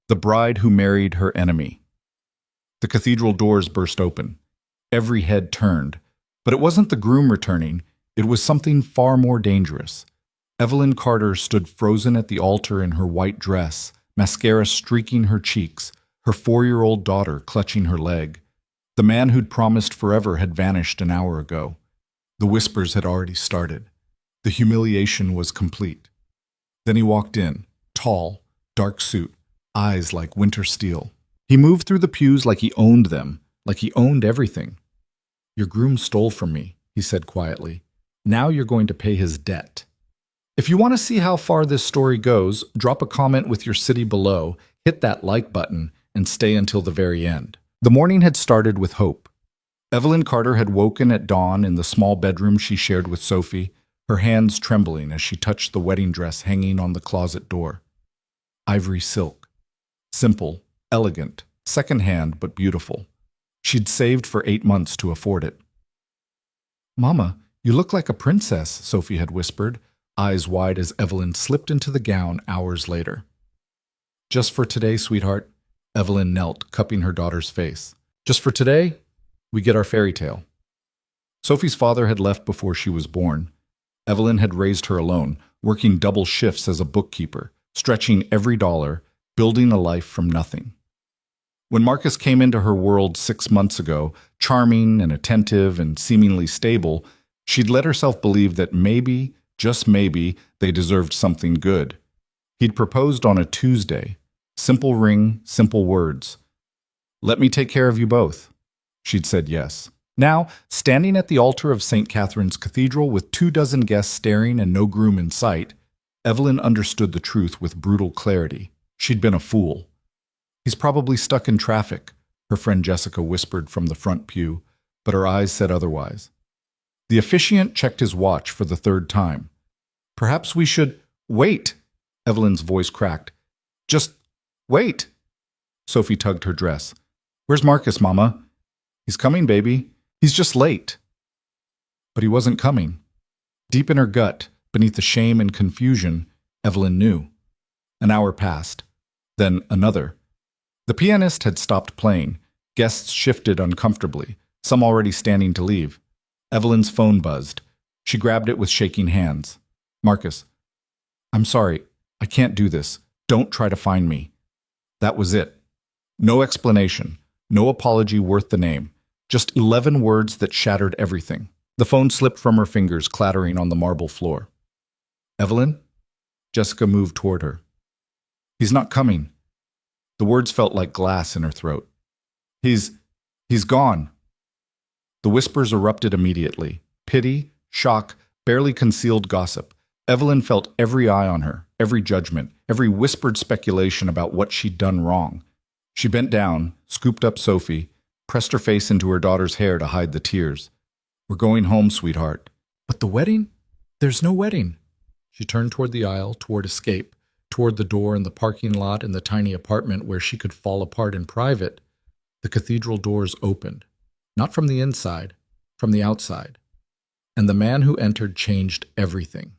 The bride who married her enemy. The cathedral doors burst open. Every head turned. But it wasn't the groom returning. It was something far more dangerous. Evelyn Carter stood frozen at the altar in her white dress, mascara streaking her cheeks, her 4-year-old daughter clutching her leg. The man who'd promised forever had vanished an hour ago. The whispers had already started. The humiliation was complete. Then he walked in, tall, dark suit, eyes like winter steel. He moved through the pews like he owned them, like he owned everything. "Your groom stole from me," he said quietly. "Now you're going to pay his debt." If you want to see how far this story goes, drop a comment with your city below, hit that like button, and stay until the very end. The morning had started with hope. Evelyn Carter had woken at dawn in the small bedroom she shared with Sophie, her hands trembling as she touched the wedding dress hanging on the closet door. Ivory silk. Simple, elegant, second-hand but beautiful. She'd saved for 8 months to afford it. "Mama, you look like a princess," Sophie had whispered, eyes wide as Evelyn slipped into the gown hours later. "Just for today, sweetheart," Evelyn knelt, cupping her daughter's face. "Just for today, we get our fairy tale." Sophie's father had left before she was born. Evelyn had raised her alone, working double shifts as a bookkeeper, stretching every dollar, building a life from nothing. When Marcus came into her world 6 months ago, charming and attentive and seemingly stable, she'd let herself believe that maybe, just maybe, they deserved something good. He'd proposed on a Tuesday. Simple ring, simple words. "Let me take care of you both." She'd said yes. Now, standing at the altar of St. Catherine's Cathedral with 24 guests staring and no groom in sight, Evelyn understood the truth with brutal clarity. She'd been a fool. "He's probably stuck in traffic," her friend Jessica whispered from the front pew, but her eyes said otherwise. The officiant checked his watch for the 3rd time. "Perhaps we should—" "Wait!" Evelyn's voice cracked. "Just wait!" Sophie tugged her dress. "Where's Marcus, Mama?" "He's coming, baby. He's just late." But he wasn't coming. Deep in her gut, beneath the shame and confusion, Evelyn knew. An hour passed. Then another. The pianist had stopped playing. Guests shifted uncomfortably, some already standing to leave. Evelyn's phone buzzed. She grabbed it with shaking hands. "Marcus, I'm sorry. I can't do this. Don't try to find me." That was it. No explanation. No apology worth the name. Just 11 words that shattered everything. The phone slipped from her fingers, clattering on the marble floor. "Evelyn?" Jessica moved toward her. "He's not coming." The words felt like glass in her throat. He's gone." The whispers erupted immediately. Pity, shock, barely concealed gossip. Evelyn felt every eye on her, every judgment, every whispered speculation about what she'd done wrong. She bent down, scooped up Sophie, pressed her face into her daughter's hair to hide the tears. "We're going home, sweetheart." "But the wedding? There's no wedding." She turned toward the aisle, toward escape, toward the door in the parking lot in the tiny apartment where she could fall apart in private. The cathedral doors opened. Not from the inside, from the outside. And the man who entered changed everything.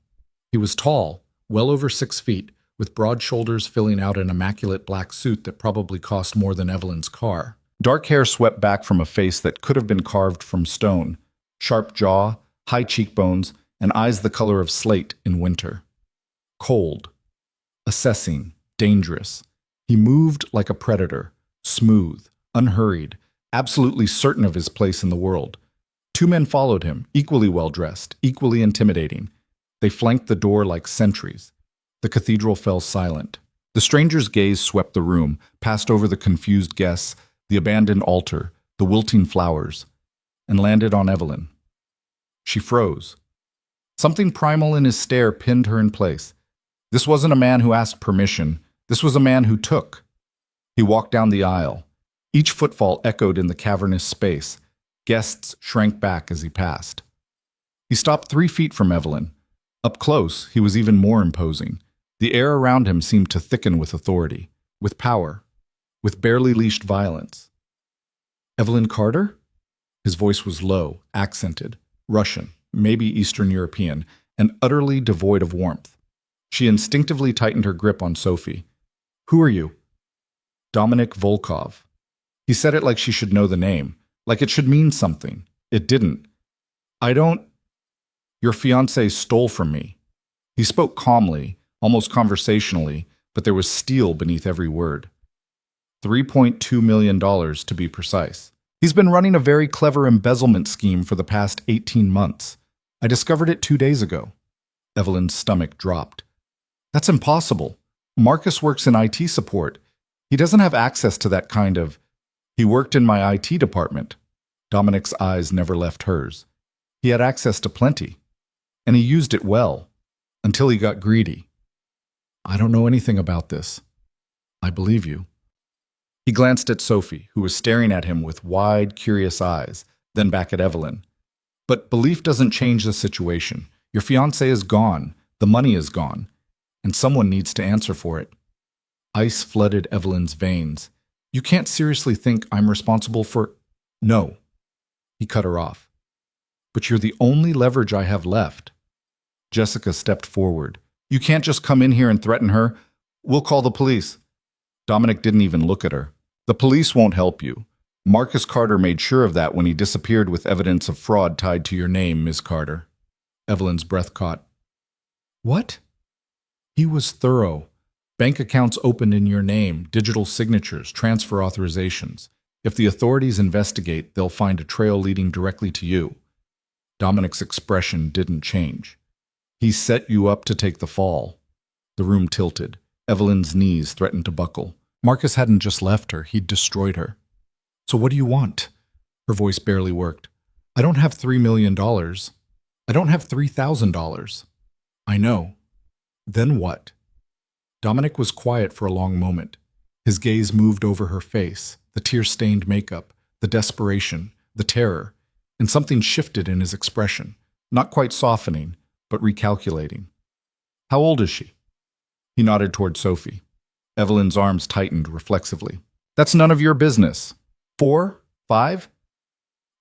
He was tall, well over 6 feet, with broad shoulders filling out an immaculate black suit that probably cost more than Evelyn's car. Dark hair swept back from a face that could have been carved from stone, sharp jaw, high cheekbones, and eyes the color of slate in winter. Cold, assessing, dangerous. He moved like a predator, smooth, unhurried, absolutely certain of his place in the world. 2 men followed him, equally well-dressed, equally intimidating. They flanked the door like sentries. The cathedral fell silent. The stranger's gaze swept the room, passed over the confused guests, the abandoned altar, the wilting flowers, and landed on Evelyn. She froze. Something primal in his stare pinned her in place. This wasn't a man who asked permission. This was a man who took. He walked down the aisle. Each footfall echoed in the cavernous space. Guests shrank back as he passed. He stopped 3 feet from Evelyn. Up close, he was even more imposing. The air around him seemed to thicken with authority, with power, with barely leashed violence. "Evelyn Carter?" His voice was low, accented, Russian, maybe Eastern European, and utterly devoid of warmth. She instinctively tightened her grip on Sophie. "Who are you?" Dominic Volkov. He said it like she should know the name, like it should mean something. It didn't. I don't... Your fiancé stole from me. He spoke calmly, almost conversationally, but there was steel beneath every word. $3.2 million to be precise. He's been running a very clever embezzlement scheme for the past 18 months. I discovered it 2 days ago. Evelyn's stomach dropped. That's impossible. Marcus works in IT support. He doesn't have access to that kind of... He worked in my IT department. Dominic's eyes never left hers. He had access to plenty, and he used it well, until he got greedy. I don't know anything about this. I believe you. He glanced at Sophie, who was staring at him with wide, curious eyes, then back at Evelyn. But belief doesn't change the situation. Your fiancé is gone, the money is gone, and someone needs to answer for it. Ice flooded Evelyn's veins. You can't seriously think I'm responsible for... No. He cut her off. But you're the only leverage I have left. Jessica stepped forward. You can't just come in here and threaten her. We'll call the police. Dominic didn't even look at her. The police won't help you. Marcus Carter made sure of that when he disappeared with evidence of fraud tied to your name, Ms. Carter. Evelyn's breath caught. What? He was thorough. Bank accounts opened in your name, digital signatures, transfer authorizations. If the authorities investigate, they'll find a trail leading directly to you. Dominic's expression didn't change. He set you up to take the fall. The room tilted. Evelyn's knees threatened to buckle. Marcus hadn't just left her, he'd destroyed her. So what do you want? Her voice barely worked. I don't have $3 million. I don't have $3,000. I know. Then what? Dominic was quiet for a long moment. His gaze moved over her face, the tear-stained makeup, the desperation, the terror, and something shifted in his expression, not quite softening, but recalculating. How old is she? He nodded toward Sophie. Evelyn's arms tightened reflexively. That's none of your business. 4? 5?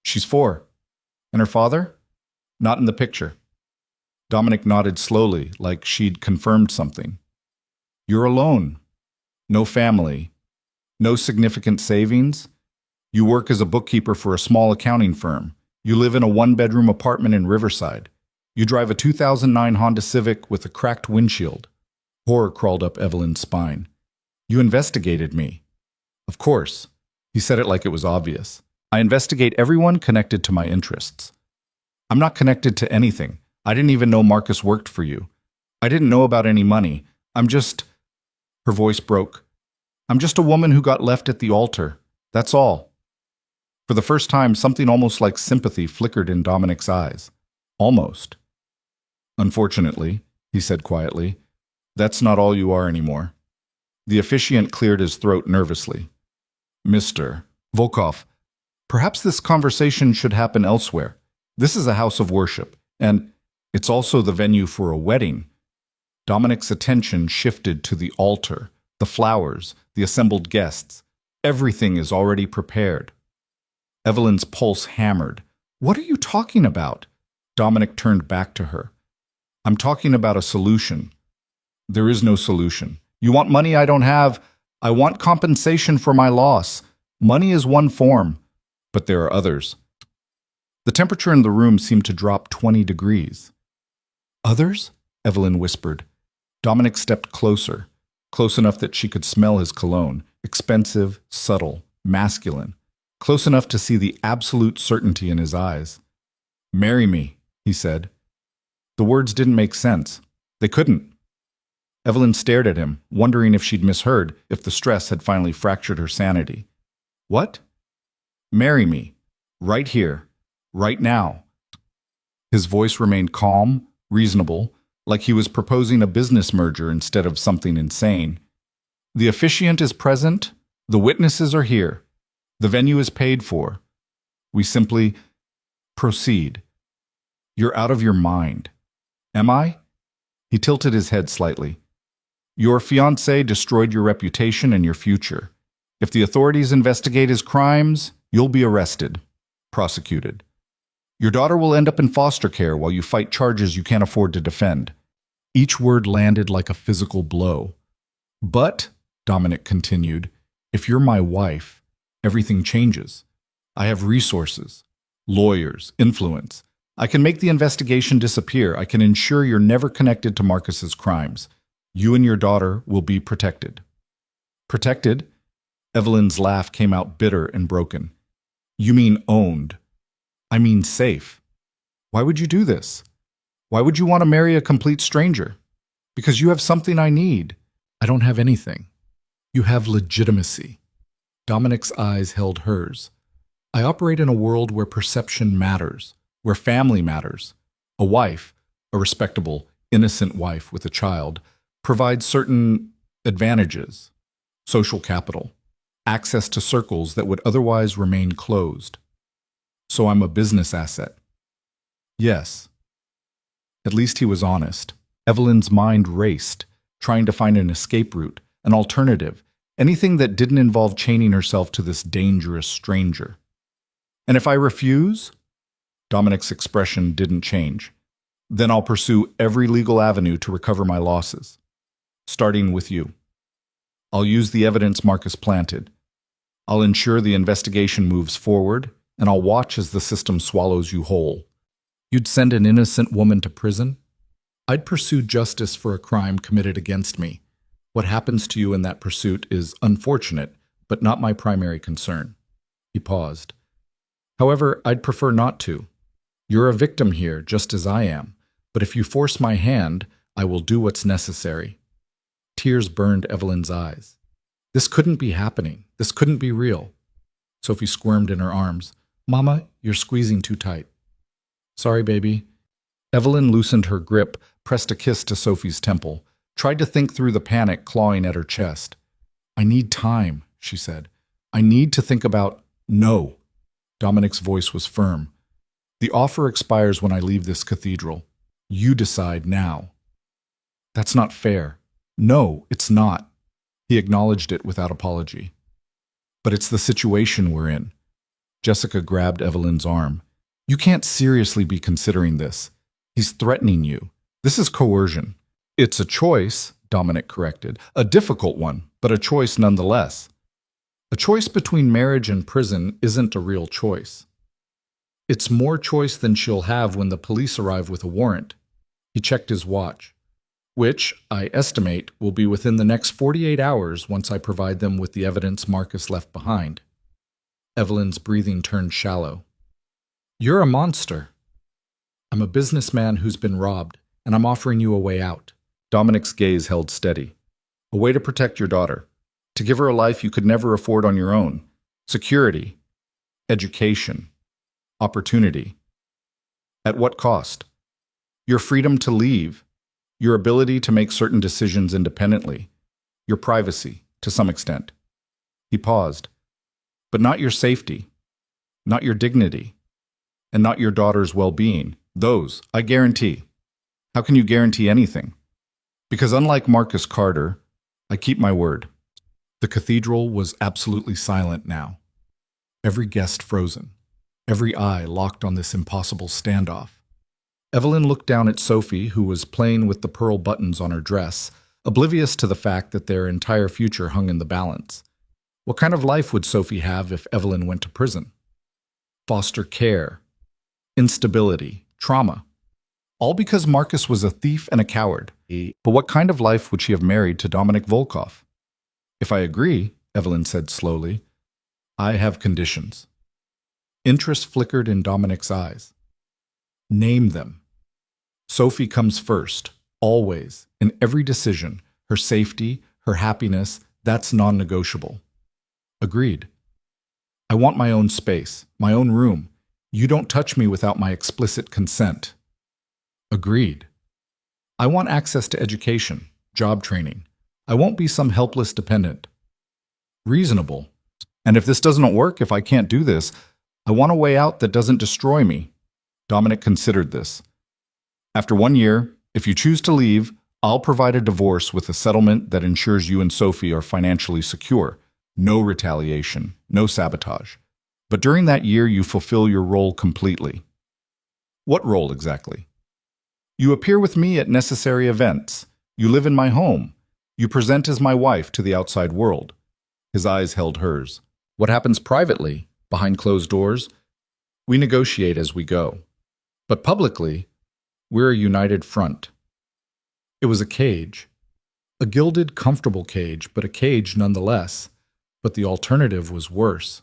She's 4. And her father? Not in the picture. Dominic nodded slowly, like she'd confirmed something. You're alone. No family. No significant savings. You work as a bookkeeper for a small accounting firm. You live in a 1-bedroom apartment in Riverside. You drive a 2009 Honda Civic with a cracked windshield. Horror crawled up Evelyn's spine. You investigated me. Of course. He said it like it was obvious. I investigate everyone connected to my interests. I'm not connected to anything. I didn't even know Marcus worked for you. I didn't know about any money. I'm just... Her voice broke. I'm just a woman who got left at the altar. That's all. For the first time, something almost like sympathy flickered in Dominic's eyes. Almost. Unfortunately, he said quietly, that's not all you are anymore. The officiant cleared his throat nervously. Mr. Volkov, perhaps this conversation should happen elsewhere. This is a house of worship, and it's also the venue for a wedding. Dominic's attention shifted to the altar, the flowers, the assembled guests. Everything is already prepared. Evelyn's pulse hammered. What are you talking about? Dominic turned back to her. I'm talking about a solution. There is no solution. You want money I don't have. I want compensation for my loss. Money is one form, but there are others. The temperature in the room seemed to drop 20 degrees. Others? Evelyn whispered. Dominic stepped closer, close enough that she could smell his cologne, expensive, subtle, masculine, close enough to see the absolute certainty in his eyes. Marry me, he said. The words didn't make sense. They couldn't. Evelyn stared at him, wondering if she'd misheard, if the stress had finally fractured her sanity. What? Marry me. Right here. Right now. His voice remained calm, reasonable, like he was proposing a business merger instead of something insane. The officiant is present. The witnesses are here. The venue is paid for. We simply proceed. You're out of your mind. Am I? He tilted his head slightly. Your fiancé destroyed your reputation and your future. If the authorities investigate his crimes, you'll be arrested, prosecuted. Your daughter will end up in foster care while you fight charges you can't afford to defend. Each word landed like a physical blow. But, Dominic continued, If you're my wife, everything changes. I have resources, lawyers, influence. I can make the investigation disappear. I can ensure you're never connected to Marcus's crimes. You and your daughter will be protected. Protected? Evelyn's laugh came out bitter and broken. You mean owned. I mean safe. Why would you do this? Why would you want to marry a complete stranger? Because you have something I need. I don't have anything. You have legitimacy. Dominic's eyes held hers. I operate in a world where perception matters, where family matters. A wife, a respectable, innocent wife with a child, provides certain advantages, social capital, access to circles that would otherwise remain closed. So I'm a business asset. Yes. At least he was honest. Evelyn's mind raced, trying to find an escape route, an alternative, anything that didn't involve chaining herself to this dangerous stranger. And if I refuse? Dominic's expression didn't change. Then I'll pursue every legal avenue to recover my losses, starting with you. I'll use the evidence Marcus planted. I'll ensure the investigation moves forward, and I'll watch as the system swallows you whole. You'd send an innocent woman to prison? I'd pursue justice for a crime committed against me. What happens to you in that pursuit is unfortunate, but not my primary concern. He paused. However, I'd prefer not to. You're a victim here, just as I am, but if you force my hand, I will do what's necessary. Tears burned Evelyn's eyes. This couldn't be happening. This couldn't be real. Sophie squirmed in her arms. Mama, you're squeezing too tight. Sorry, baby. Evelyn loosened her grip, pressed a kiss to Sophie's temple, tried to think through the panic clawing at her chest. I need time, she said. I need to think about— No. Dominic's voice was firm. The offer expires when I leave this cathedral. You decide now. That's not fair. No, it's not. He acknowledged it without apology. But it's the situation we're in. Jessica grabbed Evelyn's arm. You can't seriously be considering this. He's threatening you. This is coercion. It's a choice, Dominic corrected. A difficult one, but a choice nonetheless. A choice between marriage and prison isn't a real choice. It's more choice than she'll have when the police arrive with a warrant. He checked his watch, which, I estimate, will be within the next 48 hours once I provide them with the evidence Marcus left behind. Evelyn's breathing turned shallow. You're a monster. I'm a businessman who's been robbed, and I'm offering you a way out. Dominic's gaze held steady. A way to protect your daughter. To give her a life you could never afford on your own. Security. Education. Opportunity. At what cost? Your freedom to leave. Your ability to make certain decisions independently. Your privacy, to some extent. He paused. But not your safety. Not your dignity. And not your daughter's well-being. Those, I guarantee. How can you guarantee anything? Because unlike Marcus Carter, I keep my word. The cathedral was absolutely silent now. Every guest frozen. Every eye locked on this impossible standoff. Evelyn looked down at Sophie, who was playing with the pearl buttons on her dress, oblivious to the fact that their entire future hung in the balance. What kind of life would Sophie have if Evelyn went to prison? Foster care, instability, trauma. All because Marcus was a thief and a coward. But what kind of life would she have married to Dominic Volkov? If I agree, Evelyn said slowly, I have conditions. Interest flickered in Dominic's eyes. Name them. Sophie comes first, always, in every decision. Her safety, her happiness, that's non-negotiable. Agreed. I want my own space, my own room. You don't touch me without my explicit consent. Agreed. I want access to education, job training. I won't be some helpless dependent. Reasonable. And if this doesn't work, if I can't do this, I want a way out that doesn't destroy me. Dominic considered this. After 1 year, if you choose to leave, I'll provide a divorce with a settlement that ensures you and Sophie are financially secure. No retaliation, no sabotage. But during that year, you fulfill your role completely. What role exactly? You appear with me at necessary events. You live in my home. You present as my wife to the outside world. His eyes held hers. What happens privately, behind closed doors? We negotiate as we go. But publicly, we're a united front. It was a cage. A gilded, comfortable cage, but a cage nonetheless. But the alternative was worse.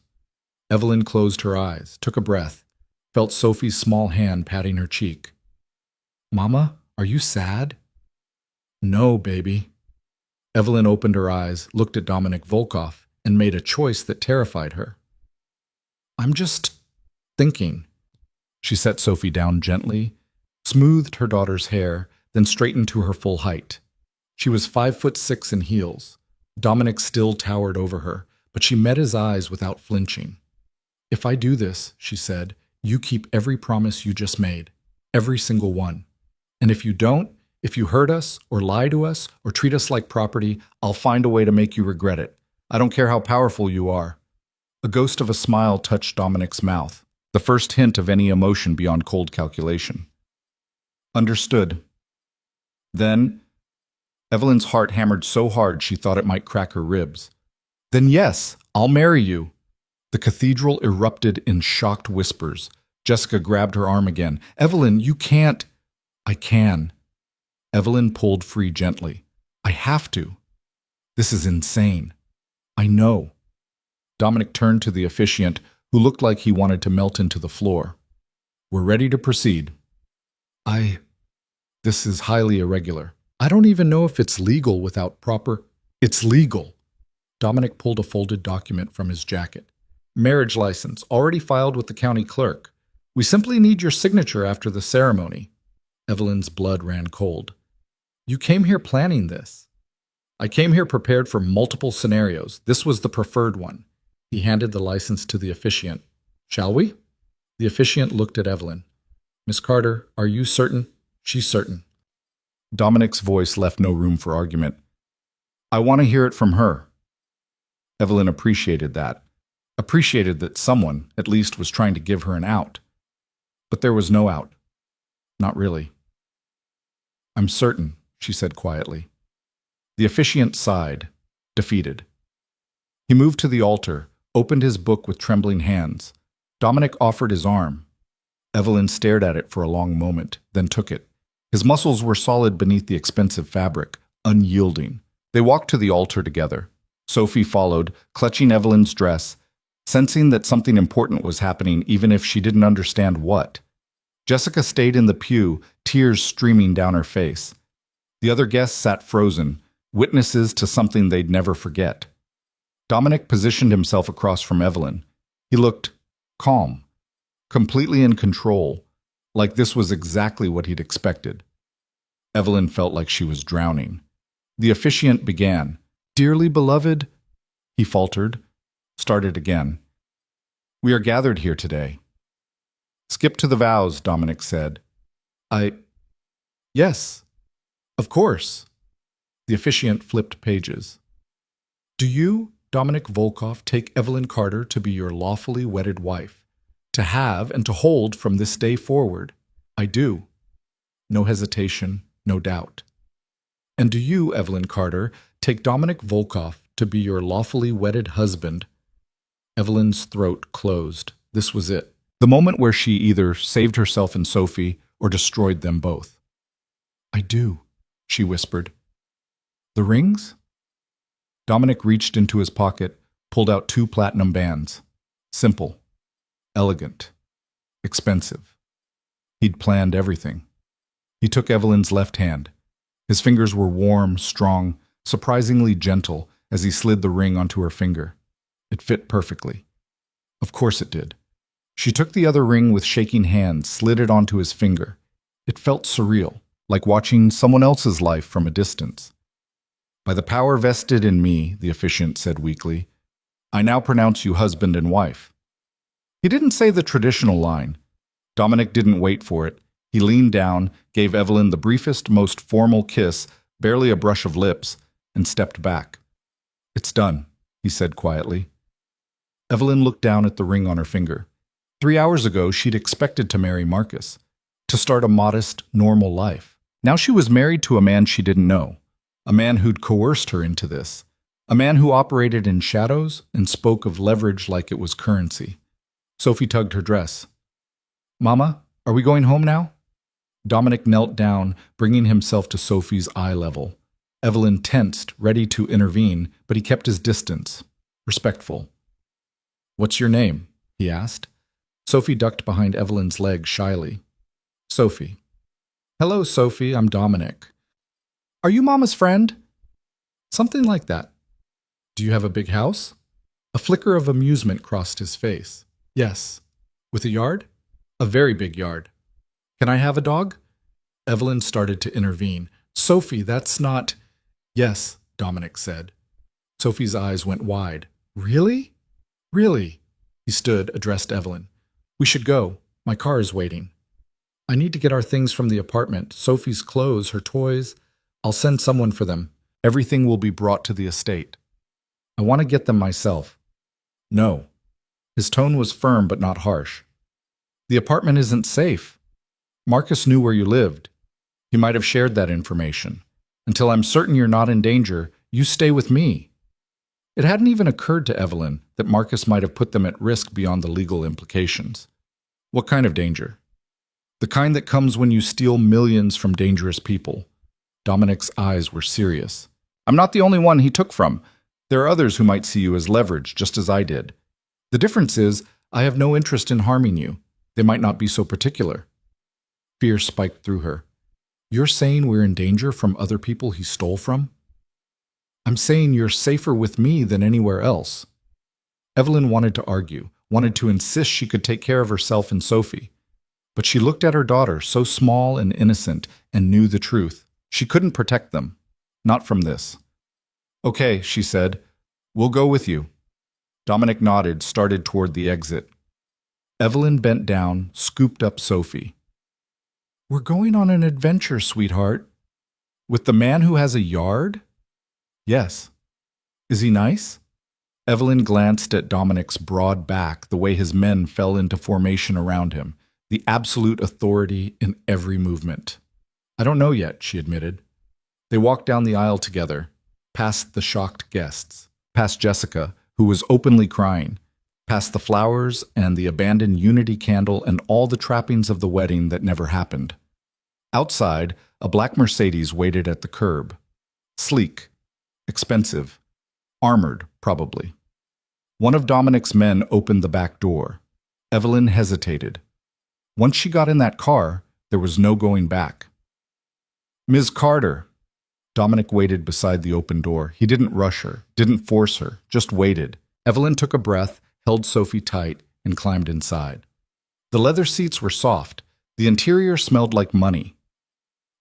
Evelyn closed her eyes, took a breath, felt Sophie's small hand patting her cheek. Mama, are you sad? No, baby. Evelyn opened her eyes, looked at Dominic Volkov, and made a choice that terrified her. I'm just thinking. She set Sophie down gently, smoothed her daughter's hair, then straightened to her full height. She was 5'6" in heels. Dominic still towered over her, but she met his eyes without flinching. If I do this, she said, you keep every promise you just made, every single one. And if you don't, if you hurt us, or lie to us, or treat us like property, I'll find a way to make you regret it. I don't care how powerful you are. A ghost of a smile touched Dominic's mouth, the first hint of any emotion beyond cold calculation. Understood. Then, Evelyn's heart hammered so hard she thought it might crack her ribs. Then yes, I'll marry you. The cathedral erupted in shocked whispers. Jessica grabbed her arm again. Evelyn, you can't. I can. Evelyn pulled free gently. I have to. This is insane. I know. Dominic turned to the officiant, who looked like he wanted to melt into the floor. We're ready to proceed. This is highly irregular. I don't even know if it's legal without proper... It's legal. Dominic pulled a folded document from his jacket. Marriage license, already filed with the county clerk. We simply need your signature after the ceremony. Evelyn's blood ran cold. You came here planning this. I came here prepared for multiple scenarios. This was the preferred one. He handed the license to the officiant. Shall we? The officiant looked at Evelyn. Miss Carter, are you certain? She's certain. Dominic's voice left no room for argument. I want to hear it from her. Evelyn appreciated that. Appreciated that someone, at least, was trying to give her an out. But there was no out. Not really. I'm certain, she said quietly. The officiant sighed, defeated. He moved to the altar, opened his book with trembling hands. Dominic offered his arm. Evelyn stared at it for a long moment, then took it. His muscles were solid beneath the expensive fabric, unyielding. They walked to the altar together. Sophie followed, clutching Evelyn's dress, sensing that something important was happening even if she didn't understand what. Jessica stayed in the pew, tears streaming down her face. The other guests sat frozen, witnesses to something they'd never forget. Dominic positioned himself across from Evelyn. He looked calm, completely in control, like this was exactly what he'd expected. Evelyn felt like she was drowning. The officiant began. Dearly beloved, he faltered, started again. We are gathered here today. Skip to the vows, Dominic said. Yes, of course. The officiant flipped pages. Do you, Dominic Volkov, take Evelyn Carter to be your lawfully wedded wife, to have and to hold from this day forward? I do. No hesitation, no doubt. And do you, Evelyn Carter, take Dominic Volkov to be your lawfully wedded husband? Evelyn's throat closed. This was it. The moment where she either saved herself and Sophie or destroyed them both. I do, she whispered. The rings? Dominic reached into his pocket, pulled out 2 platinum bands. Simple, elegant, expensive. He'd planned everything. He took Evelyn's left hand. His fingers were warm, strong, surprisingly gentle as he slid the ring onto her finger. It fit perfectly. Of course it did. She took the other ring with shaking hands, slid it onto his finger. It felt surreal, like watching someone else's life from a distance. By the power vested in me, the officiant said weakly, I now pronounce you husband and wife. He didn't say the traditional line. Dominic didn't wait for it. He leaned down, gave Evelyn the briefest, most formal kiss, barely a brush of lips, and stepped back. It's done, he said quietly. Evelyn looked down at the ring on her finger. 3 hours ago, she'd expected to marry Marcus, to start a modest, normal life. Now she was married to a man she didn't know, a man who'd coerced her into this, A man who operated in shadows and spoke of leverage like it was currency. Sophie tugged her dress. Mama, are we going home now? Dominic knelt down, bringing himself to Sophie's eye level. Evelyn tensed, ready to intervene, but he kept his distance, respectful. What's your name? He asked. Sophie ducked behind Evelyn's leg shyly. Sophie. Hello, Sophie, I'm Dominic. Are you Mama's friend? Something like that. Do you have a big house? A flicker of amusement crossed his face. Yes. With a yard? A very big yard. Can I have a dog? Evelyn started to intervene. Sophie, that's not... Yes, Dominic said. Sophie's eyes went wide. Really? Really? He stood, addressed Evelyn. We should go. My car is waiting. I need to get our things from the apartment. Sophie's clothes, her toys. I'll send someone for them. Everything will be brought to the estate. I want to get them myself. No. His tone was firm but not harsh. The apartment isn't safe. Marcus knew where you lived. He might have shared that information. Until I'm certain you're not in danger, you stay with me. It hadn't even occurred to Evelyn that Marcus might have put them at risk beyond the legal implications. What kind of danger? The kind that comes when you steal millions from dangerous people. Dominic's eyes were serious. I'm not the only one he took from. There are others who might see you as leverage, just as I did. The difference is, I have no interest in harming you. They might not be so particular. Fear spiked through her. You're saying we're in danger from other people he stole from? I'm saying you're safer with me than anywhere else. Evelyn wanted to argue, wanted to insist she could take care of herself and Sophie. But she looked at her daughter, so small and innocent, and knew the truth. She couldn't protect them. Not from this. Okay, she said. We'll go with you. Dominic nodded, started toward the exit. Evelyn bent down, scooped up Sophie. We're going on an adventure, sweetheart. With the man who has a yard? Yes. Is he nice? Evelyn glanced at Dominic's broad back, the way his men fell into formation around him, the absolute authority in every movement. I don't know yet, she admitted. They walked down the aisle together, past the shocked guests, past Jessica, who was openly crying, past the flowers and the abandoned unity candle and all the trappings of the wedding that never happened. Outside, a black Mercedes waited at the curb. Sleek, expensive, armored, probably. One of Dominic's men opened the back door. Evelyn hesitated. Once she got in that car, there was no going back. Ms. Carter. Dominic waited beside the open door. He didn't rush her, didn't force her, just waited. Evelyn took a breath, held Sophie tight, and climbed inside. The leather seats were soft. The interior smelled like money.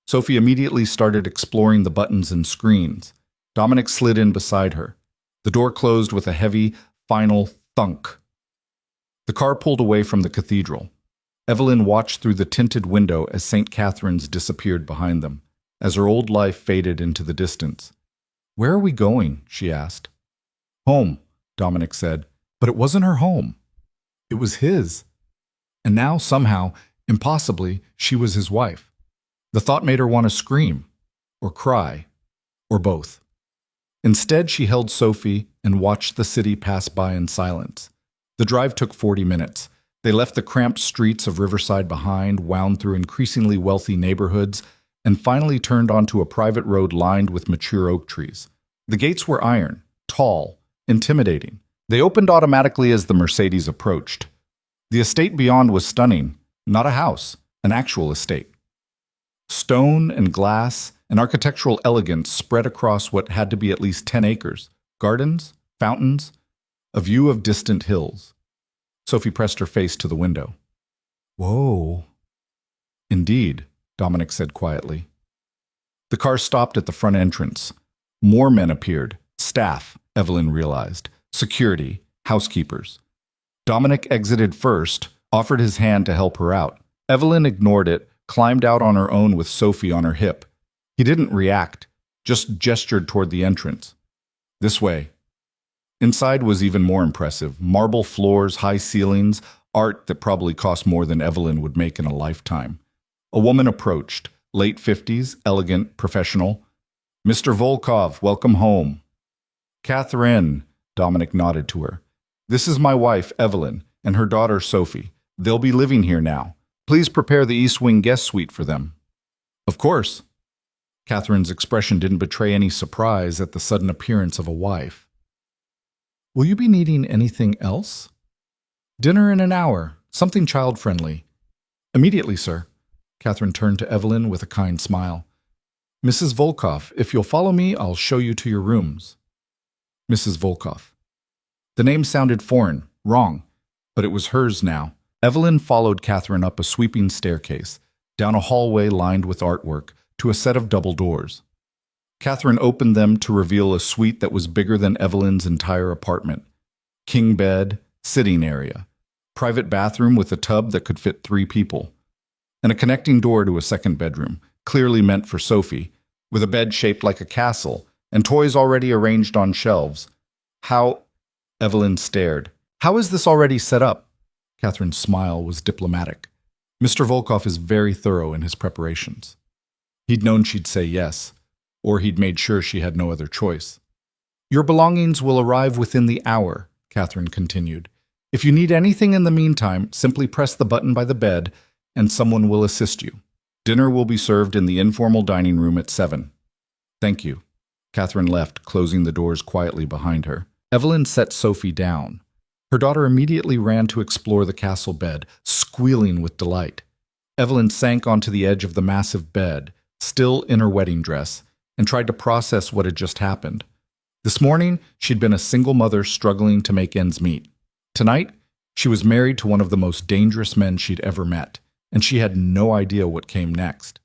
Sophie immediately started exploring the buttons and screens. Dominic slid in beside her. The door closed with a heavy, final thunk. The car pulled away from the cathedral. Evelyn watched through the tinted window as St. Catherine's disappeared behind them, as her old life faded into the distance. Where are we going? She asked. Home, Dominic said, but it wasn't her home. It was his. And now, somehow, impossibly, she was his wife. The thought made her want to scream, or cry, or both. Instead, she held Sophie and watched the city pass by in silence. The drive took 40 minutes. They left the cramped streets of Riverside behind, wound through increasingly wealthy neighborhoods, and finally turned onto a private road lined with mature oak trees. The gates were iron, tall, intimidating. They opened automatically as the Mercedes approached. The estate beyond was stunning. Not a house, an actual estate. Stone and glass and architectural elegance spread across what had to be at least 10 acres. Gardens, fountains, a view of distant hills. Sophie pressed her face to the window. Whoa. Indeed, Dominic said quietly. The car stopped at the front entrance. More men appeared. Staff, Evelyn realized. Security, housekeepers. Dominic exited first, offered his hand to help her out. Evelyn ignored it, climbed out on her own with Sophie on her hip. He didn't react, just gestured toward the entrance. This way. Inside was even more impressive. Marble floors, high ceilings, art that probably cost more than Evelyn would make in a lifetime. A woman approached, late 50s, elegant, professional. Mr. Volkov, welcome home. Catherine, Dominic nodded to her. This is my wife, Evelyn, and her daughter, Sophie. They'll be living here now. Please prepare the East Wing guest suite for them. Of course. Catherine's expression didn't betray any surprise at the sudden appearance of a wife. Will you be needing anything else? Dinner in an hour, something child-friendly. Immediately, sir. Catherine turned to Evelyn with a kind smile. Mrs. Volkov, if you'll follow me, I'll show you to your rooms. Mrs. Volkov. The name sounded foreign, wrong, but it was hers now. Evelyn followed Catherine up a sweeping staircase, down a hallway lined with artwork, to a set of double doors. Catherine opened them to reveal a suite that was bigger than Evelyn's entire apartment. King bed, sitting area, private bathroom with a tub that could fit 3 people, and a connecting door to a second bedroom, clearly meant for Sophie, with a bed shaped like a castle and toys already arranged on shelves. How? Evelyn stared. How is this already set up? Catherine's smile was diplomatic. Mr. Volkov is very thorough in his preparations. He'd known she'd say yes, or he'd made sure she had no other choice. Your belongings will arrive within the hour, Catherine continued. If you need anything in the meantime, simply press the button by the bed and someone will assist you. Dinner will be served in the informal dining room at 7. Thank you. Catherine left, closing the doors quietly behind her. Evelyn set Sophie down. Her daughter immediately ran to explore the castle bed, squealing with delight. Evelyn sank onto the edge of the massive bed, still in her wedding dress, and tried to process what had just happened. This morning, she'd been a single mother struggling to make ends meet. Tonight, she was married to one of the most dangerous men she'd ever met, and she had no idea what came next.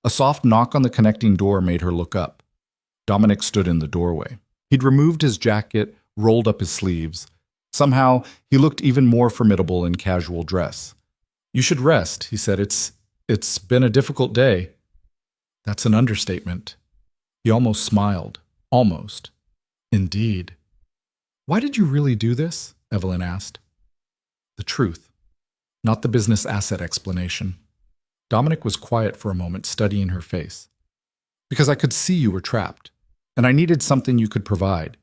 A soft knock on the connecting door made her look up. Dominic stood in the doorway. He'd removed his jacket, rolled up his sleeves. Somehow, he looked even more formidable in casual dress. You should rest, he said. It's been a difficult day. That's an understatement. He almost smiled. Almost. Indeed. Why did you really do this? Evelyn asked. The truth, not the business asset explanation. Dominic was quiet for a moment, studying her face. Because I could see you were trapped, and I needed something you could provide.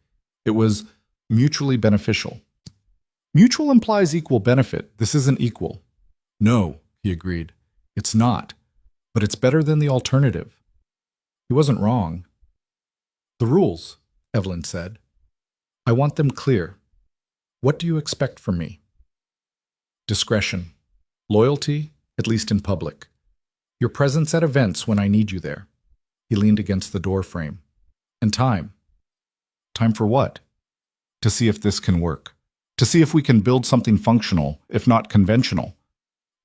It was mutually beneficial. Mutual implies equal benefit. This isn't equal. No, he agreed. It's not, but it's better than the alternative. He wasn't wrong. The rules, Evelyn said. I want them clear. What do you expect from me? Discretion. Loyalty, at least in public. Your presence at events when I need you there. He leaned against the door frame. And time. Time for what? To see if this can work. To see if we can build something functional, if not conventional.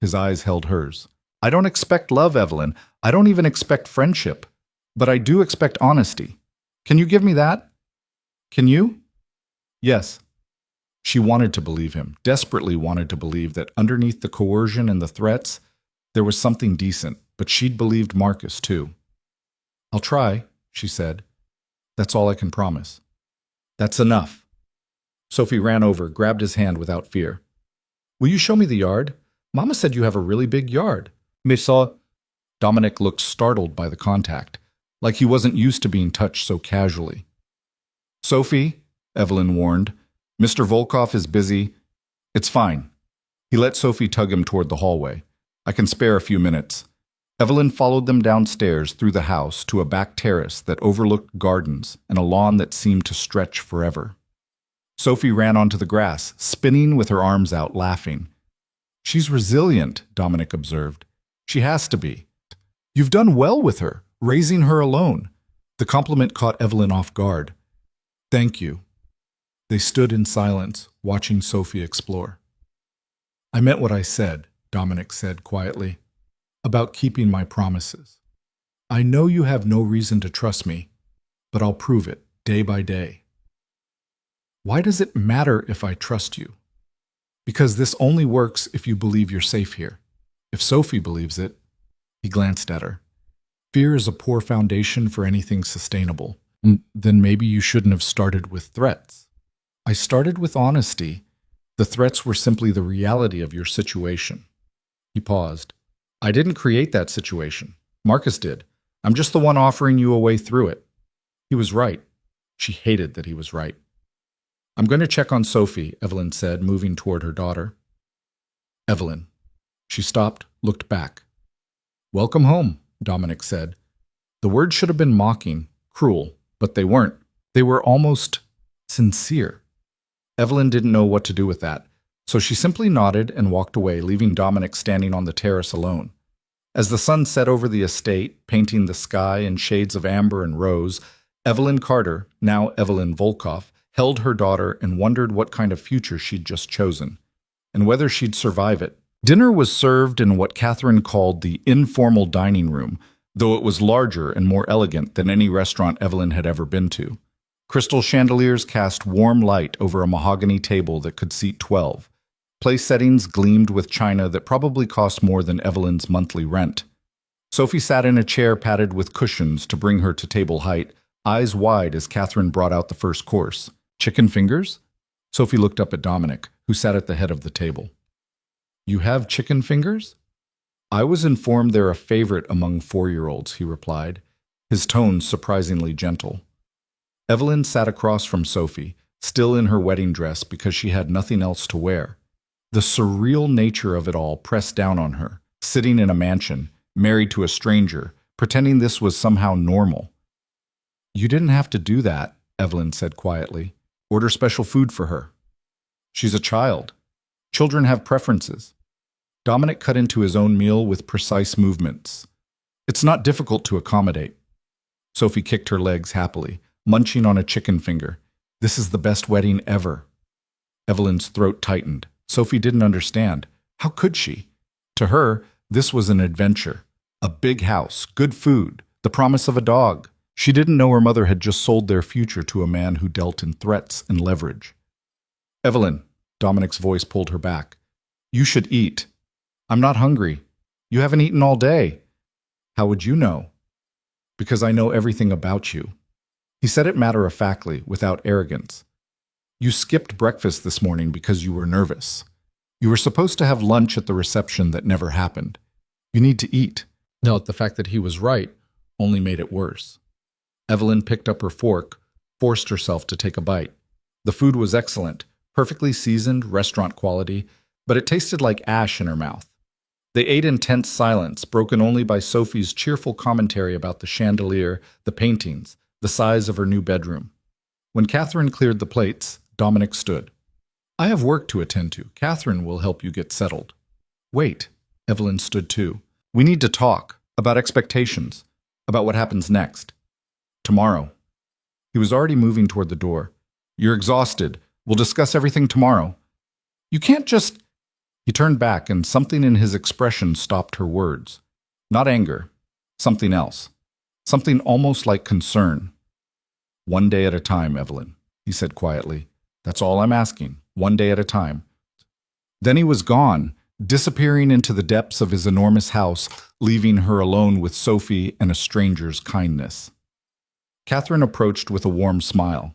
His eyes held hers. I don't expect love, Evelyn. I don't even expect friendship. But I do expect honesty. Can you give me that? Can you? Yes. She wanted to believe him, desperately wanted to believe that underneath the coercion and the threats, there was something decent, but she'd believed Marcus too. I'll try, she said. That's all I can promise. That's enough. Sophie ran over, grabbed his hand without fear. Will you show me the yard? Mama said you have a really big yard. Mais ça. Dominic looked startled by the contact, like he wasn't used to being touched so casually. Sophie, Evelyn warned, Mr. Volkov is busy. It's fine. He let Sophie tug him toward the hallway. I can spare a few minutes. Evelyn followed them downstairs through the house to a back terrace that overlooked gardens and a lawn that seemed to stretch forever. Sophie ran onto the grass, spinning with her arms out, laughing. She's resilient, Dominic observed. She has to be. You've done well with her, raising her alone. The compliment caught Evelyn off guard. Thank you. They stood in silence, watching Sophie explore. I meant what I said, Dominic said quietly, about keeping my promises. I know you have no reason to trust me, but I'll prove it day by day. Why does it matter if I trust you? Because this only works if you believe you're safe here. If Sophie believes it, he glanced at her. Fear is a poor foundation for anything sustainable. Then maybe you shouldn't have started with threats. I started with honesty. The threats were simply the reality of your situation. He paused. I didn't create that situation. Marcus did. I'm just the one offering you a way through it. He was right. She hated that he was right. I'm going to check on Sophie, Evelyn said, moving toward her daughter. Evelyn. She stopped, looked back. Welcome home, Dominic said. The words should have been mocking, cruel, but they weren't. They were almost sincere. Evelyn didn't know what to do with that, so she simply nodded and walked away, leaving Dominic standing on the terrace alone. As the sun set over the estate, painting the sky in shades of amber and rose, Evelyn Carter, now Evelyn Volkov, held her daughter and wondered what kind of future she'd just chosen, and whether she'd survive it. Dinner was served in what Catherine called the informal dining room, though it was larger and more elegant than any restaurant Evelyn had ever been to. Crystal chandeliers cast warm light over a mahogany table that could seat 12. Place settings gleamed with china that probably cost more than Evelyn's monthly rent. Sophie sat in a chair padded with cushions to bring her to table height, eyes wide as Catherine brought out the first course. Chicken fingers? Sophie looked up at Dominic, who sat at the head of the table. You have chicken fingers? I was informed they're a favorite among 4-year-olds, he replied, his tone surprisingly gentle. Evelyn sat across from Sophie, still in her wedding dress because she had nothing else to wear. The surreal nature of it all pressed down on her, sitting in a mansion, married to a stranger, pretending this was somehow normal. You didn't have to do that, Evelyn said quietly. Order special food for her. She's a child. Children have preferences. Dominic cut into his own meal with precise movements. It's not difficult to accommodate. Sophie kicked her legs happily, munching on a chicken finger. This is the best wedding ever. Evelyn's throat tightened. Sophie didn't understand. How could she? To her, this was an adventure. A big house, good food, the promise of a dog. She didn't know her mother had just sold their future to a man who dealt in threats and leverage. Evelyn, Dominic's voice pulled her back. You should eat. I'm not hungry. You haven't eaten all day. How would you know? Because I know everything about you. He said it matter-of-factly, without arrogance. You skipped breakfast this morning because you were nervous. You were supposed to have lunch at the reception that never happened. You need to eat. Note the fact that he was right only made it worse. Evelyn picked up her fork, forced herself to take a bite. The food was excellent, perfectly seasoned, restaurant quality, but it tasted like ash in her mouth. They ate in tense silence, broken only by Sophie's cheerful commentary about the chandelier, the paintings, the size of her new bedroom. When Catherine cleared the plates, Dominic stood. I have work to attend to. Catherine will help you get settled. Wait, Evelyn stood too. We need to talk about expectations, about what happens next. Tomorrow. He was already moving toward the door. You're exhausted. We'll discuss everything tomorrow. You can't just... He turned back, and something in his expression stopped her words. Not anger. Something else. Something almost like concern. One day at a time, Evelyn, he said quietly. That's all I'm asking. One day at a time. Then he was gone, disappearing into the depths of his enormous house, leaving her alone with Sophie and a stranger's kindness. Catherine approached with a warm smile.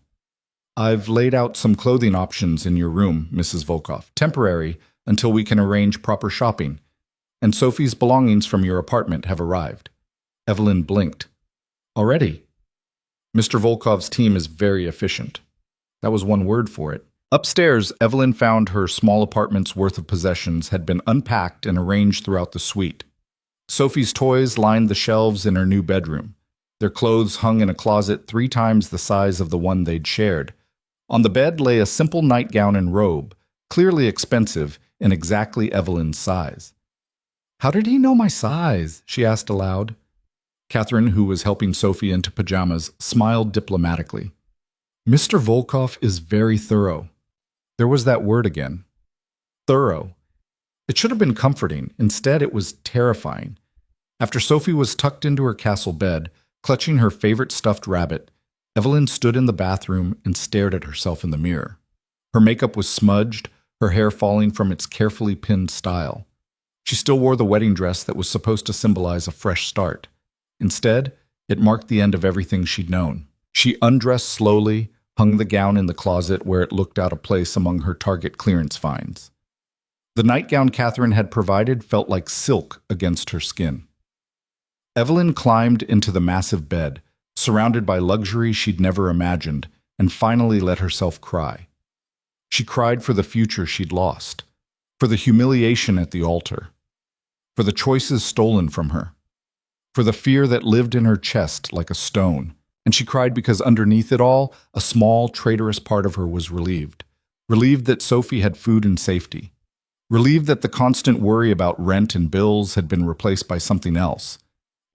I've laid out some clothing options in your room, Mrs. Volkov. Temporary, until we can arrange proper shopping. And Sophie's belongings from your apartment have arrived. Evelyn blinked. Already? Mr. Volkov's team is very efficient. That was one word for it. Upstairs, Evelyn found her small apartment's worth of possessions had been unpacked and arranged throughout the suite. Sophie's toys lined the shelves in her new bedroom. Their clothes hung in a closet 3 times the size of the one they'd shared. On the bed lay a simple nightgown and robe, clearly expensive and exactly Evelyn's size. How did he know my size? She asked aloud. Catherine, who was helping Sophie into pajamas, smiled diplomatically. Mr. Volkov is very thorough. There was that word again. Thorough. It should have been comforting. Instead, it was terrifying. After Sophie was tucked into her castle bed, clutching her favorite stuffed rabbit, Evelyn stood in the bathroom and stared at herself in the mirror. Her makeup was smudged, her hair falling from its carefully pinned style. She still wore the wedding dress that was supposed to symbolize a fresh start. Instead, it marked the end of everything she'd known. She undressed slowly, hung the gown in the closet where it looked out of place among her Target clearance finds. The nightgown Catherine had provided felt like silk against her skin. Evelyn climbed into the massive bed, surrounded by luxury she'd never imagined, and finally let herself cry. She cried for the future she'd lost, for the humiliation at the altar, for the choices stolen from her, for the fear that lived in her chest like a stone. And she cried because underneath it all, a small, traitorous part of her was relieved. Relieved that Sophie had food and safety. Relieved that the constant worry about rent and bills had been replaced by something else.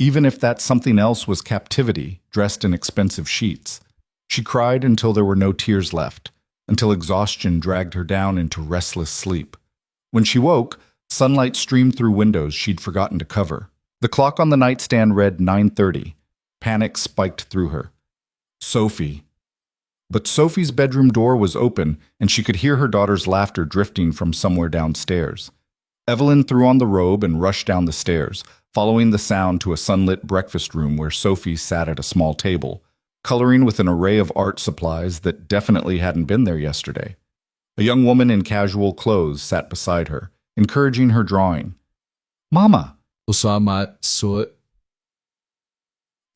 Even if that something else was captivity, dressed in expensive sheets. She cried until there were no tears left, until exhaustion dragged her down into restless sleep. When she woke, sunlight streamed through windows she'd forgotten to cover. The clock on the nightstand read 9:30. Panic spiked through her. Sophie. But Sophie's bedroom door was open, and she could hear her daughter's laughter drifting from somewhere downstairs. Evelyn threw on the robe and rushed down the stairs, following the sound to a sunlit breakfast room where Sophie sat at a small table, coloring with an array of art supplies that definitely hadn't been there yesterday. A young woman in casual clothes sat beside her, encouraging her drawing. "Mama!"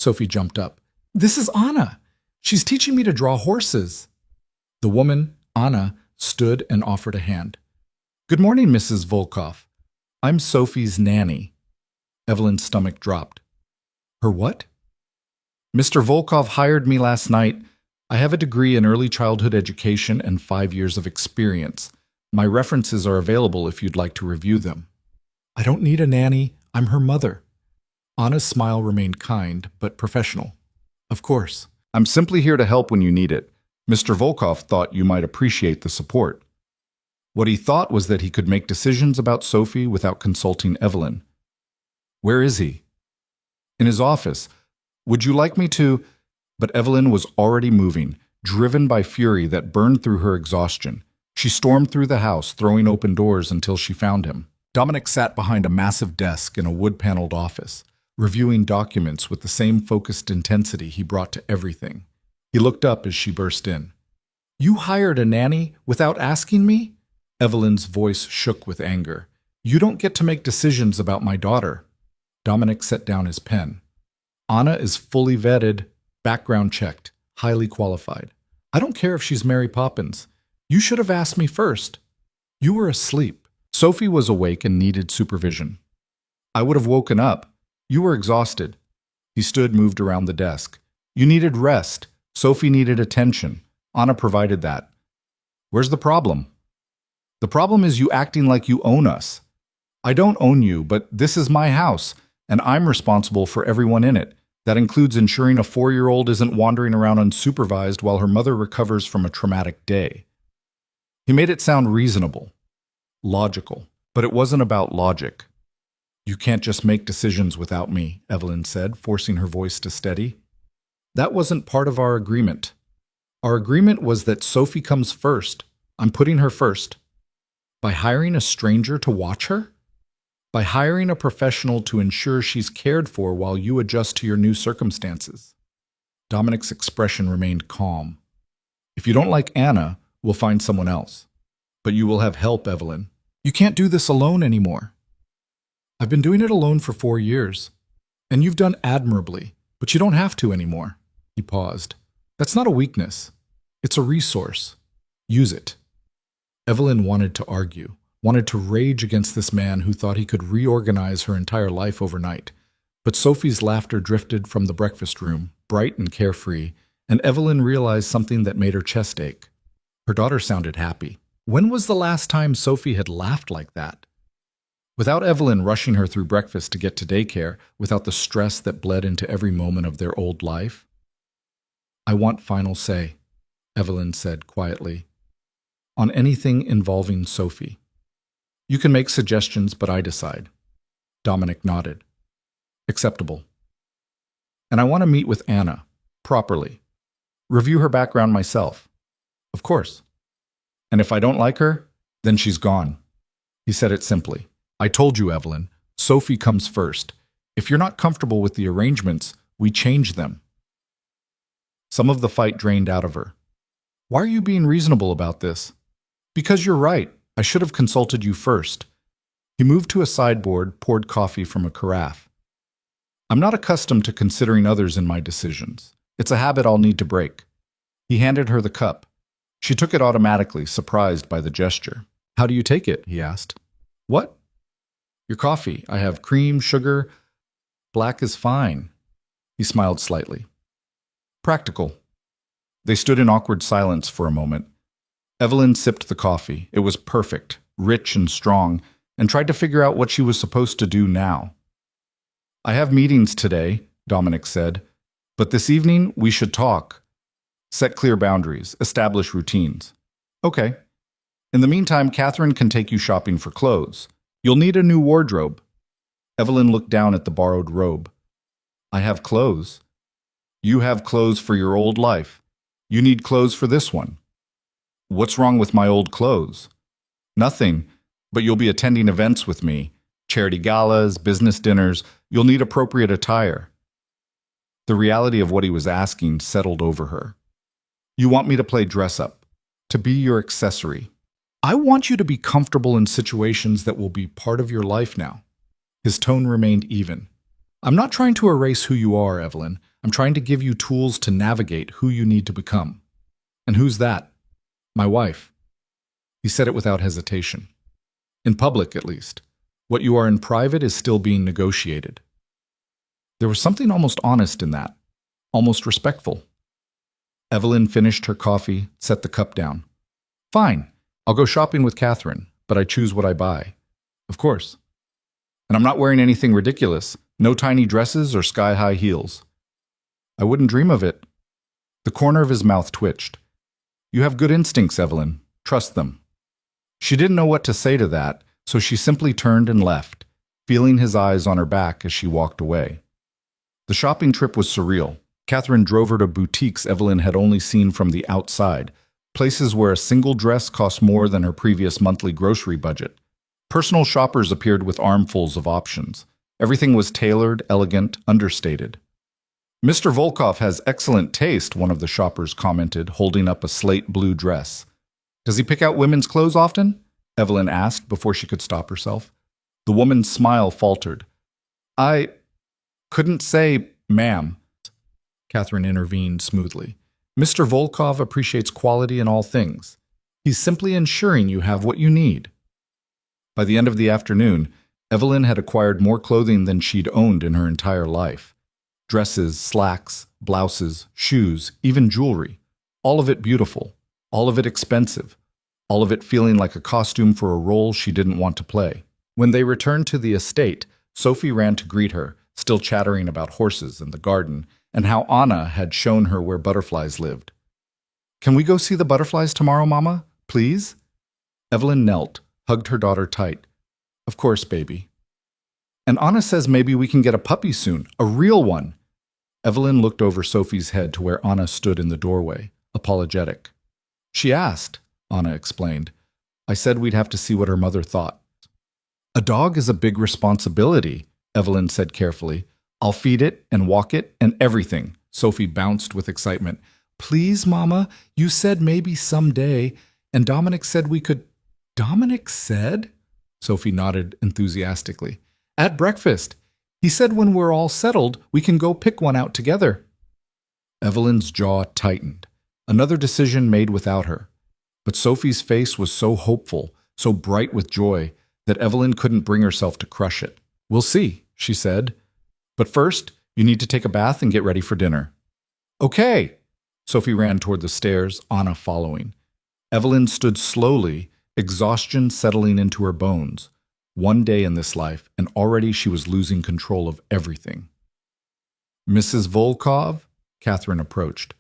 Sophie jumped up. "This is Anna. She's teaching me to draw horses." The woman, Anna, stood and offered a hand. "Good morning, Mrs. Volkov. I'm Sophie's nanny." Evelyn's stomach dropped. "Her what?" "Mr. Volkov hired me last night. I have a degree in early childhood education and 5 years of experience. My references are available if you'd like to review them." "I don't need a nanny. I'm her mother." Anna's smile remained kind, but professional. "Of course. I'm simply here to help when you need it. Mr. Volkov thought you might appreciate the support." What he thought was that he could make decisions about Sophie without consulting Evelyn. "Where is he?" "In his office. Would you like me to—" But Evelyn was already moving, driven by fury that burned through her exhaustion. She stormed through the house, throwing open doors until she found him. Dominic sat behind a massive desk in a wood-paneled office, reviewing documents with the same focused intensity he brought to everything. He looked up as she burst in. "You hired a nanny without asking me?" Evelyn's voice shook with anger. "You don't get to make decisions about my daughter." Dominic set down his pen. "Anna is fully vetted, background checked, highly qualified. I don't care if she's Mary Poppins. You should have asked me first. You were asleep. Sophie was awake and needed supervision. I would have woken up. You were exhausted." He stood, moved around the desk. "You needed rest. Sophie needed attention. Anna provided that. Where's the problem?" "The problem is you acting like you own us." "I don't own you, but this is my house, and I'm responsible for everyone in it. That includes ensuring a 4-year-old isn't wandering around unsupervised while her mother recovers from a traumatic day." He made it sound reasonable, logical, but it wasn't about logic. "You can't just make decisions without me," Evelyn said, forcing her voice to steady. "That wasn't part of our agreement. Our agreement was that Sophie comes first. I'm putting her first. By hiring a stranger to watch her? By hiring a professional to ensure she's cared for while you adjust to your new circumstances." Dominic's expression remained calm. "If you don't like Anna, we'll find someone else. But you will have help, Evelyn. You can't do this alone anymore." "I've been doing it alone for 4 years. And you've done admirably, but you don't have to anymore." He paused. "That's not a weakness. It's a resource. Use it." Evelyn wanted to argue, wanted to rage against this man who thought he could reorganize her entire life overnight. But Sophie's laughter drifted from the breakfast room, bright and carefree, and Evelyn realized something that made her chest ache. Her daughter sounded happy. When was the last time Sophie had laughed like that? Without Evelyn rushing her through breakfast to get to daycare, without the stress that bled into every moment of their old life. "I want final say," Evelyn said quietly, "on anything involving Sophie. You can make suggestions, but I decide." Dominic nodded. "Acceptable. And I want to meet with Anna, properly. Review her background myself." "Of course. And if I don't like her, then she's gone." He said it simply. "I told you, Evelyn, Sophie comes first. If you're not comfortable with the arrangements, we change them." Some of the fight drained out of her. "Why are you being reasonable about this?" "Because you're right. I should have consulted you first." He moved to a sideboard, poured coffee from a carafe. "I'm not accustomed to considering others in my decisions. It's a habit I'll need to break. He handed her the cup. She took it automatically, surprised by the gesture. How do you take it? He asked. What? Your coffee. I have cream, sugar. Black is fine. He smiled slightly. Practical. They stood in awkward silence for a moment. Evelyn sipped the coffee. It was perfect, rich and strong, and tried to figure out what she was supposed to do now. I have meetings today, Dominic said, but this evening we should talk. Set clear boundaries, establish routines. Okay. In the meantime, Catherine can take you shopping for clothes. You'll need a new wardrobe. Evelyn looked down at the borrowed robe. I have clothes. You have clothes for your old life. You need clothes for this one. What's wrong with my old clothes? Nothing, but you'll be attending events with me. Charity galas, business dinners. You'll need appropriate attire. The reality of what he was asking settled over her. You want me to play dress up, to be your accessory. I want you to be comfortable in situations that will be part of your life now. His tone remained even. I'm not trying to erase who you are, Evelyn. I'm trying to give you tools to navigate who you need to become. And who's that? My wife. He said it without hesitation. In public, at least. What you are in private is still being negotiated. There was something almost honest in that, almost respectful. Evelyn finished her coffee, set the cup down. Fine, I'll go shopping with Catherine, but I choose what I buy. Of course. And I'm not wearing anything ridiculous, no tiny dresses or sky-high heels. I wouldn't dream of it. The corner of his mouth twitched. You have good instincts, Evelyn. Trust them. She didn't know what to say to that, so she simply turned and left, feeling his eyes on her back as she walked away. The shopping trip was surreal. Catherine drove her to boutiques Evelyn had only seen from the outside, places where a single dress cost more than her previous monthly grocery budget. Personal shoppers appeared with armfuls of options. Everything was tailored, elegant, understated. Mr. Volkov has excellent taste, one of the shoppers commented, holding up a slate blue dress. Does he pick out women's clothes often? Evelyn asked before she could stop herself. The woman's smile faltered. I couldn't say, ma'am. Catherine intervened smoothly. Mr. Volkov appreciates quality in all things. He's simply ensuring you have what you need. By the end of the afternoon, Evelyn had acquired more clothing than she'd owned in her entire life. Dresses, slacks, blouses, shoes, even jewelry. All of it beautiful. All of it expensive. All of it feeling like a costume for a role she didn't want to play. When they returned to the estate, Sophie ran to greet her, still chattering about horses and the garden, and how Anna had shown her where butterflies lived. Can we go see the butterflies tomorrow, Mama? Please? Evelyn knelt, hugged her daughter tight. Of course, baby. And Anna says maybe we can get a puppy soon, a real one. Evelyn looked over Sophie's head to where Anna stood in the doorway, apologetic. She asked, Anna explained. I said we'd have to see what her mother thought. A dog is a big responsibility, Evelyn said carefully. I'll feed it and walk it and everything. Sophie bounced with excitement. Please, Mama, you said maybe someday, and Dominic said we could. Dominic said? Sophie nodded enthusiastically. At breakfast. He said when we're all settled, we can go pick one out together. Evelyn's jaw tightened. Another decision made without her. But Sophie's face was so hopeful, so bright with joy, that Evelyn couldn't bring herself to crush it. We'll see, she said. But first, you need to take a bath and get ready for dinner. Okay. Sophie ran toward the stairs, Anna following. Evelyn stood slowly, exhaustion settling into her bones. One day in this life, and already she was losing control of everything. Mrs. Volkov? Catherine approached.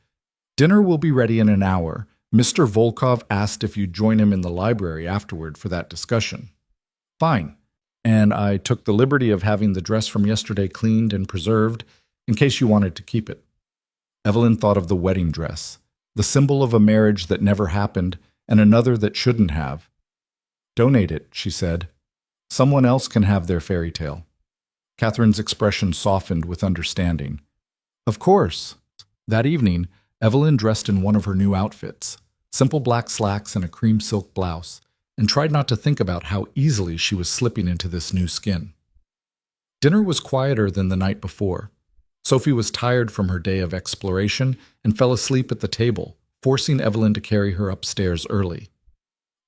Dinner will be ready in an hour. Mr. Volkov asked if you'd join him in the library afterward for that discussion. Fine. And I took the liberty of having the dress from yesterday cleaned and preserved in case you wanted to keep it. Evelyn thought of the wedding dress, the symbol of a marriage that never happened and another that shouldn't have. Donate it, she said. Someone else can have their fairy tale. Catherine's expression softened with understanding. Of course. That evening, Evelyn dressed in one of her new outfits, simple black slacks and a cream silk blouse, and tried not to think about how easily she was slipping into this new skin. Dinner was quieter than the night before. Sophie was tired from her day of exploration and fell asleep at the table, forcing Evelyn to carry her upstairs early.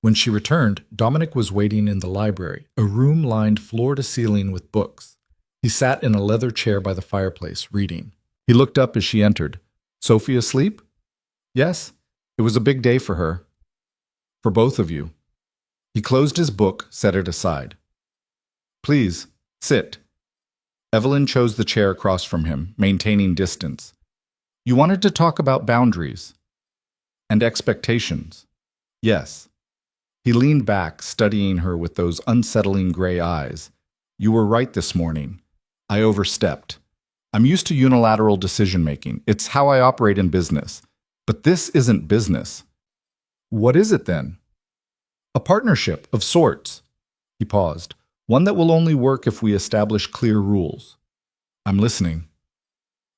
When she returned, Dominic was waiting in the library, a room lined floor to ceiling with books. He sat in a leather chair by the fireplace, reading. He looked up as she entered. Sophie asleep? Yes. It was a big day for her. For both of you. He closed his book, set it aside. Please, sit. Evelyn chose the chair across from him, maintaining distance. You wanted to talk about boundaries. And expectations. Yes. He leaned back, studying her with those unsettling gray eyes. You were right this morning. I overstepped. I'm used to unilateral decision-making. It's how I operate in business. But this isn't business. What is it then? A partnership of sorts. He paused. One that will only work if we establish clear rules. I'm listening.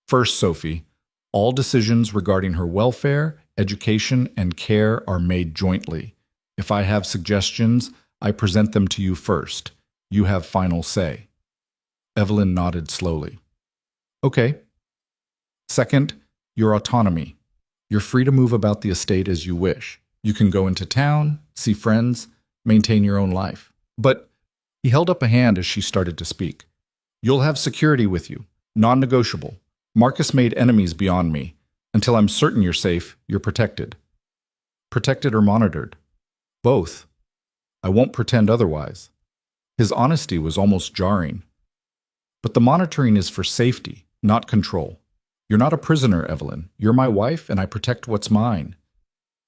First, Sophie, all decisions regarding her welfare, education, and care are made jointly. If I have suggestions, I present them to you first. You have final say. Evelyn nodded slowly. Okay. Second, your autonomy. You're free to move about the estate as you wish. You can go into town, see friends, maintain your own life. But he held up a hand as she started to speak. You'll have security with you, non-negotiable. Marcus made enemies beyond me. Until I'm certain you're safe, you're protected. Protected or monitored? Both. I won't pretend otherwise. His honesty was almost jarring. But the monitoring is for safety, not control. You're not a prisoner, Evelyn. You're my wife, and I protect what's mine.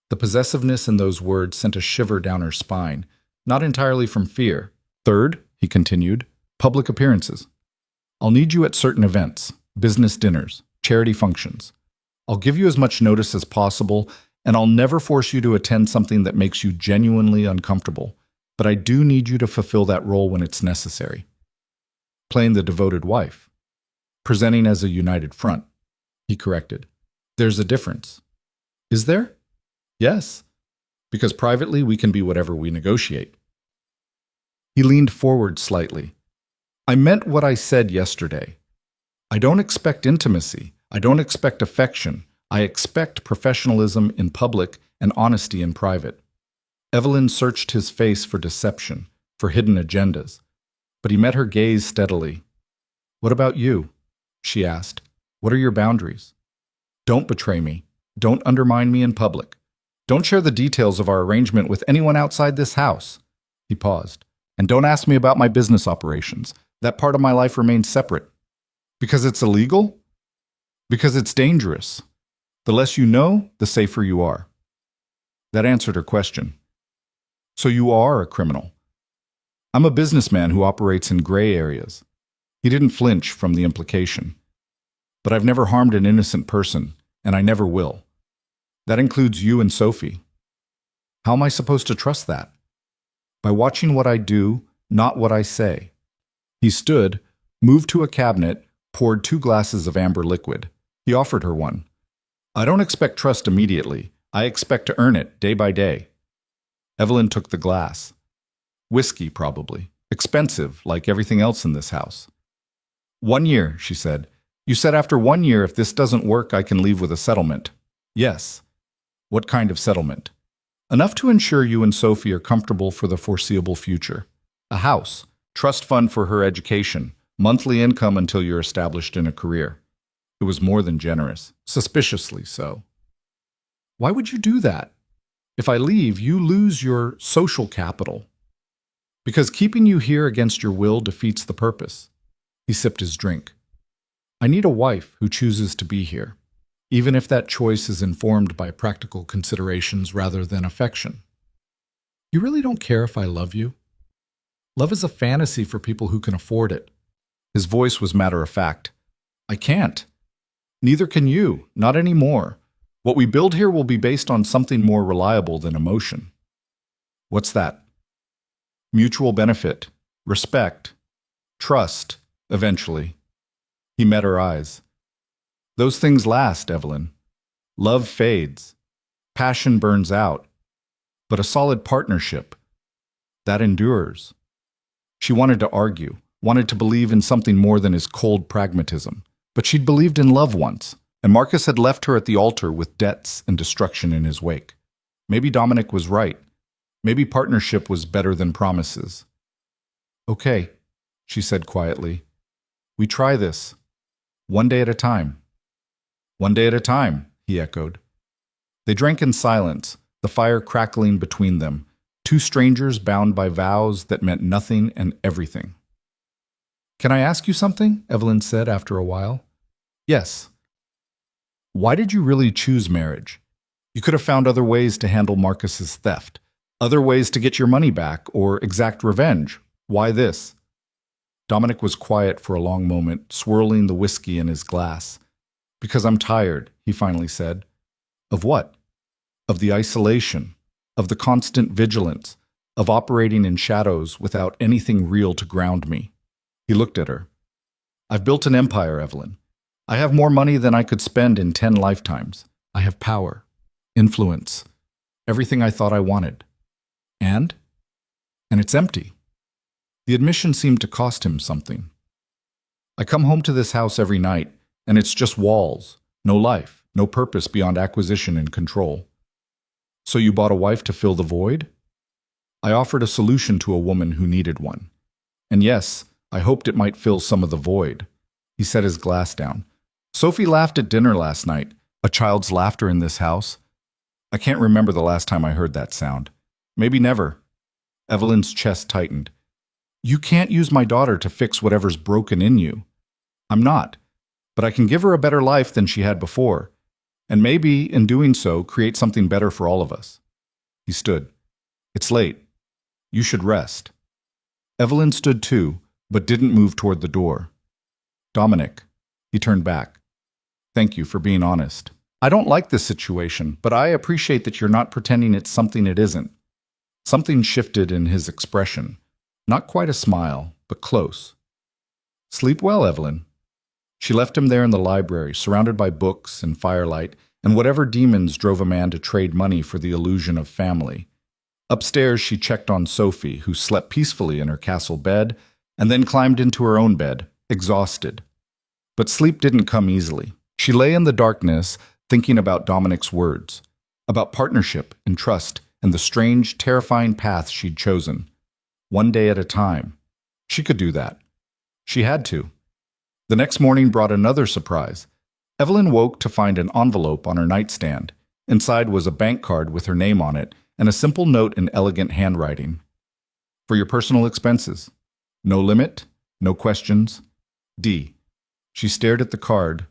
The possessiveness in those words sent a shiver down her spine, not entirely from fear. Third, he continued, public appearances. I'll need you at certain events, business dinners, charity functions. I'll give you as much notice as possible, and I'll never force you to attend something that makes you genuinely uncomfortable. But I do need you to fulfill that role when it's necessary. Playing the devoted wife. Presenting as a united front. He corrected. There's a difference. Is there? Yes. Because privately we can be whatever we negotiate. He leaned forward slightly. I meant what I said yesterday. I don't expect intimacy. I don't expect affection. I expect professionalism in public and honesty in private. Evelyn searched his face for deception, for hidden agendas, but he met her gaze steadily. What about you? She asked. What are your boundaries? Don't betray me. Don't undermine me in public. Don't share the details of our arrangement with anyone outside this house. He paused. And don't ask me about my business operations. That part of my life remains separate. Because it's illegal? Because it's dangerous. The less you know, the safer you are. That answered her question. So you are a criminal. I'm a businessman who operates in gray areas. He didn't flinch from the implication. But I've never harmed an innocent person, and I never will. That includes you and Sophie. How am I supposed to trust that? By watching what I do, not what I say. He stood, moved to a cabinet, poured 2 glasses of amber liquid. He offered her one. I don't expect trust immediately. I expect to earn it day by day. Evelyn took the glass. Whiskey, probably. Expensive, like everything else in this house. 1 year, she said. You said after 1 year, if this doesn't work, I can leave with a settlement. Yes. What kind of settlement? Enough to ensure you and Sophie are comfortable for the foreseeable future. A house, trust fund for her education, monthly income until you're established in a career. It was more than generous, suspiciously so. Why would you do that? If I leave, you lose your social capital. Because keeping you here against your will defeats the purpose. He sipped his drink. I need a wife who chooses to be here, even if that choice is informed by practical considerations rather than affection. You really don't care if I love you? Love is a fantasy for people who can afford it. His voice was matter-of-fact. I can't. Neither can you, not anymore. What we build here will be based on something more reliable than emotion. What's that? Mutual benefit, respect, trust, eventually. He met her eyes. Those things last, Evelyn. Love fades. Passion burns out. But a solid partnership, that endures. She wanted to argue, wanted to believe in something more than his cold pragmatism. But she'd believed in love once, and Marcus had left her at the altar with debts and destruction in his wake. Maybe Dominic was right. Maybe partnership was better than promises. "Okay," she said quietly. "We try this. One day at a time." "One day at a time," he echoed. They drank in silence, the fire crackling between them, two strangers bound by vows that meant nothing and everything. "Can I ask you something?" Evelyn said after a while. "Yes." "Why did you really choose marriage? You could have found other ways to handle Marcus's theft, other ways to get your money back or exact revenge. Why this?" Dominic was quiet for a long moment, swirling the whiskey in his glass. "Because I'm tired," he finally said. "Of what?" "Of the isolation, of the constant vigilance, of operating in shadows without anything real to ground me." He looked at her. "I've built an empire, Evelyn. I have more money than I could spend in 10 lifetimes. I have power, influence, everything I thought I wanted. And it's empty." The admission seemed to cost him something. "I come home to this house every night, and it's just walls, no life, no purpose beyond acquisition and control." "So you bought a wife to fill the void?" "I offered a solution to a woman who needed one. And yes, I hoped it might fill some of the void." He set his glass down. "Sophie laughed at dinner last night. A child's laughter in this house. I can't remember the last time I heard that sound. Maybe never." Evelyn's chest tightened. "You can't use my daughter to fix whatever's broken in you." "I'm not. But I can give her a better life than she had before. And maybe, in doing so, create something better for all of us." He stood. "It's late. You should rest." Evelyn stood too, but didn't move toward the door. "Dominic." He turned back. "Thank you for being honest. I don't like this situation, but I appreciate that you're not pretending it's something it isn't." Something shifted in his expression. Not quite a smile, but close. "Sleep well, Evelyn." She left him there in the library, surrounded by books and firelight, and whatever demons drove a man to trade money for the illusion of family. Upstairs, she checked on Sophie, who slept peacefully in her castle bed, and then climbed into her own bed, exhausted. But sleep didn't come easily. She lay in the darkness, thinking about Dominic's words, about partnership and trust and the strange, terrifying path she'd chosen. One day at a time. She could do that. She had to. The next morning brought another surprise. Evelyn woke to find an envelope on her nightstand. Inside was a bank card with her name on it and a simple note in elegant handwriting. "For your personal expenses. No limit, no questions. D." She stared at the card,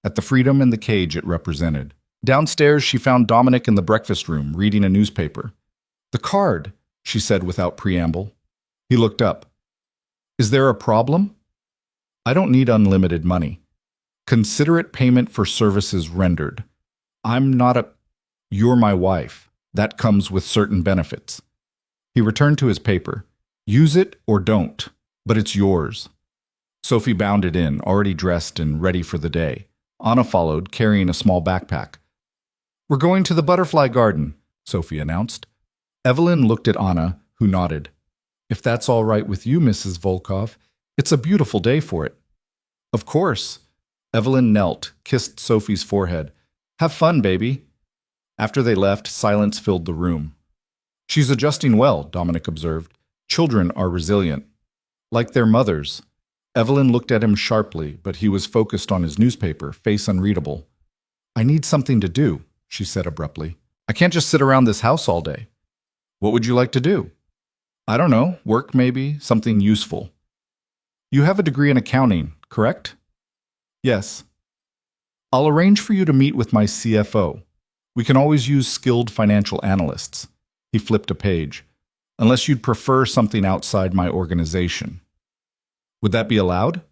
at the freedom and the cage it represented. Downstairs, she found Dominic in the breakfast room, reading a newspaper. "The card," she said without preamble. He looked up. "Is there a problem?" "I don't need unlimited money. Considerate payment for services rendered. I'm not a... You're my wife. That comes with certain benefits." He returned to his paper. "Use it or don't, but it's yours." Sophie bounded in, already dressed and ready for the day. Anna followed, carrying a small backpack. "We're going to the butterfly garden," Sophie announced. Evelyn looked at Anna, who nodded. "If that's all right with you, Mrs. Volkov, it's a beautiful day for it." "Of course." Evelyn knelt, kissed Sophie's forehead. "Have fun, baby." After they left, silence filled the room. "She's adjusting well," Dominic observed. "Children are resilient. Like their mothers." Evelyn looked at him sharply, but he was focused on his newspaper, face unreadable. "I need something to do," she said abruptly. "I can't just sit around this house all day." "What would you like to do?" "I don't know. Work, maybe. Something useful." "You have a degree in accounting, correct?" "Yes." "I'll arrange for you to meet with my CFO. We can always use skilled financial analysts." He flipped a page. "Unless you'd prefer something outside my organization." "Would that be allowed?"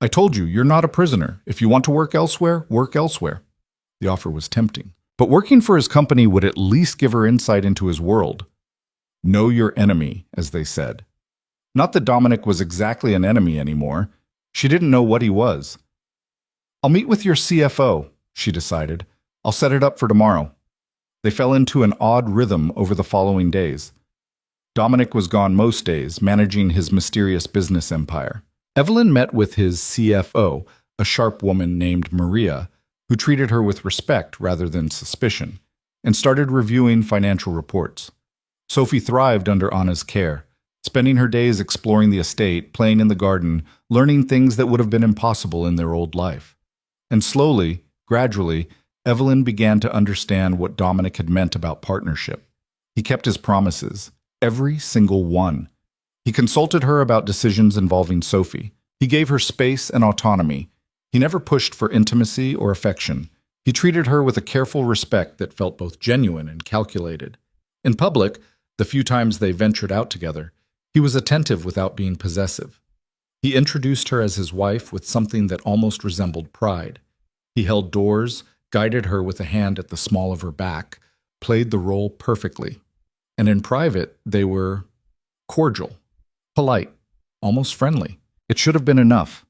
"I told you, you're not a prisoner. If you want to work elsewhere, work elsewhere." The offer was tempting. But working for his company would at least give her insight into his world. Know your enemy, as they said. Not that Dominic was exactly an enemy anymore. She didn't know what he was. "I'll meet with your CFO," she decided. "I'll set it up for tomorrow." They fell into an odd rhythm over the following days. Dominic was gone most days, managing his mysterious business empire. Evelyn met with his CFO, a sharp woman named Maria, who treated her with respect rather than suspicion, and started reviewing financial reports. Sophie thrived under Anna's care, spending her days exploring the estate, playing in the garden, learning things that would have been impossible in their old life. And slowly, gradually, Evelyn began to understand what Dominic had meant about partnership. He kept his promises, every single one. He consulted her about decisions involving Sophie. He gave her space and autonomy. He never pushed for intimacy or affection. He treated her with a careful respect that felt both genuine and calculated. In public, the few times they ventured out together, he was attentive without being possessive. He introduced her as his wife with something that almost resembled pride. He held doors, guided her with a hand at the small of her back, played the role perfectly. And in private, they were cordial, polite, almost friendly. It should have been enough.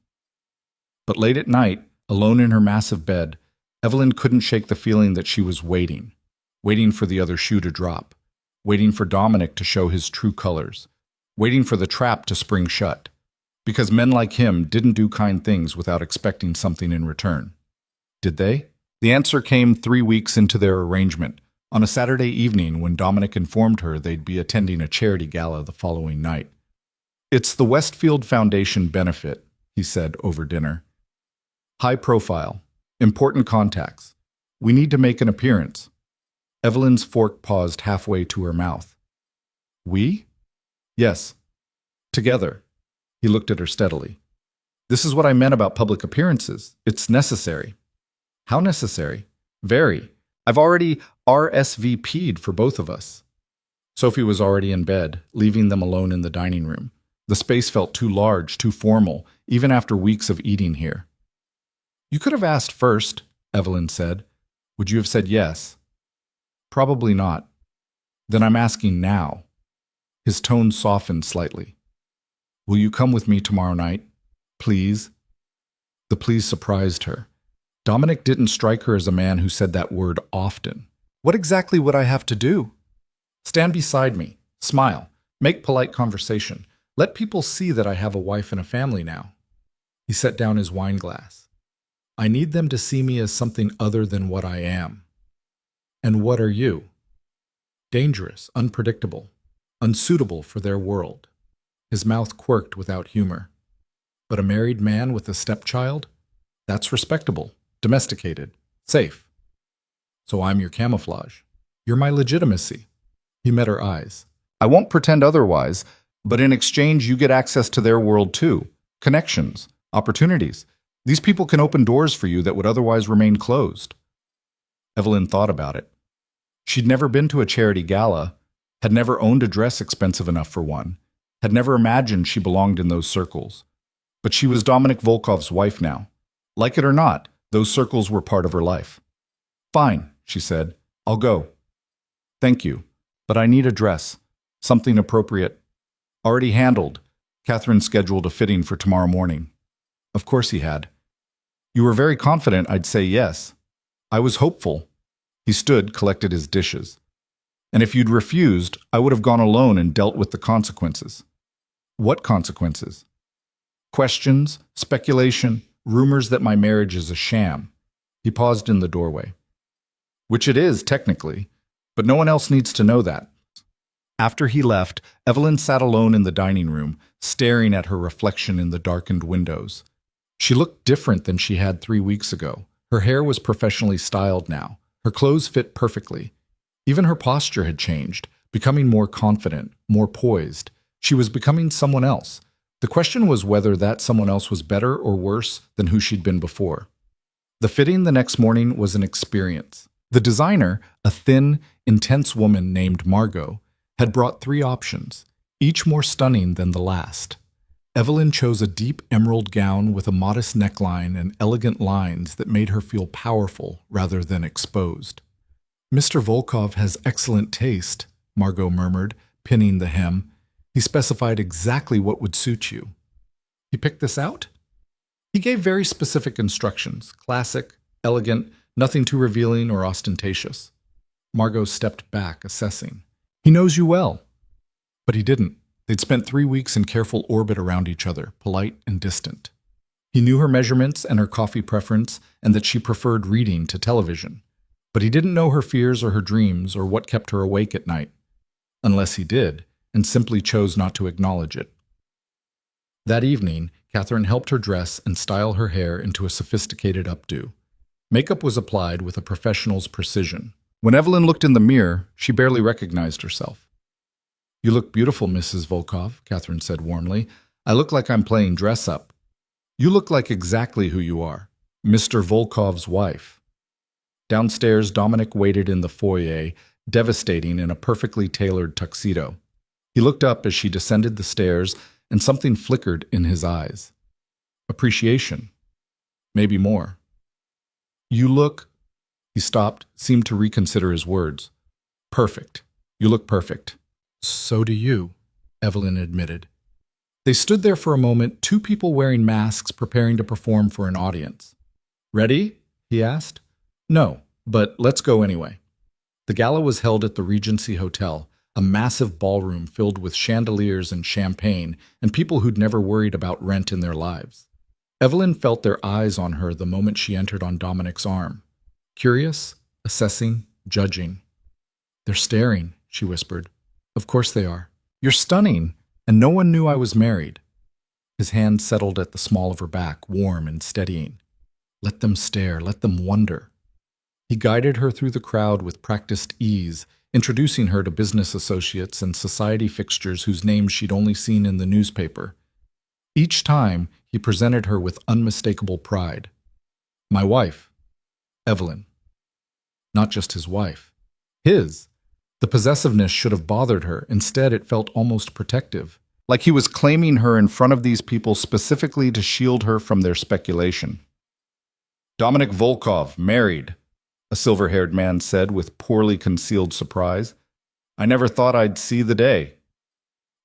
But late at night, alone in her massive bed, Evelyn couldn't shake the feeling that she was waiting for the other shoe to drop, waiting for Dominic to show his true colors, waiting for the trap to spring shut. Because men like him didn't do kind things without expecting something in return. Did they? The answer came 3 weeks into their arrangement, on a Saturday evening when Dominic informed her they'd be attending a charity gala the following night. "It's the Westfield Foundation benefit," he said over dinner. "High profile, important contacts. We need to make an appearance." Evelyn's fork paused halfway to her mouth. "We?" "Yes. Together." He looked at her steadily. "This is what I meant about public appearances. It's necessary." "How necessary?" "Very. I've already RSVP'd for both of us." Sophie was already in bed, leaving them alone in the dining room. The space felt too large, too formal, even after weeks of eating here. "You could have asked first," Evelyn said. "Would you have said yes?" "Probably not." "Then I'm asking now." His tone softened slightly. "Will you come with me tomorrow night? Please?" The please surprised her. Dominic didn't strike her as a man who said that word often. "What exactly would I have to do?" "Stand beside me. Smile. Make polite conversation. Let people see that I have a wife and a family now." He set down his wine glass. "I need them to see me as something other than what I am." "And what are you?" "Dangerous, unpredictable, unsuitable for their world." His mouth quirked without humor. "But a married man with a stepchild? That's respectable, domesticated, safe. So I'm your camouflage. You're my legitimacy." He met her eyes. "I won't pretend otherwise, but in exchange you get access to their world too. Connections, opportunities. These people can open doors for you that would otherwise remain closed." Evelyn thought about it. She'd never been to a charity gala, had never owned a dress expensive enough for one, had never imagined she belonged in those circles. But she was Dominic Volkov's wife now. Like it or not, those circles were part of her life. "Fine," she said. "I'll go." "Thank you, but I need a dress. Something appropriate." "Already handled." Catherine scheduled a fitting for tomorrow morning. Of course he had. "You were very confident I'd say yes." "I was hopeful." He stood, collected his dishes. "And if you'd refused, I would have gone alone and dealt with the consequences." "What consequences?" "Questions, speculation, rumors that my marriage is a sham." He paused in the doorway. "Which it is, technically, but no one else needs to know that." After he left, Evelyn sat alone in the dining room, staring at her reflection in the darkened windows. She looked different than she had 3 weeks ago. Her hair was professionally styled now. Her clothes fit perfectly. Even her posture had changed, becoming more confident, more poised. She was becoming someone else. The question was whether that someone else was better or worse than who she'd been before. The fitting the next morning was an experience. The designer, a thin, intense woman named Margot, had brought 3 options, each more stunning than the last. Evelyn chose a deep emerald gown with a modest neckline and elegant lines that made her feel powerful rather than exposed. "Mr. Volkov has excellent taste," Margot murmured, pinning the hem. "He specified exactly what would suit you." "He picked this out?" "He gave very specific instructions, classic, elegant, nothing too revealing or ostentatious." Margot stepped back, assessing. "He knows you well." But he didn't. They'd spent 3 weeks in careful orbit around each other, polite and distant. He knew her measurements and her coffee preference, and that she preferred reading to television. But he didn't know her fears or her dreams or what kept her awake at night. Unless he did, and simply chose not to acknowledge it. That evening, Catherine helped her dress and style her hair into a sophisticated updo. Makeup was applied with a professional's precision. When Evelyn looked in the mirror, she barely recognized herself. "You look beautiful, Mrs. Volkov," Catherine said warmly. "I look like I'm playing dress-up." "You look like exactly who you are, Mr. Volkov's wife." Downstairs, Dominic waited in the foyer, devastating in a perfectly tailored tuxedo. He looked up as she descended the stairs, and something flickered in his eyes. Appreciation. Maybe more. "You look—" He stopped, seemed to reconsider his words. "Perfect. You look perfect." "So do you," Evelyn admitted. They stood there for a moment, two people wearing masks preparing to perform for an audience. "Ready?" he asked. "No, but let's go anyway." The gala was held at the Regency Hotel, a massive ballroom filled with chandeliers and champagne and people who'd never worried about rent in their lives. Evelyn felt their eyes on her the moment she entered on Dominic's arm. Curious, assessing, judging. "They're staring," she whispered. "Of course they are. You're stunning, and no one knew I was married." His hand settled at the small of her back, warm and steadying. Let them stare, let them wonder. He guided her through the crowd with practiced ease, introducing her to business associates and society fixtures whose names she'd only seen in the newspaper. Each time, he presented her with unmistakable pride. "My wife, Evelyn." Not just his wife. His. The possessiveness should have bothered her. Instead, it felt almost protective, like he was claiming her in front of these people specifically to shield her from their speculation. "Dominic Volkov, married," a silver-haired man said with poorly concealed surprise. "I never thought I'd see the day."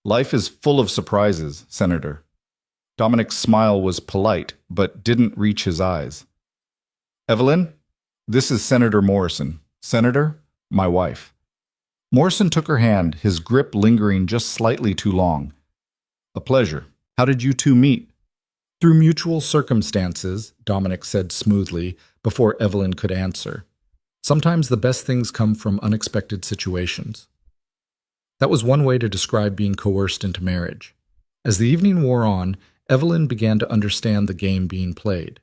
"Life is full of surprises, Senator." Dominic's smile was polite, but didn't reach his eyes. "Evelyn, this is Senator Morrison. Senator, my wife." Morrison took her hand, his grip lingering just slightly too long. "A pleasure. How did you two meet?" "Through mutual circumstances," Dominic said smoothly, before Evelyn could answer. "Sometimes the best things come from unexpected situations." That was one way to describe being coerced into marriage. As the evening wore on, Evelyn began to understand the game being played.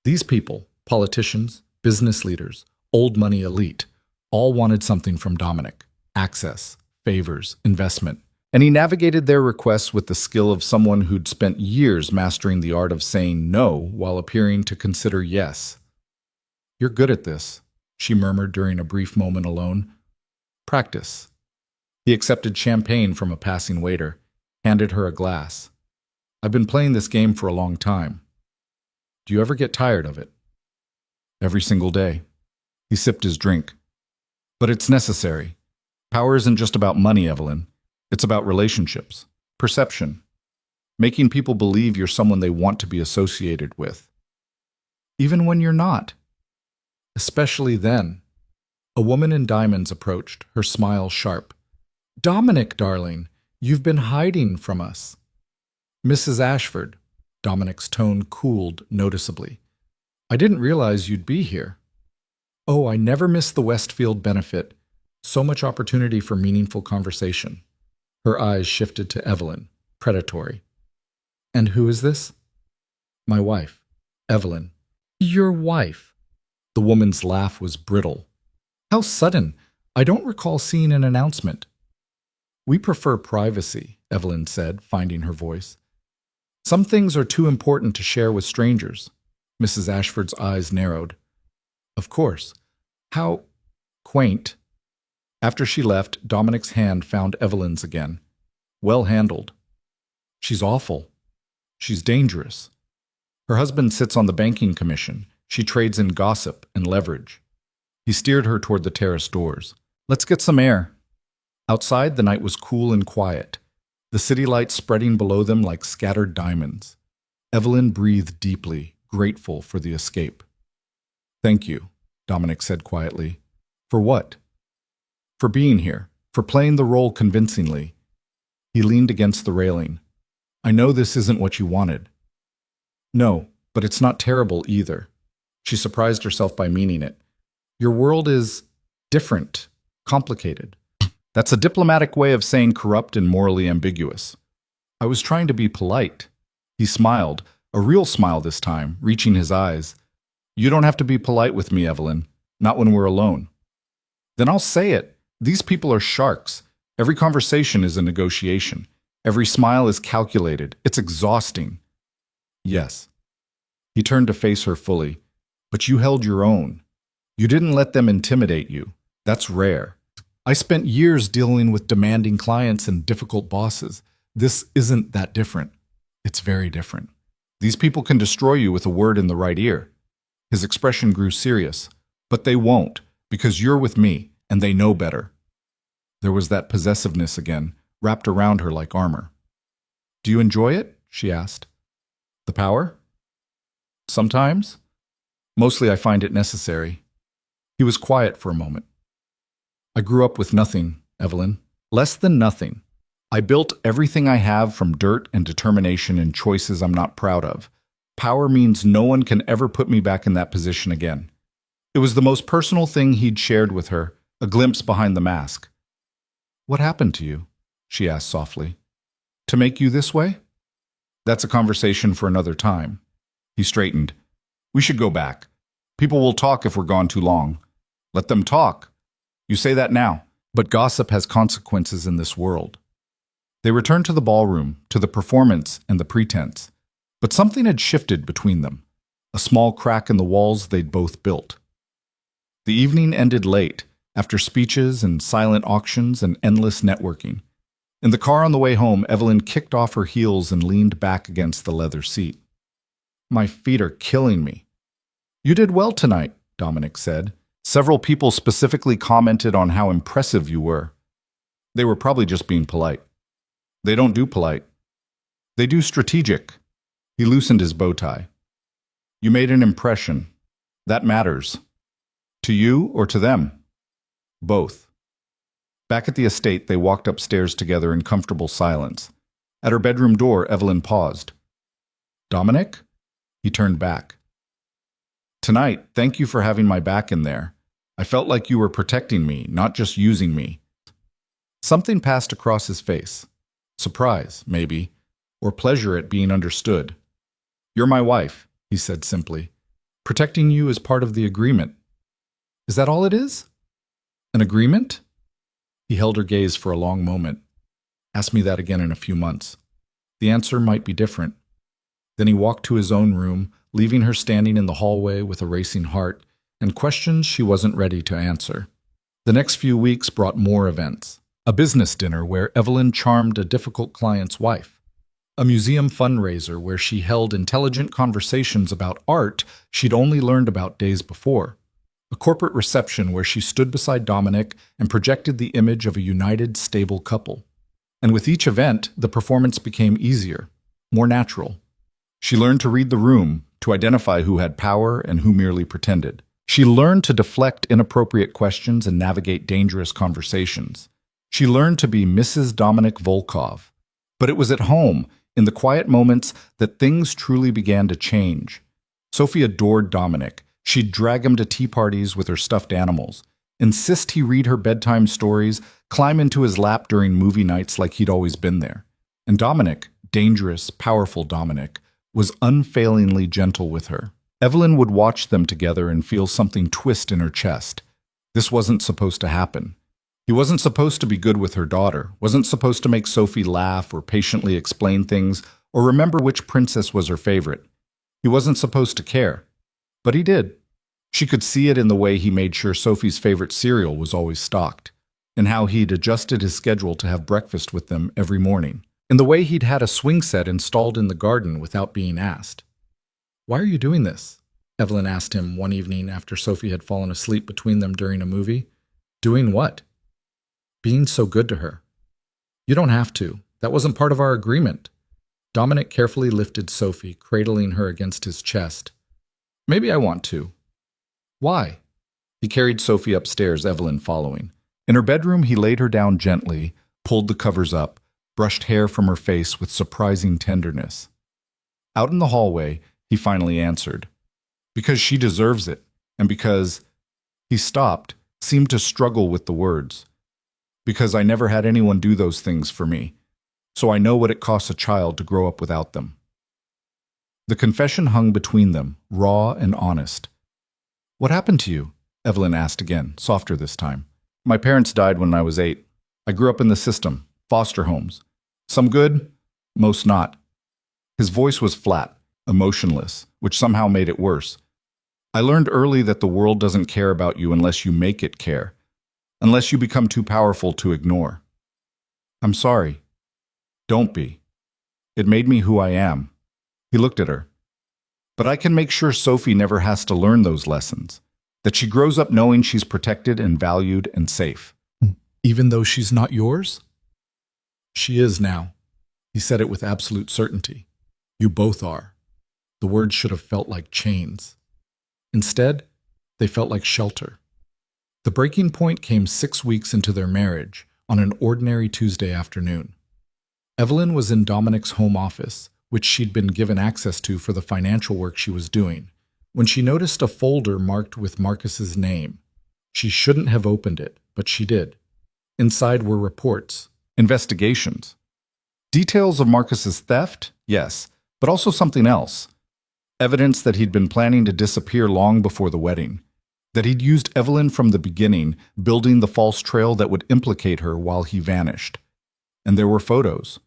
These people, politicians, business leaders, old money elite, all wanted something from Dominic. Access, favors, investment. And he navigated their requests with the skill of someone who'd spent years mastering the art of saying no while appearing to consider yes. "You're good at this," she murmured during a brief moment alone. "Practice." He accepted champagne from a passing waiter, handed her a glass. "I've been playing this game for a long time. Do you ever get tired of it?" "Every single day." He sipped his drink. "But it's necessary. Power isn't just about money, Evelyn. It's about relationships, perception, making people believe you're someone they want to be associated with. Even when you're not. Especially then." A woman in diamonds approached, her smile sharp. "Dominic, darling, you've been hiding from us." "Mrs. Ashford." Dominic's tone cooled noticeably. "I didn't realize you'd be here." "Oh, I never miss the Westfield benefit. So much opportunity for meaningful conversation." Her eyes shifted to Evelyn, predatory. "And who is this?" "My wife, Evelyn." "Your wife?" The woman's laugh was brittle. "How sudden. I don't recall seeing an announcement." "We prefer privacy," Evelyn said, finding her voice. "Some things are too important to share with strangers." Mrs. Ashford's eyes narrowed. "Of course. How quaint." After she left, Dominic's hand found Evelyn's again. Well handled. "She's awful. She's dangerous. Her husband sits on the banking commission. She trades in gossip and leverage." He steered her toward the terrace doors. "Let's get some air." Outside, the night was cool and quiet, the city lights spreading below them like scattered diamonds. Evelyn breathed deeply, grateful for the escape. "Thank you," Dominic said quietly. "For what?" "For being here, for playing the role convincingly." He leaned against the railing. "I know this isn't what you wanted." "No, but it's not terrible either. She surprised herself by meaning it. Your world is different, complicated. That's a diplomatic way of saying corrupt and morally ambiguous. I was trying to be polite. He smiled, a real smile this time, reaching his eyes. You don't have to be polite with me, Evelyn. Not when we're alone. Then I'll say it. These people are sharks. Every conversation is a negotiation. Every smile is calculated. It's exhausting. Yes. He turned to face her fully. But you held your own. You didn't let them intimidate you. That's rare. I spent years dealing with demanding clients and difficult bosses. This isn't that different. It's very different. These people can destroy you with a word in the right ear. His expression grew serious. But they won't, because you're with me, and they know better. There was that possessiveness again, wrapped around her like armor. Do you enjoy it? She asked. The power? Sometimes. Mostly I find it necessary. He was quiet for a moment. I grew up with nothing, Evelyn. Less than nothing. I built everything I have from dirt and determination and choices I'm not proud of. Power means no one can ever put me back in that position again. It was the most personal thing he'd shared with her, a glimpse behind the mask. What happened to you? She asked softly. To make you this way? That's a conversation for another time. He straightened. We should go back. People will talk if we're gone too long. Let them talk. You say that now, but gossip has consequences in this world. They returned to the ballroom, to the performance and the pretense. But something had shifted between them, a small crack in the walls they'd both built. The evening ended late, after speeches and silent auctions and endless networking. In the car on the way home, Evelyn kicked off her heels and leaned back against the leather seat. My feet are killing me. You did well tonight, Dominic said. Several people specifically commented on how impressive you were. They were probably just being polite. They don't do polite. They do strategic. He loosened his bow tie. You made an impression. That matters. To you or to them? Both. Back at the estate, they walked upstairs together in comfortable silence. At her bedroom door, Evelyn paused. Dominic? He turned back. Tonight, thank you for having my back in there. I felt like you were protecting me, not just using me. Something passed across his face. Surprise, maybe, or pleasure at being understood. You're my wife, he said simply. Protecting you is part of the agreement. Is that all it is? An agreement? He held her gaze for a long moment. Ask me that again in a few months. The answer might be different. Then he walked to his own room, leaving her standing in the hallway with a racing heart and questions she wasn't ready to answer. The next few weeks brought more events. A business dinner where Evelyn charmed a difficult client's wife. A museum fundraiser where she held intelligent conversations about art she'd only learned about days before. A corporate reception where she stood beside Dominic and projected the image of a united, stable couple. And with each event, the performance became easier, more natural. She learned to read the room, to identify who had power and who merely pretended. She learned to deflect inappropriate questions and navigate dangerous conversations. She learned to be Mrs. Dominic Volkov. But it was at home, in the quiet moments, that things truly began to change. Sophie adored Dominic. She'd drag him to tea parties with her stuffed animals, insist he read her bedtime stories, climb into his lap during movie nights like he'd always been there. And Dominic, dangerous, powerful Dominic, was unfailingly gentle with her. Evelyn would watch them together and feel something twist in her chest. This wasn't supposed to happen. He wasn't supposed to be good with her daughter, wasn't supposed to make Sophie laugh or patiently explain things or remember which princess was her favorite. He wasn't supposed to care. But he did. She could see it in the way he made sure Sophie's favorite cereal was always stocked, in how he'd adjusted his schedule to have breakfast with them every morning, in the way he'd had a swing set installed in the garden without being asked. Why are you doing this? Evelyn asked him one evening after Sophie had fallen asleep between them during a movie. Doing what? Being so good to her. You don't have to. That wasn't part of our agreement. Dominic carefully lifted Sophie, cradling her against his chest. Maybe I want to. Why? He carried Sophie upstairs, Evelyn following. In her bedroom, he laid her down gently, pulled the covers up, brushed hair from her face with surprising tenderness. Out in the hallway, he finally answered. Because she deserves it, and because he stopped, seemed to struggle with the words. Because I never had anyone do those things for me, so I know what it costs a child to grow up without them. The confession hung between them, raw and honest. What happened to you? Evelyn asked again, softer this time. My parents died when I was 8. I grew up in the system, foster homes. Some good, most not. His voice was flat, emotionless, which somehow made it worse. I learned early that the world doesn't care about you unless you make it care, unless you become too powerful to ignore. I'm sorry. Don't be. It made me who I am. He looked at her. But I can make sure Sophie never has to learn those lessons, that she grows up knowing she's protected and valued and safe. Even though she's not yours? She is now. He said it with absolute certainty. You both are. The words should have felt like chains. Instead, they felt like shelter. The breaking point came 6 weeks into their marriage, on an ordinary Tuesday afternoon. Evelyn was in Dominic's home office, which she'd been given access to for the financial work she was doing, when she noticed a folder marked with Marcus's name. She shouldn't have opened it, but she did. Inside were reports, investigations. Details of Marcus's theft? Yes, but also something else. Evidence that he'd been planning to disappear long before the wedding, that he'd used Evelyn from the beginning, building the false trail that would implicate her while he vanished. And there were photos.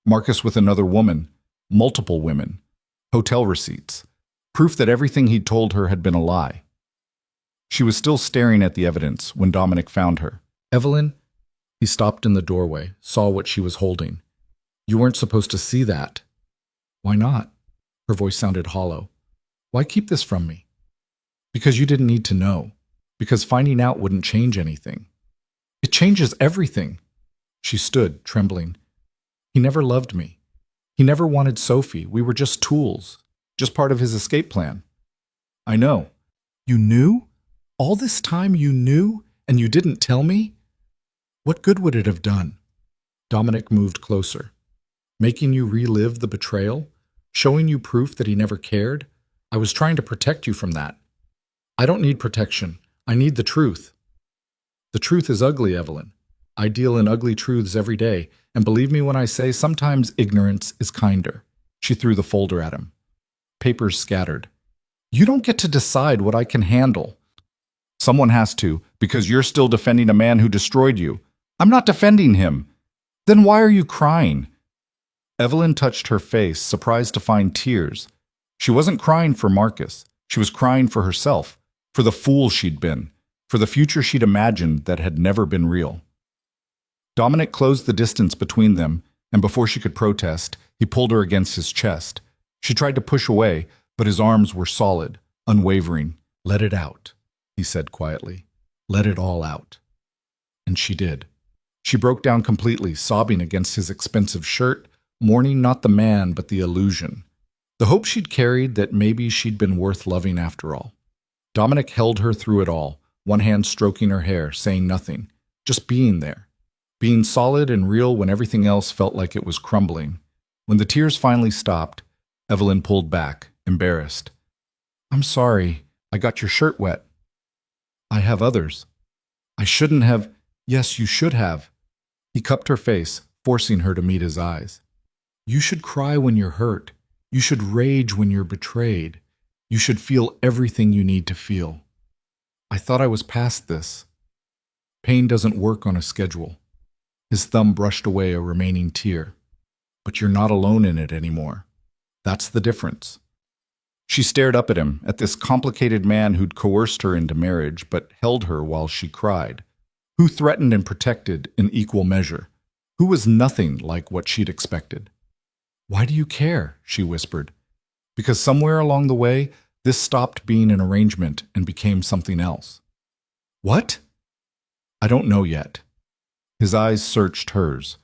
Marcus with another woman, multiple women, hotel receipts, proof that everything he'd told her had been a lie. She was still staring at the evidence when Dominic found her. Evelyn? He stopped in the doorway, saw what she was holding. You weren't supposed to see that. Why not? Her voice sounded hollow. Why keep this from me? Because you didn't need to know. Because finding out wouldn't change anything. It changes everything. She stood, trembling. He never loved me. He never wanted Sophie. We were just tools, just part of his escape plan. I know. You knew? All this time you knew, and you didn't tell me? What good would it have done? Dominic moved closer. Making you relive the betrayal? Showing you proof that he never cared? I was trying to protect you from that. I don't need protection. I need the truth. The truth is ugly, Evelyn. I deal in ugly truths every day, and believe me when I say sometimes ignorance is kinder. She threw the folder at him. Papers scattered. You don't get to decide what I can handle. Someone has to, because you're still defending a man who destroyed you. I'm not defending him. Then why are you crying? Evelyn touched her face, surprised to find tears. She wasn't crying for Marcus. She was crying for herself, for the fool she'd been, for the future she'd imagined that had never been real. Dominic closed the distance between them, and before she could protest, he pulled her against his chest. She tried to push away, but his arms were solid, unwavering. Let it out, he said quietly. Let it all out. And she did. She broke down completely, sobbing against his expensive shirt, mourning not the man but the illusion. The hope she'd carried that maybe she'd been worth loving after all. Dominic held her through it all, one hand stroking her hair, saying nothing, just being there. Being solid and real when everything else felt like it was crumbling. When the tears finally stopped, Evelyn pulled back, embarrassed. I'm sorry, I got your shirt wet. I have others. I shouldn't have. Yes, you should have. He cupped her face, forcing her to meet his eyes. You should cry when you're hurt. You should rage when you're betrayed. You should feel everything you need to feel. I thought I was past this. Pain doesn't work on a schedule. His thumb brushed away a remaining tear. But you're not alone in it anymore. That's the difference. She stared up at him, at this complicated man who'd coerced her into marriage, but held her while she cried. Who threatened and protected in equal measure? Who was nothing like what she'd expected? Why do you care? She whispered. Because somewhere along the way, this stopped being an arrangement and became something else. What? I don't know yet. His eyes searched hers.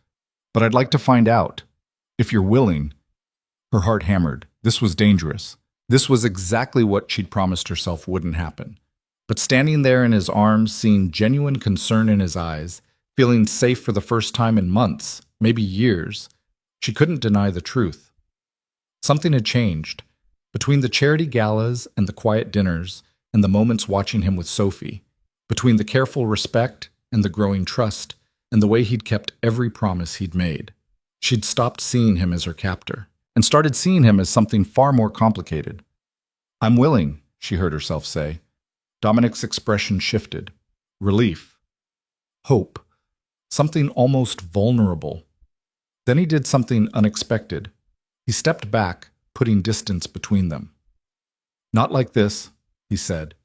But I'd like to find out. If you're willing. Her heart hammered. This was dangerous. This was exactly what she'd promised herself wouldn't happen. But standing there in his arms, seeing genuine concern in his eyes, feeling safe for the first time in months, maybe years, she couldn't deny the truth. Something had changed. Between the charity galas and the quiet dinners and the moments watching him with Sophie, between the careful respect and the growing trust and the way he'd kept every promise he'd made, she'd stopped seeing him as her captor and started seeing him as something far more complicated. "I'm willing," she heard herself say. Dominic's expression shifted. Relief. Hope. Something almost vulnerable. Then he did something unexpected. He stepped back, putting distance between them. "Not like this," he said.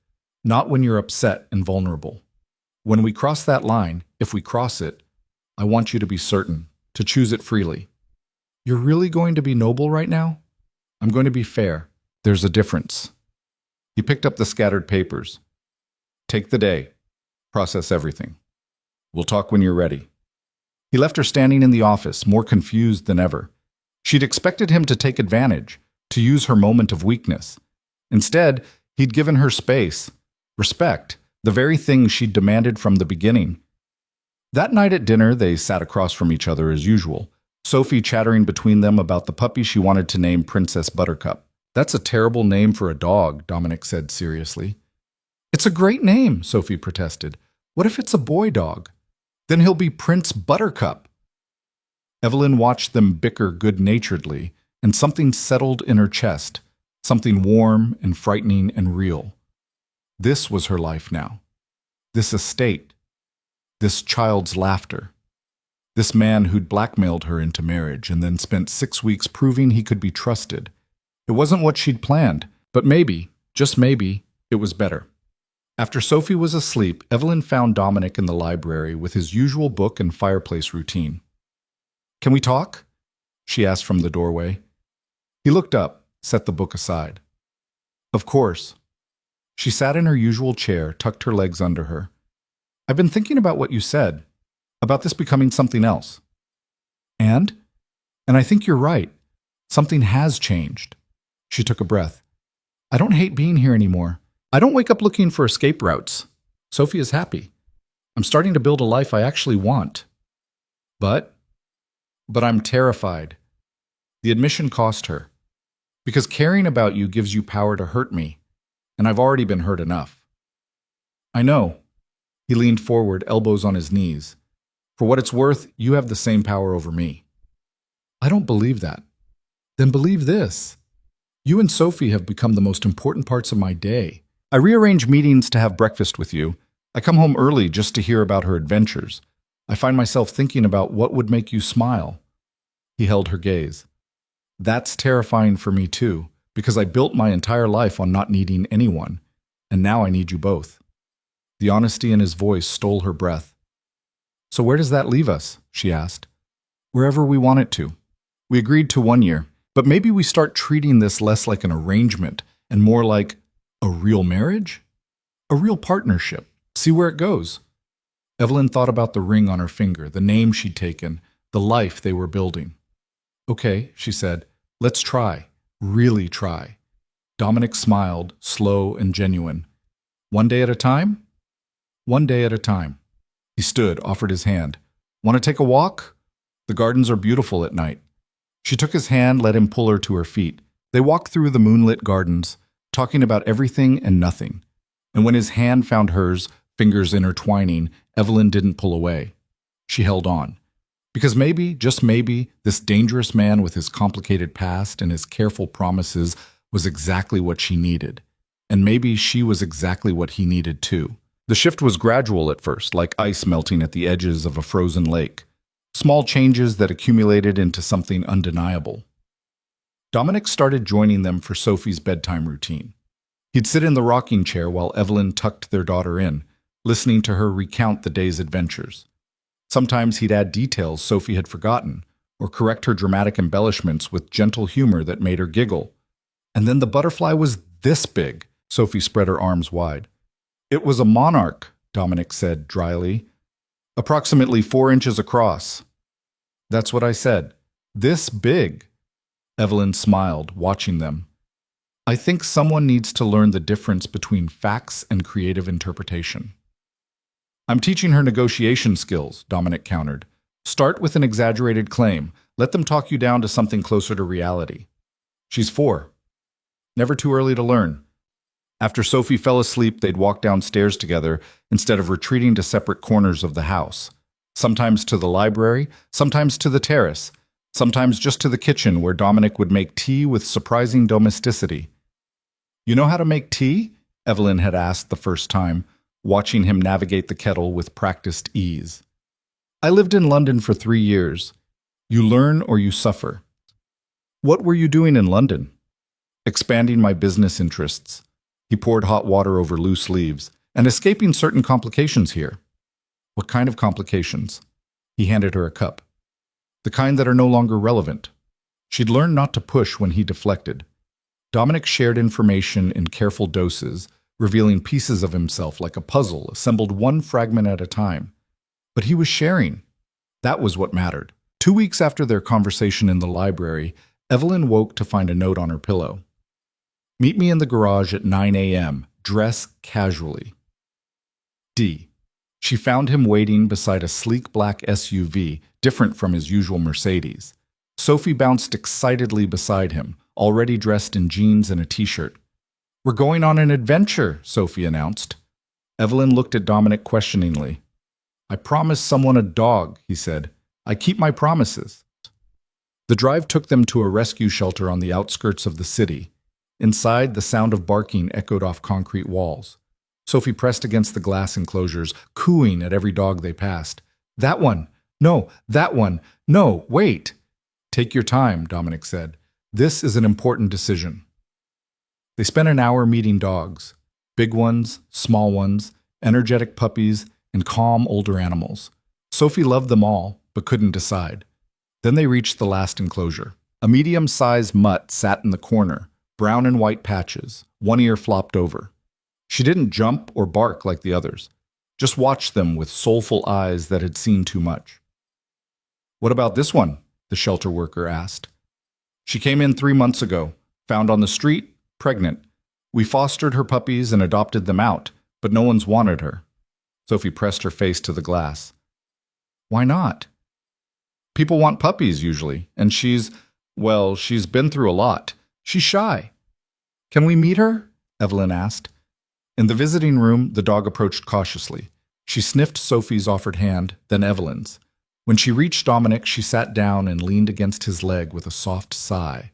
"Not when you're upset and vulnerable. When we cross that line, if we cross it, I want you to be certain, to choose it freely." "You're really going to be noble right now?" "I'm going to be fair. There's a difference." He picked up the scattered papers. "Take the day. Process everything. We'll talk when you're ready." He left her standing in the office, more confused than ever. She'd expected him to take advantage, to use her moment of weakness. Instead, he'd given her space, respect, the very thing she'd demanded from the beginning. That night at dinner, they sat across from each other as usual, Sophie chattering between them about the puppy she wanted to name Princess Buttercup. "That's a terrible name for a dog," Dominic said seriously. "It's a great name," Sophie protested. "What if it's a boy dog? Then he'll be Prince Buttercup." Evelyn watched them bicker good-naturedly, and something settled in her chest, something warm and frightening and real. This was her life now. This estate. This child's laughter. This man who'd blackmailed her into marriage and then spent 6 weeks proving he could be trusted. It wasn't what she'd planned, but maybe, just maybe, it was better. After Sophie was asleep, Evelyn found Dominic in the library with his usual book and fireplace routine. "Can we talk?" she asked from the doorway. He looked up, set the book aside. "Of course." She sat in her usual chair, tucked her legs under her. "I've been thinking about what you said, about this becoming something else." And I think you're right. Something has changed." She took a breath. "I don't hate being here anymore. I don't wake up looking for escape routes. Sophie is happy. I'm starting to build a life I actually want. But I'm terrified." The admission cost her. "Because caring about you gives you power to hurt me, and I've already been hurt enough." "I know." He leaned forward, elbows on his knees. "For what it's worth, you have the same power over me." "I don't believe that." "Then believe this. You and Sophie have become the most important parts of my day. I rearrange meetings to have breakfast with you. I come home early just to hear about her adventures. I find myself thinking about what would make you smile." He held her gaze. "That's terrifying for me too, because I built my entire life on not needing anyone, and now I need you both." The honesty in his voice stole her breath. "So where does that leave us?" she asked. "Wherever we want it to. We agreed to 1 year, but maybe we start treating this less like an arrangement and more like a real marriage? A real partnership. See where it goes." Evelyn thought about the ring on her finger, the name she'd taken, the life they were building. "Okay," she said, "let's try. Really try." Dominic smiled, slow and genuine. "1 day at a time?" "1 day at a time." He stood, offered his hand. "Want to take a walk? The gardens are beautiful at night." She took his hand, let him pull her to her feet. They walked through the moonlit gardens, talking about everything and nothing. And when his hand found hers, fingers intertwining, Evelyn didn't pull away. She held on. Because maybe, just maybe, this dangerous man with his complicated past and his careful promises was exactly what she needed. And maybe she was exactly what he needed too. The shift was gradual at first, like ice melting at the edges of a frozen lake. Small changes that accumulated into something undeniable. Dominic started joining them for Sophie's bedtime routine. He'd sit in the rocking chair while Evelyn tucked their daughter in, listening to her recount the day's adventures. Sometimes he'd add details Sophie had forgotten, or correct her dramatic embellishments with gentle humor that made her giggle. "And then the butterfly was this big," Sophie spread her arms wide. "It was a monarch," Dominic said dryly. "Approximately 4 inches across." "That's what I said. This big." Evelyn smiled, watching them. "I think someone needs to learn the difference between facts and creative interpretation." "I'm teaching her negotiation skills," Dominic countered. "Start with an exaggerated claim. Let them talk you down to something closer to reality." "She's 4. Never too early to learn. After Sophie fell asleep, they'd walk downstairs together instead of retreating to separate corners of the house. Sometimes to the library, sometimes to the terrace, sometimes just to the kitchen where Dominic would make tea with surprising domesticity. You know how to make tea? Evelyn had asked the first time, watching him navigate the kettle with practiced ease. I lived in London for 3 years. You learn or you suffer. What were you doing in London? Expanding my business interests. He poured hot water over loose leaves, and escaping certain complications here. What kind of complications? He handed her a cup. The kind that are no longer relevant. She'd learned not to push when he deflected. Dominic shared information in careful doses, revealing pieces of himself like a puzzle assembled one fragment at a time. But he was sharing. That was what mattered. 2 weeks after their conversation in the library, Evelyn woke to find a note on her pillow. Meet me in the garage at 9 a.m. Dress casually. D. She found him waiting beside a sleek black SUV, different from his usual Mercedes. Sophie bounced excitedly beside him, already dressed in jeans and a t-shirt. We're going on an adventure, Sophie announced. Evelyn looked at Dominic questioningly. I promised someone a dog, he said. I keep my promises. The drive took them to a rescue shelter on the outskirts of the city. Inside, the sound of barking echoed off concrete walls. Sophie pressed against the glass enclosures, cooing at every dog they passed. That one! No, that one! No, wait! Take your time, Dominic said. This is an important decision. They spent an hour meeting dogs. Big ones, small ones, energetic puppies, and calm older animals. Sophie loved them all, but couldn't decide. Then they reached the last enclosure. A medium-sized mutt sat in the corner, brown and white patches, one ear flopped over. She didn't jump or bark like the others, just watched them with soulful eyes that had seen too much. What about this one? The shelter worker asked. She came in 3 months ago, found on the street, pregnant. We fostered her puppies and adopted them out, but no one's wanted her. Sophie pressed her face to the glass. Why not? People want puppies usually, and she's been through a lot. She's shy. Can we meet her? Evelyn asked. In the visiting room, the dog approached cautiously. She sniffed Sophie's offered hand, then Evelyn's. When she reached Dominic, she sat down and leaned against his leg with a soft sigh.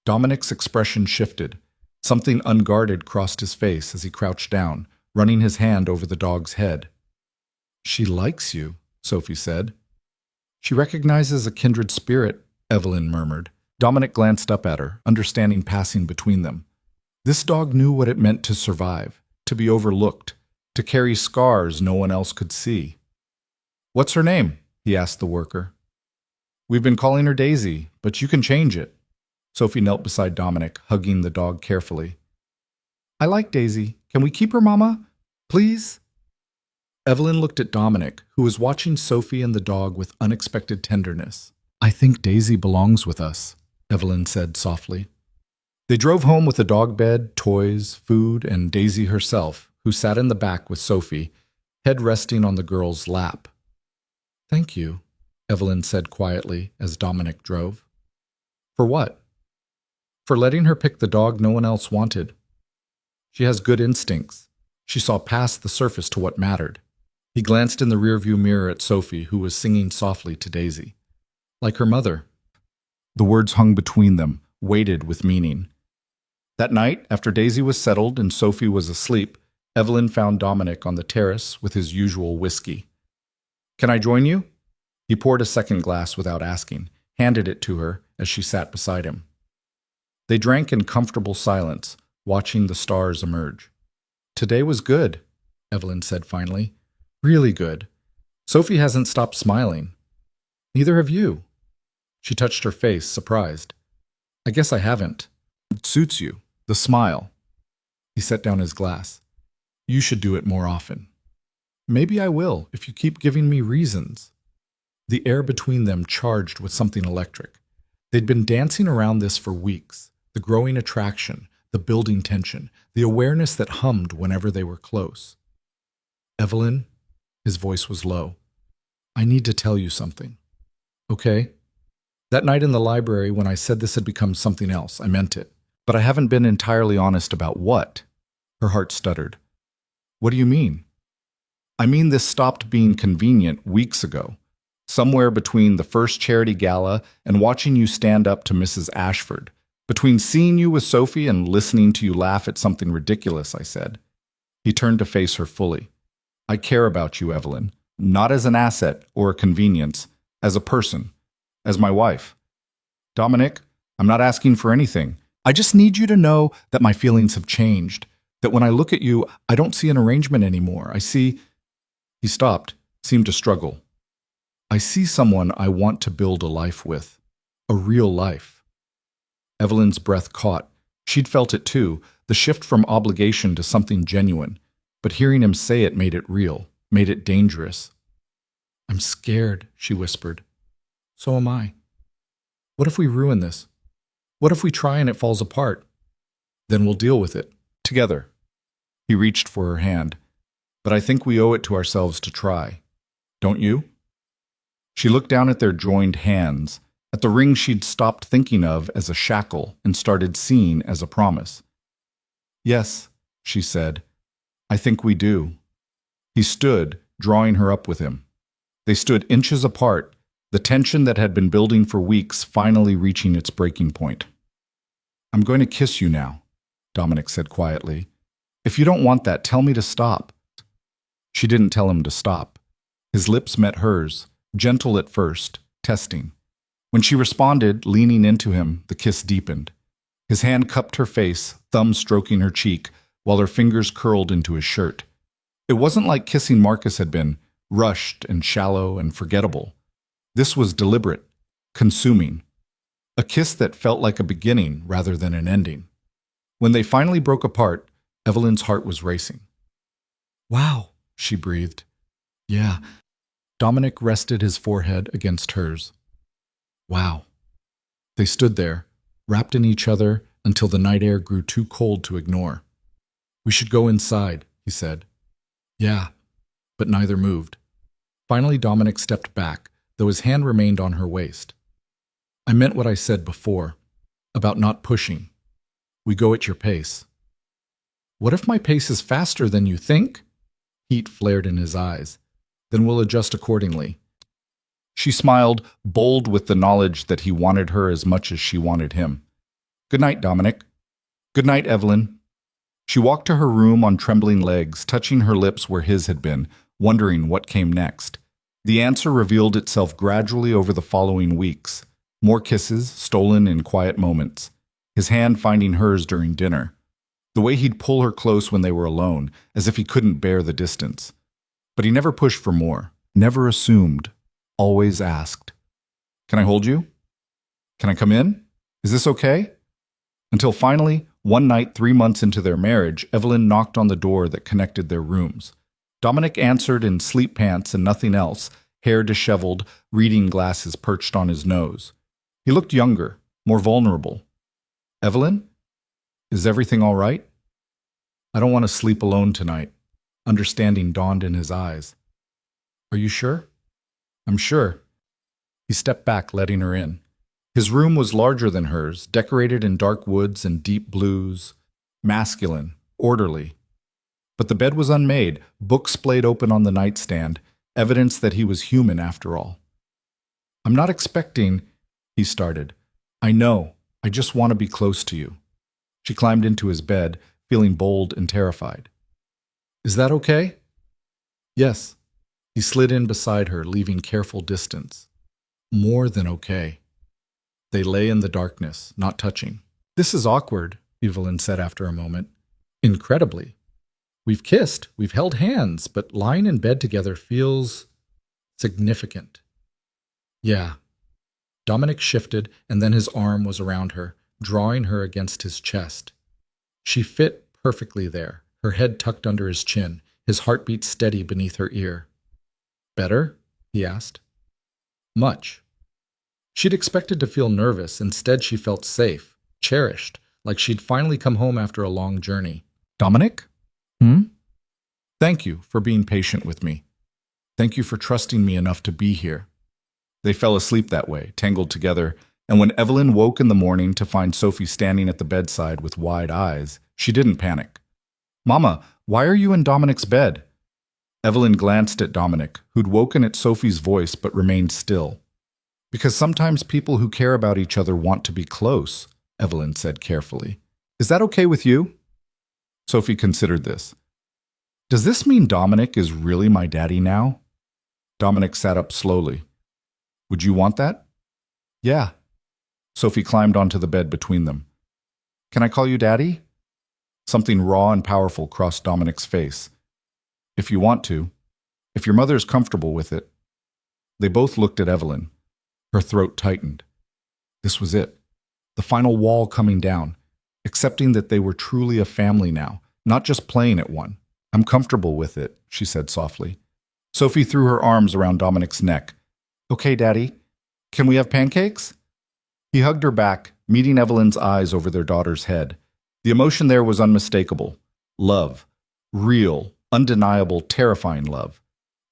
Dominic's expression shifted. Something unguarded crossed his face as he crouched down, running his hand over the dog's head. She likes you, Sophie said. She recognizes a kindred spirit, Evelyn murmured. Dominic glanced up at her, understanding passing between them. This dog knew what it meant to survive, to be overlooked, to carry scars no one else could see. What's her name? He asked the worker. We've been calling her Daisy, but you can change it. Sophie knelt beside Dominic, hugging the dog carefully. I like Daisy. Can we keep her, Mama? Please? Evelyn looked at Dominic, who was watching Sophie and the dog with unexpected tenderness. I think Daisy belongs with us, Evelyn said softly. They drove home with a dog bed, toys, food, and Daisy herself, who sat in the back with Sophie, head resting on the girl's lap. Thank you, Evelyn said quietly as Dominic drove. For what? For letting her pick the dog no one else wanted. She has good instincts. She saw past the surface to what mattered. He glanced in the rearview mirror at Sophie, who was singing softly to Daisy. Like her mother. The words hung between them, weighted with meaning. That night, after Daisy was settled and Sophie was asleep, Evelyn found Dominic on the terrace with his usual whiskey. Can I join you? He poured a second glass without asking, handed it to her as she sat beside him. They drank in comfortable silence, watching the stars emerge. Today was good, Evelyn said finally. Really good. Sophie hasn't stopped smiling. Neither have you. She touched her face, surprised. I guess I haven't. It suits you. The smile. He set down his glass. You should do it more often. Maybe I will, if you keep giving me reasons. The air between them charged with something electric. They'd been dancing around this for weeks. The growing attraction, the building tension, the awareness that hummed whenever they were close. Evelyn, his voice was low. I need to tell you something. Okay? That night in the library when I said this had become something else, I meant it. But I haven't been entirely honest about what. Her heart stuttered. What do you mean? I mean this stopped being convenient weeks ago. Somewhere between the first charity gala and watching you stand up to Mrs. Ashford. Between seeing you with Sophie and listening to you laugh at something ridiculous, I said. He turned to face her fully. I care about you, Evelyn. Not as an asset or a convenience. As a person. As my wife. Dominic, I'm not asking for anything. I just need you to know that my feelings have changed. That when I look at you, I don't see an arrangement anymore. I see... He stopped, seemed to struggle. I see someone I want to build a life with. A real life. Evelyn's breath caught. She'd felt it too, the shift from obligation to something genuine. But hearing him say it made it real, made it dangerous. I'm scared, she whispered. So am I. What if we ruin this? What if we try and it falls apart? Then we'll deal with it. Together. He reached for her hand. But I think we owe it to ourselves to try. Don't you? She looked down at their joined hands, at the ring she'd stopped thinking of as a shackle and started seeing as a promise. Yes, she said. I think we do. He stood, drawing her up with him. They stood inches apart, the tension that had been building for weeks finally reaching its breaking point. I'm going to kiss you now, Dominic said quietly. If you don't want that, tell me to stop. She didn't tell him to stop. His lips met hers, gentle at first, testing. When she responded, leaning into him, the kiss deepened. His hand cupped her face, thumb stroking her cheek, while her fingers curled into his shirt. It wasn't like kissing Marcus had been, rushed and shallow and forgettable. This was deliberate, consuming. A kiss that felt like a beginning rather than an ending. When they finally broke apart, Evelyn's heart was racing. Wow, she breathed. Yeah. Dominic rested his forehead against hers. Wow. They stood there, wrapped in each other until the night air grew too cold to ignore. We should go inside, he said. Yeah, but neither moved. Finally, Dominic stepped back, though his hand remained on her waist. I meant what I said before, about not pushing. We go at your pace. What if my pace is faster than you think? Heat flared in his eyes. Then we'll adjust accordingly. She smiled, bold with the knowledge that he wanted her as much as she wanted him. Good night, Dominic. Good night, Evelyn. She walked to her room on trembling legs, touching her lips where his had been, wondering what came next. The answer revealed itself gradually over the following weeks. More kisses, stolen in quiet moments. His hand finding hers during dinner. The way he'd pull her close when they were alone, as if he couldn't bear the distance. But he never pushed for more, never assumed, always asked. Can I hold you? Can I come in? Is this okay? Until finally, one night 3 months into their marriage, Evelyn knocked on the door that connected their rooms. Dominic answered in sleep pants and nothing else, hair disheveled, reading glasses perched on his nose. He looked younger, more vulnerable. Evelyn? Is everything all right? I don't want to sleep alone tonight. Understanding dawned in his eyes. Are you sure? I'm sure. He stepped back, letting her in. His room was larger than hers, decorated in dark woods and deep blues, masculine, orderly. But the bed was unmade, books splayed open on the nightstand, evidence that he was human after all. I'm not expecting, he started. I know, I just want to be close to you. She climbed into his bed, feeling bold and terrified. Is that okay? Yes. He slid in beside her, leaving careful distance. More than okay. They lay in the darkness, not touching. This is awkward, Evelyn said after a moment. Incredibly. We've kissed, we've held hands, but lying in bed together feels significant. Yeah. Dominic shifted, and then his arm was around her, drawing her against his chest. She fit perfectly there, her head tucked under his chin, his heartbeat steady beneath her ear. Better? He asked. Much. She'd expected to feel nervous. Instead, she felt safe, cherished, like she'd finally come home after a long journey. Dominic? Thank you for being patient with me. Thank you for trusting me enough to be here. They fell asleep that way, tangled together, And when Evelyn woke in the morning to find Sophie standing at the bedside with wide eyes, she didn't panic. "Mama, why are you in Dominic's bed?" Evelyn glanced at Dominic, who'd woken at Sophie's voice but remained still. "Because sometimes people who care about each other want to be close," Evelyn said carefully. "Is that okay with you?" Sophie considered this. "Does this mean Dominic is really my daddy now?" Dominic sat up slowly. "Would you want that?" "Yeah." Sophie climbed onto the bed between them. "Can I call you Daddy?" Something raw and powerful crossed Dominic's face. "If you want to. If your mother is comfortable with it." They both looked at Evelyn. Her throat tightened. This was it. The final wall coming down, accepting that they were truly a family now, not just playing at one. "I'm comfortable with it," she said softly. Sophie threw her arms around Dominic's neck. "Okay, Daddy. Can we have pancakes?" He hugged her back, meeting Evelyn's eyes over their daughter's head. The emotion there was unmistakable. Love. Real, undeniable, terrifying love.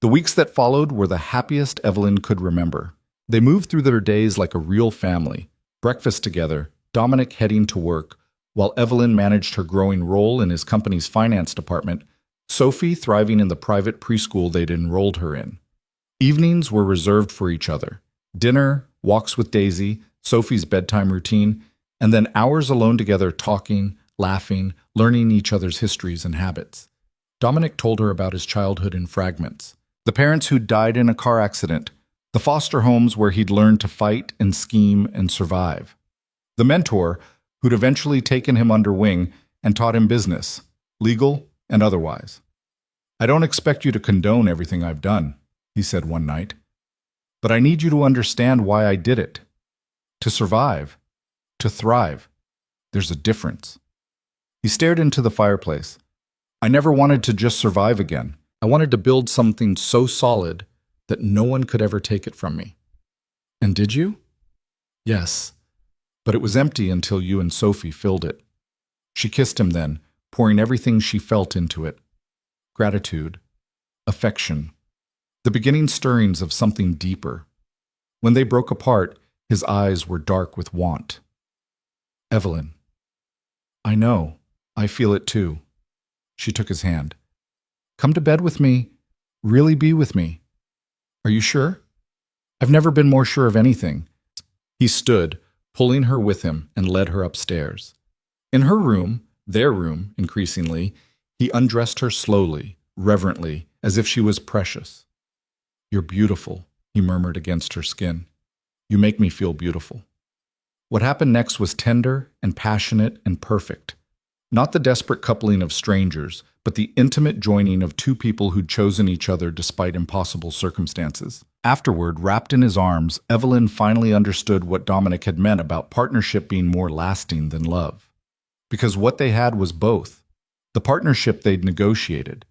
The weeks that followed were the happiest Evelyn could remember. They moved through their days like a real family. Breakfast together, Dominic heading to work, while Evelyn managed her growing role in his company's finance department, Sophie thriving in the private preschool they'd enrolled her in. Evenings were reserved for each other. Dinner, walks with Daisy, Sophie's bedtime routine, and then hours alone together talking, laughing, learning each other's histories and habits. Dominic told her about his childhood in fragments. The parents who'd died in a car accident, the foster homes where he'd learned to fight and scheme and survive. The mentor who'd eventually taken him under wing and taught him business, legal and otherwise. "I don't expect you to condone everything I've done," he said one night. "But I need you to understand why I did it. To survive. To thrive. There's a difference." He stared into the fireplace. "I never wanted to just survive again. I wanted to build something so solid that no one could ever take it from me." "And did you?" "Yes. But it was empty until you and Sophie filled it." She kissed him then, pouring everything she felt into it. Gratitude. Affection. The beginning stirrings of something deeper. When they broke apart, his eyes were dark with want. "Evelyn." "I know. I feel it too." She took his hand. "Come to bed with me. Really be with me." "Are you sure?" "I've never been more sure of anything." He stood, pulling her with him, and led her upstairs. In her room, their room, increasingly, he undressed her slowly, reverently, as if she was precious. "You're beautiful," he murmured against her skin. "You make me feel beautiful." What happened next was tender and passionate and perfect. Not the desperate coupling of strangers, but the intimate joining of two people who'd chosen each other despite impossible circumstances. Afterward, wrapped in his arms, Evelyn finally understood what Dominic had meant about partnership being more lasting than love. Because what they had was both. The partnership they'd negotiated,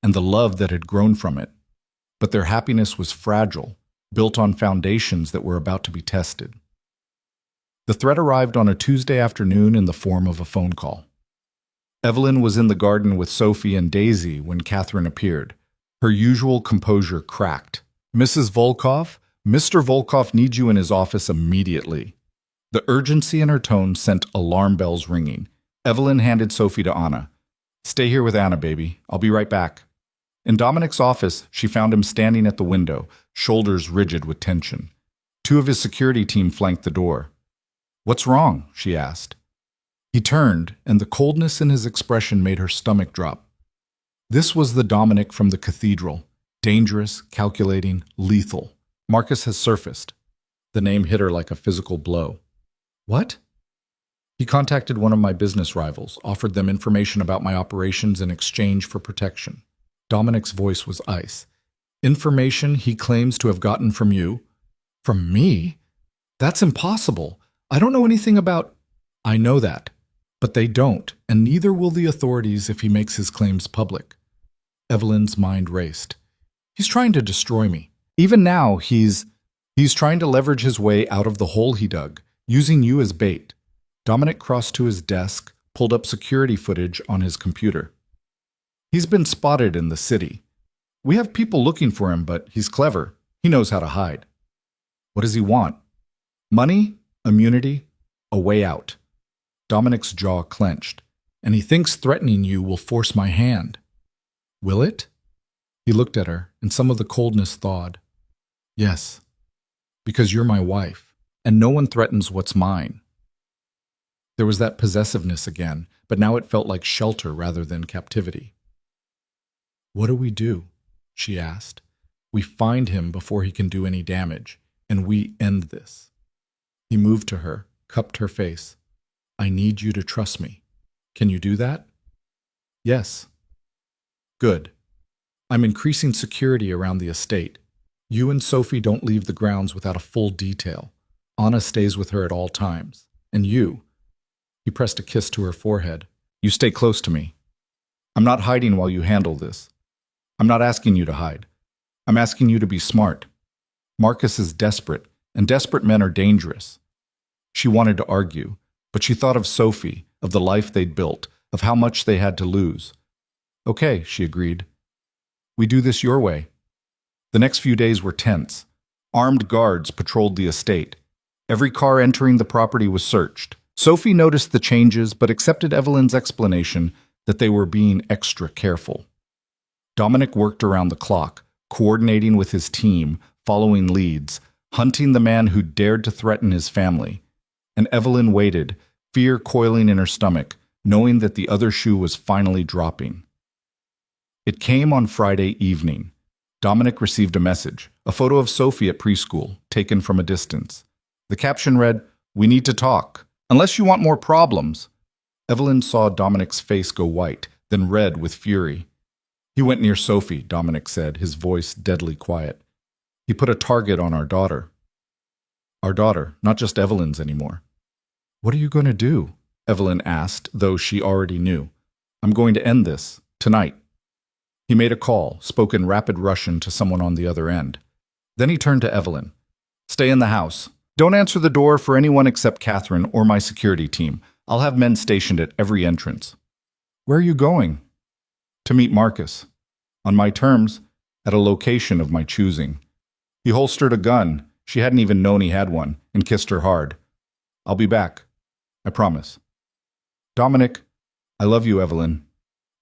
and the love that had grown from it. But their happiness was fragile, built on foundations that were about to be tested. The threat arrived on a Tuesday afternoon in the form of a phone call. Evelyn was in the garden with Sophie and Daisy when Catherine appeared. Her usual composure cracked. "Mrs. Volkov, Mr. Volkov needs you in his office immediately." The urgency in her tone sent alarm bells ringing. Evelyn handed Sophie to Anna. "Stay here with Anna, baby. I'll be right back." In Dominic's office, she found him standing at the window, shoulders rigid with tension. Two of his security team flanked the door. "What's wrong?" she asked. He turned, and the coldness in his expression made her stomach drop. This was the Dominic from the cathedral. Dangerous, calculating, lethal. Marcus has surfaced. The name hit her like a physical blow. "What?" "He contacted one of my business rivals, offered them information about my operations in exchange for protection." Dominic's voice was ice. "Information he claims to have gotten from you?" "From me? That's impossible. I don't know anything about—" "I know that. But they don't, and neither will the authorities if he makes his claims public." Evelyn's mind raced. "He's trying to destroy me. Even now, he's trying to leverage his way out of the hole he dug, using you as bait." Dominic crossed to his desk, pulled up security footage on his computer. "He's been spotted in the city. We have people looking for him, but he's clever. He knows how to hide." "What does he want?" "Money? Immunity? A way out. Dominic's jaw clenched. And he thinks threatening you will force my hand. Will it? He looked at her, and some of the coldness thawed. Yes, because you're my wife, and no one threatens what's mine. There was that possessiveness again, but now it felt like shelter rather than captivity. What do we do? She asked. We find him before he can do any damage, and we end this. He moved to her, cupped her face. I need you to trust me. Can you do that? Yes. Good. I'm increasing security around the estate. You and Sophie don't leave the grounds without a full detail. Anna stays with her at all times. And you, he pressed a kiss to her forehead, you stay close to me. I'm not hiding while you handle this. I'm not asking you to hide. I'm asking you to be smart. Marcus is desperate, and desperate men are dangerous. She wanted to argue, but she thought of Sophie, of the life they'd built, of how much they had to lose. Okay, she agreed. We do this your way. The next few days were tense. Armed guards patrolled the estate. Every car entering the property was searched. Sophie noticed the changes but accepted Evelyn's explanation that they were being extra careful. Dominic worked around the clock, coordinating with his team, following leads, hunting the man who dared to threaten his family. And Evelyn waited, fear coiling in her stomach, knowing that the other shoe was finally dropping. It came on Friday evening. Dominic received a message, a photo of Sophie at preschool, taken from a distance. The caption read, "We need to talk, unless you want more problems." Evelyn saw Dominic's face go white, then red with fury. He went near Sophie, Dominic said, his voice deadly quiet. He put a target on our daughter. Our daughter, not just Evelyn's anymore. What are you going to do? Evelyn asked, though she already knew. I'm going to end this, tonight. He made a call, spoke in rapid Russian to someone on the other end. Then he turned to Evelyn. Stay in the house. Don't answer the door for anyone except Catherine or my security team. I'll have men stationed at every entrance. Where are you going? To meet Marcus. On my terms, at a location of my choosing. He holstered a gun. She hadn't even known he had one, and kissed her hard. I'll be back. I promise. Dominic, I love you, Evelyn.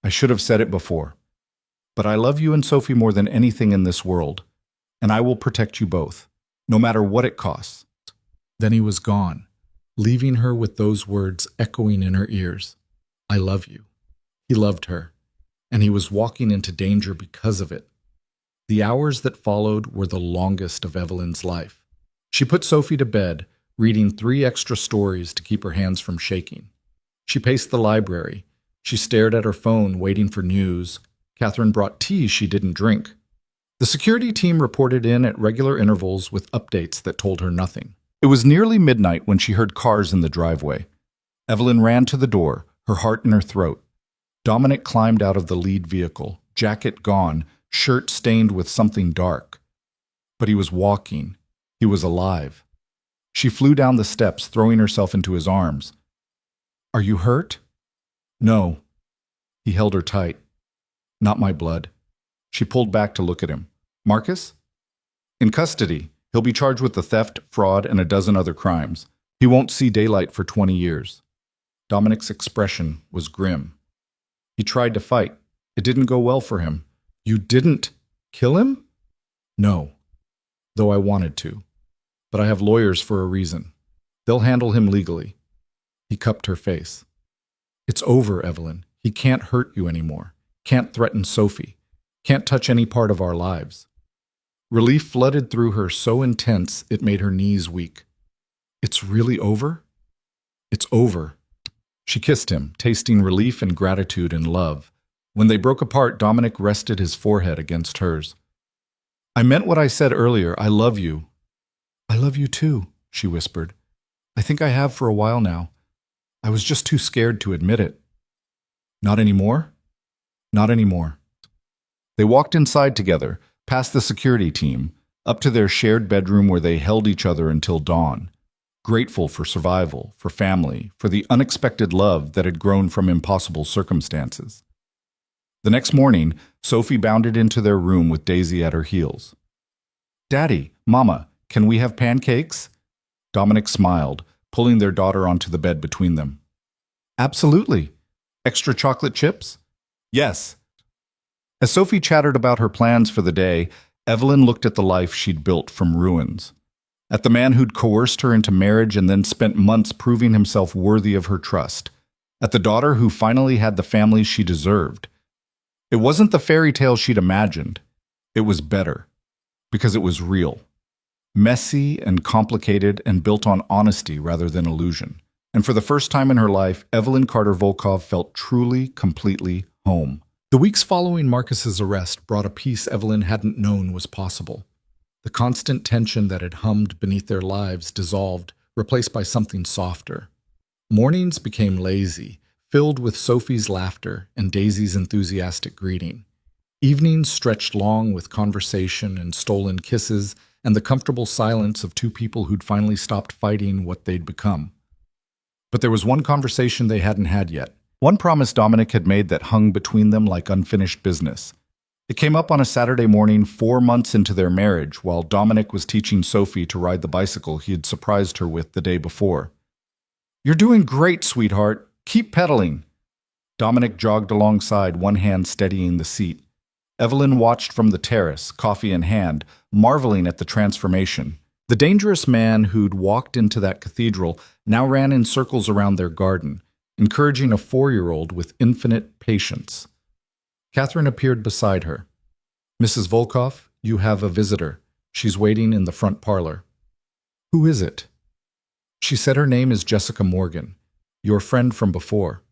I should have said it before. But I love you and Sophie more than anything in this world, and I will protect you both, no matter what it costs. Then he was gone, leaving her with those words echoing in her ears. I love you. He loved her, and he was walking into danger because of it. The hours that followed were the longest of Evelyn's life. She put Sophie to bed, reading 3 extra stories to keep her hands from shaking. She paced the library. She stared at her phone, waiting for news. Catherine brought tea she didn't drink. The security team reported in at regular intervals with updates that told her nothing. It was nearly midnight when she heard cars in the driveway. Evelyn ran to the door, her heart in her throat. Dominic climbed out of the lead vehicle, jacket gone, shirt stained with something dark. But he was walking. He was alive. She flew down the steps, throwing herself into his arms. Are you hurt? No. He held her tight. Not my blood. She pulled back to look at him. Marcus? In custody. He'll be charged with the theft, fraud, and a dozen other crimes. He won't see daylight for 20 years. Dominic's expression was grim. He tried to fight. It didn't go well for him. You didn't kill him? No. Though I wanted to. But I have lawyers for a reason. They'll handle him legally. He cupped her face. It's over, Evelyn. He can't hurt you anymore. Can't threaten Sophie. Can't touch any part of our lives. Relief flooded through her so intense it made her knees weak. It's really over? It's over. She kissed him, tasting relief and gratitude and love. When they broke apart, Dominic rested his forehead against hers. I meant what I said earlier. I love you. I love you too, she whispered. I think I have for a while now. I was just too scared to admit it. Not anymore? Not anymore. They walked inside together, past the security team, up to their shared bedroom where they held each other until dawn, grateful for survival, for family, for the unexpected love that had grown from impossible circumstances. The next morning, Sophie bounded into their room with Daisy at her heels. Daddy, Mama, can we have pancakes? Dominic smiled, pulling their daughter onto the bed between them. Absolutely. Extra chocolate chips? Yes. As Sophie chattered about her plans for the day, Evelyn looked at the life she'd built from ruins. At the man who'd coerced her into marriage and then spent months proving himself worthy of her trust. At the daughter who finally had the family she deserved. It wasn't the fairy tale she'd imagined. It was better. Because it was real. Messy and complicated and built on honesty rather than illusion. And for the first time in her life, Evelyn Carter-Volkov felt truly, completely home. The weeks following Marcus's arrest brought a peace Evelyn hadn't known was possible. The constant tension that had hummed beneath their lives dissolved, replaced by something softer. Mornings became lazy, filled with Sophie's laughter and Daisy's enthusiastic greeting. Evenings stretched long with conversation and stolen kisses and the comfortable silence of two people who'd finally stopped fighting what they'd become. But there was one conversation they hadn't had yet. One promise Dominic had made that hung between them like unfinished business. It came up on a Saturday morning 4 months into their marriage while Dominic was teaching Sophie to ride the bicycle he had surprised her with the day before. "You're doing great, sweetheart. Keep pedaling." Dominic jogged alongside, one hand steadying the seat. Evelyn watched from the terrace, coffee in hand, marveling at the transformation. The dangerous man who'd walked into that cathedral now ran in circles around their garden, encouraging a 4-year-old with infinite patience. Catherine appeared beside her. "Mrs. Volkov, you have a visitor. She's waiting in the front parlor." "Who is it?" She said her name is Jessica Morgan, your friend from before.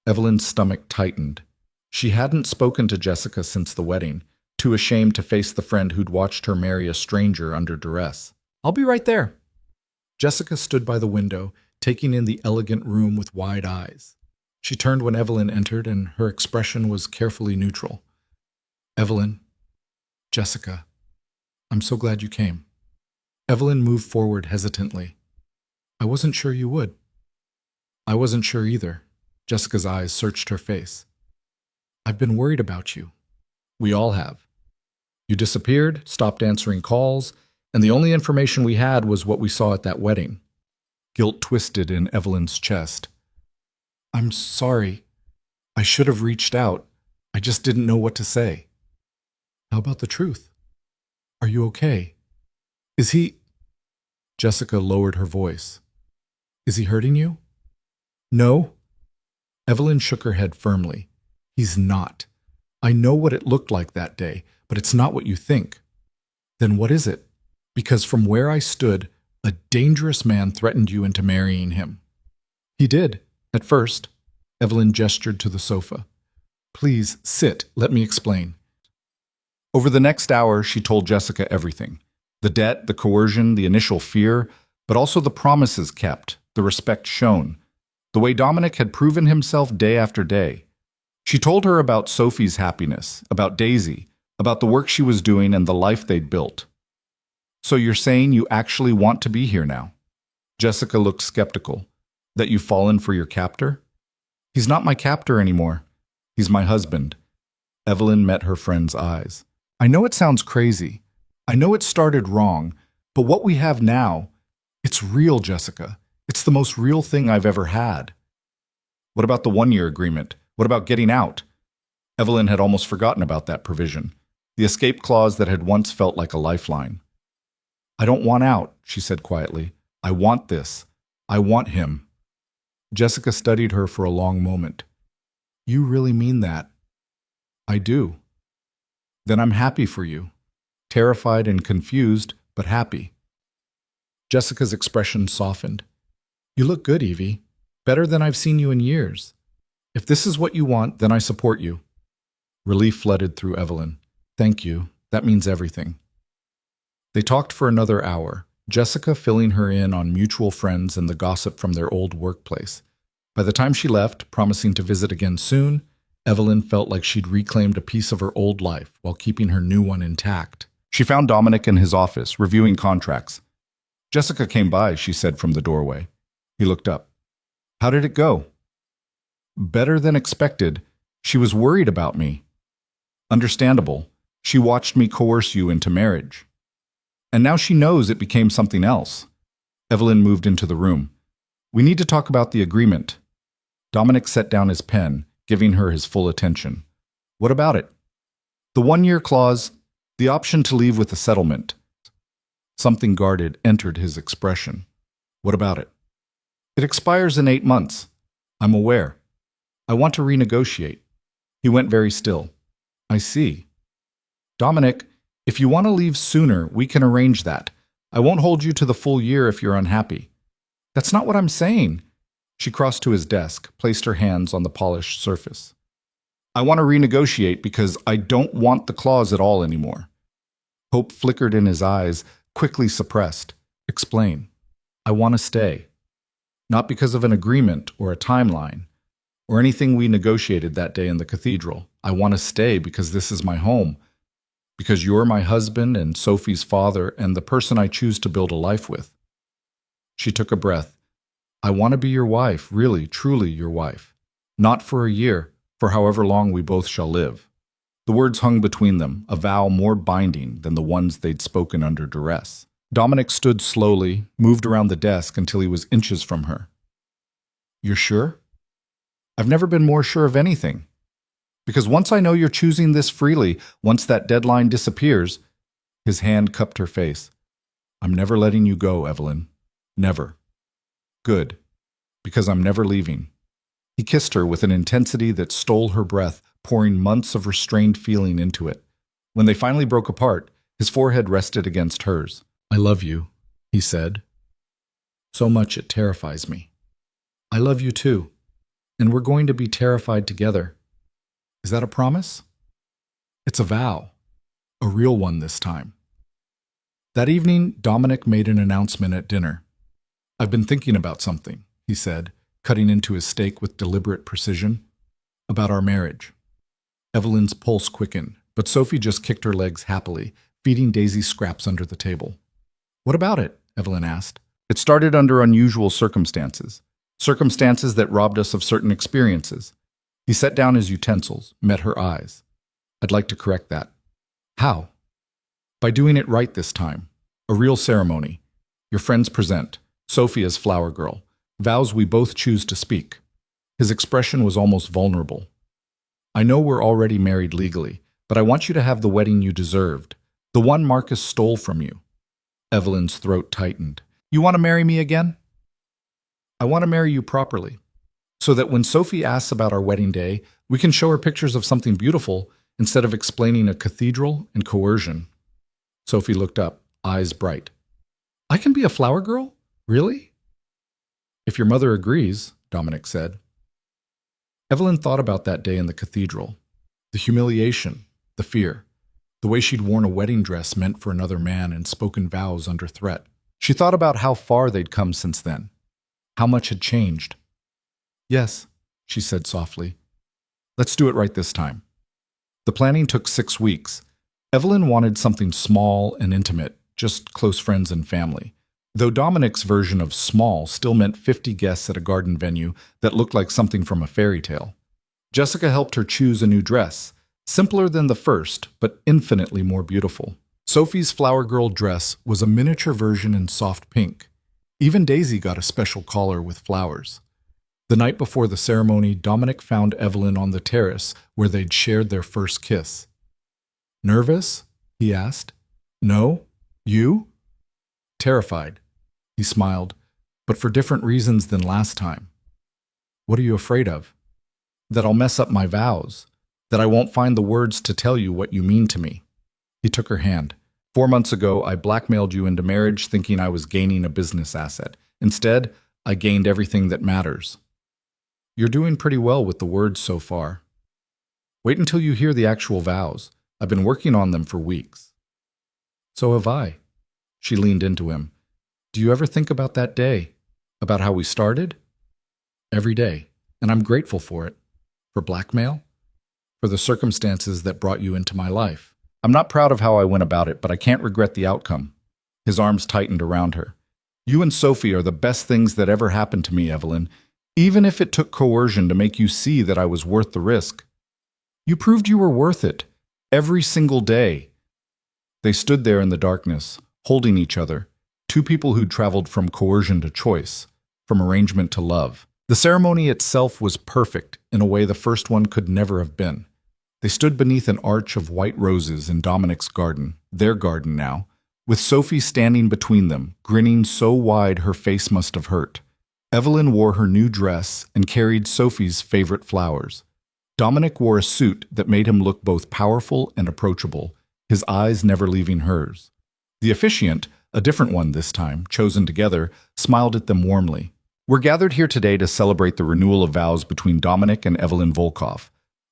Evelyn's stomach tightened. She hadn't spoken to Jessica since the wedding, too ashamed to face the friend who'd watched her marry a stranger under duress. "I'll be right there." Jessica stood by the window, taking in the elegant room with wide eyes. She turned when Evelyn entered, and her expression was carefully neutral. "Evelyn, Jessica, I'm so glad you came." Evelyn moved forward hesitantly. "I wasn't sure you would." "I wasn't sure either." Jessica's eyes searched her face. "I've been worried about you. We all have. You disappeared, stopped answering calls, and the only information we had was what we saw at that wedding." Guilt twisted in Evelyn's chest. "I'm sorry. I should have reached out. I just didn't know what to say." "How about the truth? Are you okay? Is he—" Jessica lowered her voice. "Is he hurting you?" "No." Evelyn shook her head firmly. "He's not. I know what it looked like that day, but it's not what you think." "Then what is it?" "Because from where I stood, a dangerous man threatened you into marrying him." "He did, at first." Evelyn gestured to the sofa. "Please, sit. Let me explain." Over the next hour, she told Jessica everything. The debt, the coercion, the initial fear, but also the promises kept, the respect shown, the way Dominic had proven himself day after day. She told her about Sophie's happiness, about Daisy, about the work she was doing and the life they'd built. "So you're saying you actually want to be here now?" Jessica looked skeptical. "That you've fallen for your captor?" "He's not my captor anymore. He's my husband." Evelyn met her friend's eyes. "I know it sounds crazy. I know it started wrong, but what we have now, it's real, Jessica. It's the most real thing I've ever had." "What about the 1-year agreement? What about getting out?" Evelyn had almost forgotten about that provision, the escape clause that had once felt like a lifeline. "I don't want out," she said quietly. "I want this. I want him." Jessica studied her for a long moment. "You really mean that?" "I do." "Then I'm happy for you. Terrified and confused, but happy." Jessica's expression softened. "You look good, Evie. Better than I've seen you in years. If this is what you want, then I support you." Relief flooded through Evelyn. "Thank you. That means everything." They talked for another hour, Jessica filling her in on mutual friends and the gossip from their old workplace. By the time she left, promising to visit again soon, Evelyn felt like she'd reclaimed a piece of her old life while keeping her new one intact. She found Dominic in his office, reviewing contracts. "Jessica came by," she said from the doorway. He looked up. "How did it go?" "Better than expected. She was worried about me." "Understandable. She watched me coerce you into marriage. And now she knows it became something else." Evelyn moved into the room. We need to talk about the agreement. Dominic set down his pen, giving her his full attention. What about it? The 1-year clause, the option to leave with a settlement. Something guarded entered his expression. What about it? It expires in 8 months. I'm aware. I want to renegotiate. He went very still. I see. Dominic, if you want to leave sooner, we can arrange that. I won't hold you to the full year if you're unhappy. That's not what I'm saying. She crossed to his desk, placed her hands on the polished surface. I want to renegotiate because I don't want the clause at all anymore. Hope flickered in his eyes, quickly suppressed. Explain. I want to stay. Not because of an agreement or a timeline, or anything we negotiated that day in the cathedral. I want to stay because this is my home, because you're my husband and Sophie's father and the person I choose to build a life with. She took a breath. I want to be your wife, really, truly your wife. Not for a year, for however long we both shall live. The words hung between them, a vow more binding than the ones they'd spoken under duress. Dominic stood slowly, moved around the desk until he was inches from her. You're sure? I've never been more sure of anything. Because once I know you're choosing this freely, once that deadline disappears, his hand cupped her face. I'm never letting you go, Evelyn. Never. Good. Because I'm never leaving. He kissed her with an intensity that stole her breath, pouring months of restrained feeling into it. When they finally broke apart, his forehead rested against hers. I love you, he said. So much it terrifies me. I love you too, and we're going to be terrified together. Is that a promise? It's a vow, a real one this time. That evening, Dominic made an announcement at dinner. I've been thinking about something, he said, cutting into his steak with deliberate precision. About our marriage. Evelyn's pulse quickened, but Sophie just kicked her legs happily, feeding Daisy scraps under the table. What about it? Evelyn asked. It started under unusual circumstances. Circumstances that robbed us of certain experiences. He set down his utensils, met her eyes. I'd like to correct that. How? By doing it right this time. A real ceremony. Your friends present. Sophie as flower girl. Vows we both choose to speak. His expression was almost vulnerable. I know we're already married legally, but I want you to have the wedding you deserved. The one Marcus stole from you. Evelyn's throat tightened. You want to marry me again? I want to marry you properly, so that when Sophie asks about our wedding day, we can show her pictures of something beautiful instead of explaining a cathedral and coercion. Sophie looked up, eyes bright. I can be a flower girl? Really? If your mother agrees, Dominic said. Evelyn thought about that day in the cathedral. The humiliation, the fear, the way she'd worn a wedding dress meant for another man and spoken vows under threat. She thought about how far they'd come since then, how much had changed. Yes, she said softly. Let's do it right this time. The planning took 6 weeks. Evelyn wanted something small and intimate, just close friends and family. Though Dominic's version of small still meant 50 guests at a garden venue that looked like something from a fairy tale. Jessica helped her choose a new dress, simpler than the first, but infinitely more beautiful. Sophie's flower girl dress was a miniature version in soft pink. Even Daisy got a special collar with flowers. The night before the ceremony, Dominic found Evelyn on the terrace where they'd shared their first kiss. Nervous? He asked. No? You? Terrified. He smiled, but for different reasons than last time. What are you afraid of? That I'll mess up my vows. That I won't find the words to tell you what you mean to me. He took her hand. 4 months ago, I blackmailed you into marriage thinking I was gaining a business asset. Instead, I gained everything that matters. You're doing pretty well with the words so far. Wait until you hear the actual vows. I've been working on them for weeks. So have I. She leaned into him. Do you ever think about that day? About how we started? Every day. And I'm grateful for it. For blackmail? For the circumstances that brought you into my life. I'm not proud of how I went about it, but I can't regret the outcome. His arms tightened around her. You and Sophie are the best things that ever happened to me, Evelyn, even if it took coercion to make you see that I was worth the risk. You proved you were worth it, every single day. They stood there in the darkness, holding each other, two people who'd traveled from coercion to choice. from arrangement to love. The ceremony itself was perfect in a way the first one could never have been. They stood beneath an arch of white roses in Dominic's garden, their garden now, with Sophie standing between them, grinning so wide her face must have hurt. Evelyn wore her new dress and carried Sophie's favorite flowers. Dominic wore a suit that made him look both powerful and approachable, his eyes never leaving hers. The officiant, a different one this time, chosen together, smiled at them warmly. We're gathered here today to celebrate the renewal of vows between Dominic and Evelyn Volkov.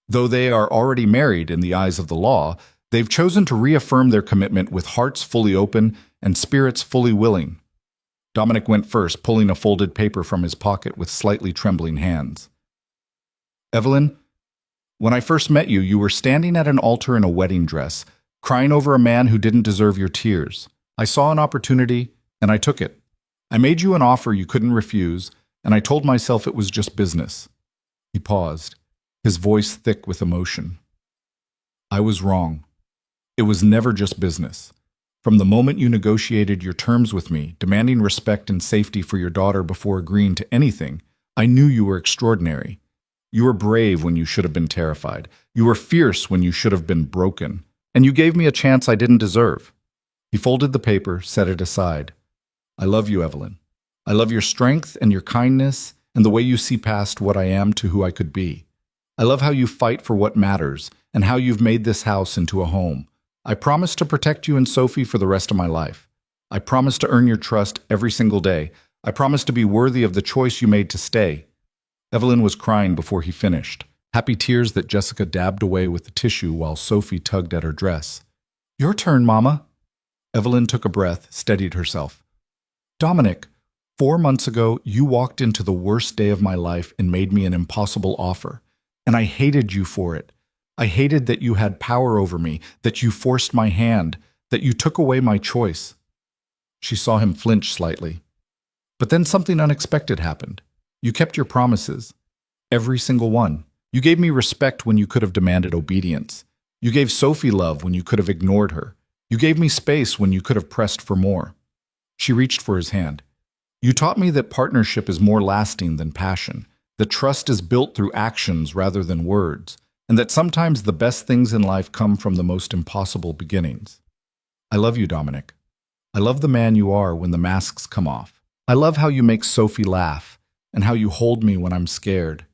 Though they are already married in the eyes of the law, they've chosen to reaffirm their commitment with hearts fully open and spirits fully willing. Dominic went first, pulling a folded paper from his pocket with slightly trembling hands. Evelyn, when I first met you, you were standing at an altar in a wedding dress, crying over a man who didn't deserve your tears. I saw an opportunity, and I took it. I made you an offer you couldn't refuse, and I told myself it was just business. He paused, his voice thick with emotion. I was wrong. It was never just business. From the moment you negotiated your terms with me, demanding respect and safety for your daughter before agreeing to anything, I knew you were extraordinary. You were brave when you should have been terrified. You were fierce when you should have been broken. And you gave me a chance I didn't deserve. He folded the paper, set it aside. I love you, Evelyn. I love your strength and your kindness and the way you see past what I am to who I could be. I love how you fight for what matters and how you've made this house into a home. I promise to protect you and Sophie for the rest of my life. I promise to earn your trust every single day. I promise to be worthy of the choice you made to stay. Evelyn was crying before he finished, happy tears that Jessica dabbed away with the tissue while Sophie tugged at her dress. Your turn, Mama. Evelyn took a breath, steadied herself. Dominic, 4 months ago, you walked into the worst day of my life and made me an impossible offer. And I hated you for it. I hated that you had power over me, that you forced my hand, that you took away my choice. She saw him flinch slightly. But then something unexpected happened. You kept your promises. Every single one. You gave me respect when you could have demanded obedience. You gave Sophie love when you could have ignored her. You gave me space when you could have pressed for more. She reached for his hand. You taught me that partnership is more lasting than passion, that trust is built through actions rather than words, and that sometimes the best things in life come from the most impossible beginnings. I love you, Dominic. I love the man you are when the masks come off. I love how you make Sophie laugh and how you hold me when I'm scared.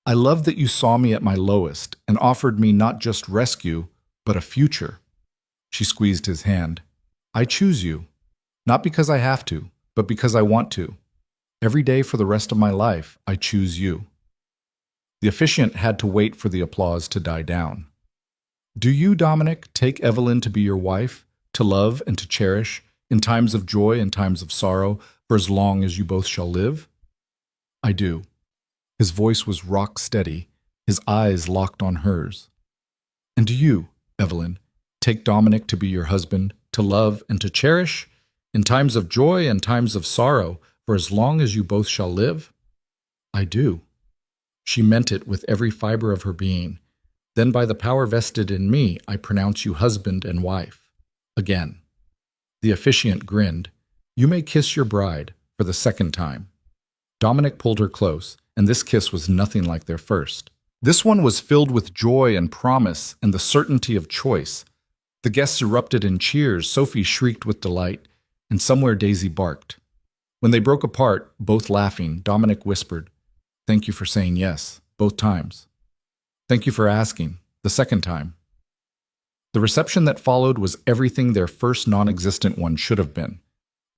I love that you saw me at my lowest and offered me not just rescue, but a future. She squeezed his hand. I choose you, not because I have to, but because I want to. Every day for the rest of my life, I choose you. The officiant had to wait for the applause to die down. Do you, Dominic, take Evelyn to be your wife, to love and to cherish, in times of joy and times of sorrow, for as long as you both shall live? I do. His voice was rock steady, his eyes locked on hers. And do you, Evelyn, take Dominic to be your husband, to love and to cherish, in times of joy and times of sorrow, for as long as you both shall live? I do. She meant it with every fiber of her being. Then by the power vested in me, I pronounce you husband and wife. Again. The officiant grinned. You may kiss your bride for the second time. Dominic pulled her close, and this kiss was nothing like their first. This one was filled with joy and promise and the certainty of choice. The guests erupted in cheers, Sophie shrieked with delight, and somewhere Daisy barked. When they broke apart, both laughing, Dominic whispered, Thank you for saying yes, both times. Thank you for asking, the second time. The reception that followed was everything their first non-existent one should have been.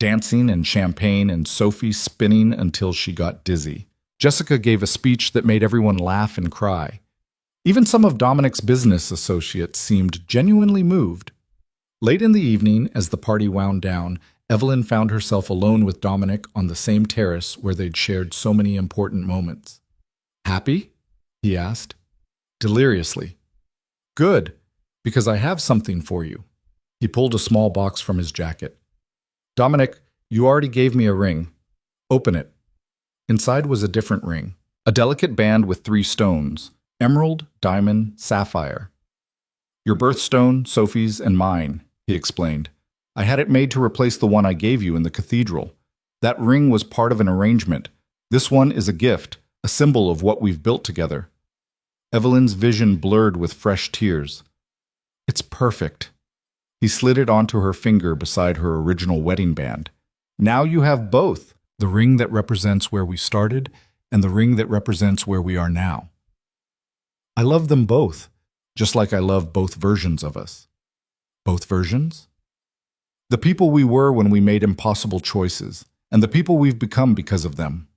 Dancing and champagne and Sophie spinning until she got dizzy. Jessica gave a speech that made everyone laugh and cry. Even some of Dominic's business associates seemed genuinely moved. Late in the evening, as the party wound down, Evelyn found herself alone with Dominic on the same terrace where they'd shared so many important moments. Happy? He asked. Deliriously. Good, because I have something for you. He pulled a small box from his jacket. Dominic, you already gave me a ring. Open it. Inside was a different ring, a delicate band with 3 stones, emerald, diamond, sapphire. Your birthstone, Sophie's, and mine, he explained. I had it made to replace the one I gave you in the cathedral. That ring was part of an arrangement. This one is a gift, a symbol of what we've built together. Evelyn's vision blurred with fresh tears. It's perfect. He slid it onto her finger beside her original wedding band. Now you have both, the ring that represents where we started and the ring that represents where we are now. I love them both, just like I love both versions of us. Both versions? The people we were when we made impossible choices, and the people we've become because of them.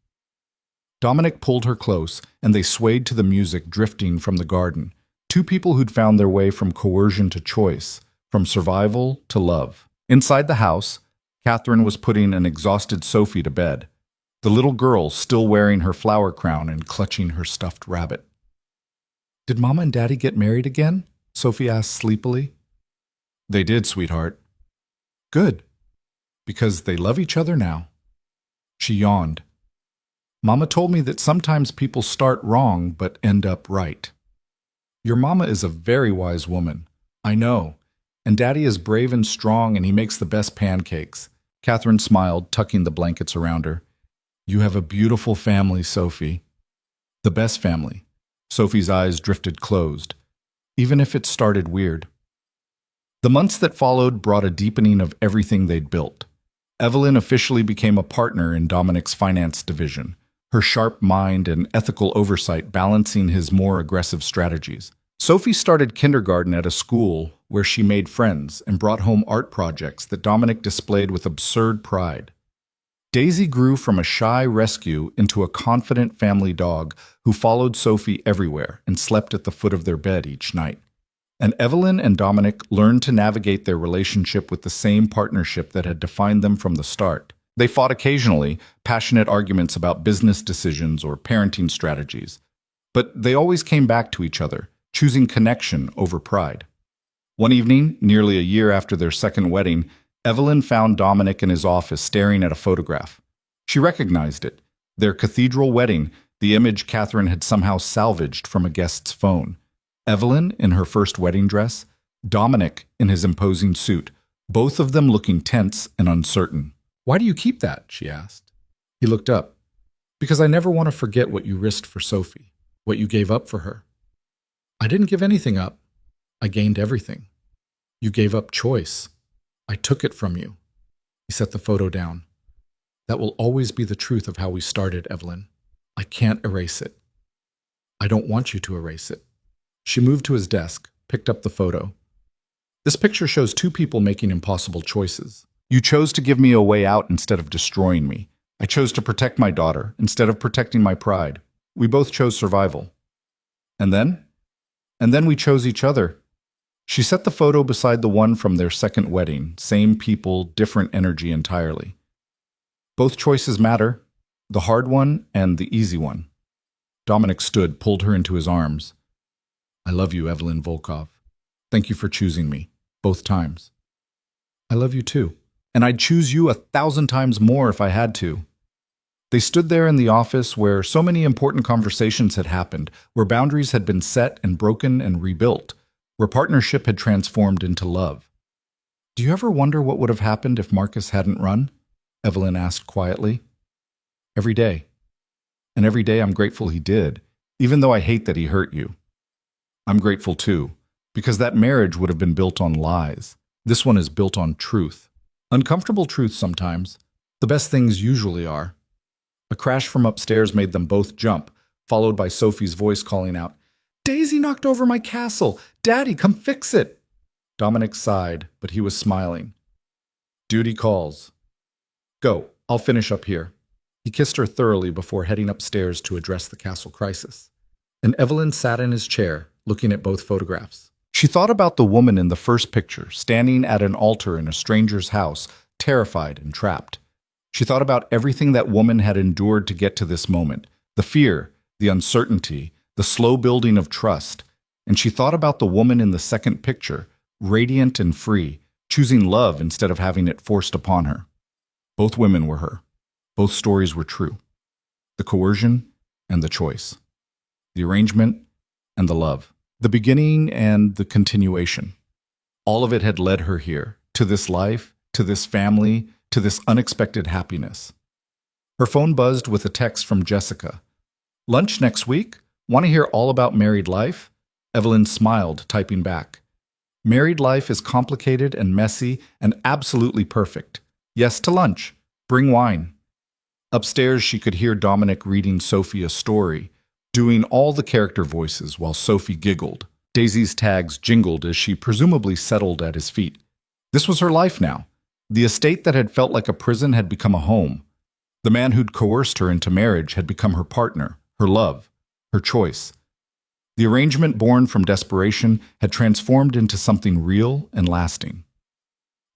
Dominic pulled her close, and they swayed to the music drifting from the garden. Two people who'd found their way from coercion to choice, from survival to love. Inside the house, Catherine was putting an exhausted Sophie to bed, the little girl still wearing her flower crown and clutching her stuffed rabbit. "Did Mama and Daddy get married again?" Sophie asked sleepily. "They did, sweetheart." "Good, because they love each other now." She yawned. "Mama told me that sometimes people start wrong but end up right." "Your mama is a very wise woman." "I know. And Daddy is brave and strong, and he makes the best pancakes." Catherine smiled, tucking the blankets around her. "You have a beautiful family, Sophie." "The best family." Sophie's eyes drifted closed, even if it started weird. The months that followed brought a deepening of everything they'd built. Evelyn officially became a partner in Dominic's finance division, her sharp mind and ethical oversight balancing his more aggressive strategies. Sophie started kindergarten at a school where she made friends and brought home art projects that Dominic displayed with absurd pride. Daisy grew from a shy rescue into a confident family dog who followed Sophie everywhere and slept at the foot of their bed each night. And Evelyn and Dominic learned to navigate their relationship with the same partnership that had defined them from the start. They fought occasionally, passionate arguments about business decisions or parenting strategies. But they always came back to each other, choosing connection over pride. One evening, nearly a year after their second wedding, Evelyn found Dominic in his office staring at a photograph. She recognized it, their cathedral wedding, the image Catherine had somehow salvaged from a guest's phone. Evelyn in her first wedding dress, Dominic in his imposing suit, both of them looking tense and uncertain. "Why do you keep that?" she asked. He looked up. "Because I never want to forget what you risked for Sophie, what you gave up for her." "I didn't give anything up. I gained everything. You gave up choice. I took it from you." He set the photo down. "That will always be the truth of how we started, Evelyn. I can't erase it. I don't want you to erase it." She moved to his desk, picked up the photo. "This picture shows two people making impossible choices. You chose to give me a way out instead of destroying me. I chose to protect my daughter instead of protecting my pride. We both chose survival. And then? And then we chose each other." She set the photo beside the one from their second wedding, same people, different energy entirely. "Both choices matter, the hard one and the easy one." Dominic stood, pulled her into his arms. "I love you, Evelyn Volkov. Thank you for choosing me, both times." "I love you too, and I'd choose you 1,000 times more if I had to." They stood there in the office where so many important conversations had happened, where boundaries had been set and broken and rebuilt, where partnership had transformed into love. "Do you ever wonder what would have happened if Marcus hadn't run?" Evelyn asked quietly. "Every day. And every day I'm grateful he did, even though I hate that he hurt you." "I'm grateful too, because that marriage would have been built on lies. This one is built on truth. Uncomfortable truth sometimes. The best things usually are." A crash from upstairs made them both jump, followed by Sophie's voice calling out, "Daisy knocked over my castle! Daddy, come fix it!" Dominic sighed, but he was smiling. "Duty calls. Go, I'll finish up here." He kissed her thoroughly before heading upstairs to address the castle crisis. And Evelyn sat in his chair, looking at both photographs. She thought about the woman in the first picture, standing at an altar in a stranger's house, terrified and trapped. She thought about everything that woman had endured to get to this moment, the fear, the uncertainty, the slow building of trust. And she thought about the woman in the second picture, radiant and free, choosing love instead of having it forced upon her. Both women were her. Both stories were true. The coercion and the choice. The arrangement and the love. The beginning and the continuation. All of it had led her here, to this life, to this family, to this unexpected happiness. Her phone buzzed with a text from Jessica. "Lunch next week? Want to hear all about married life?" Evelyn smiled, typing back. "Married life is complicated and messy and absolutely perfect. Yes to lunch. Bring wine." Upstairs, she could hear Dominic reading Sophie a story, doing all the character voices while Sophie giggled. Daisy's tags jingled as she presumably settled at his feet. This was her life now. The estate that had felt like a prison had become a home. The man who'd coerced her into marriage had become her partner, her love, her choice. The arrangement born from desperation had transformed into something real and lasting.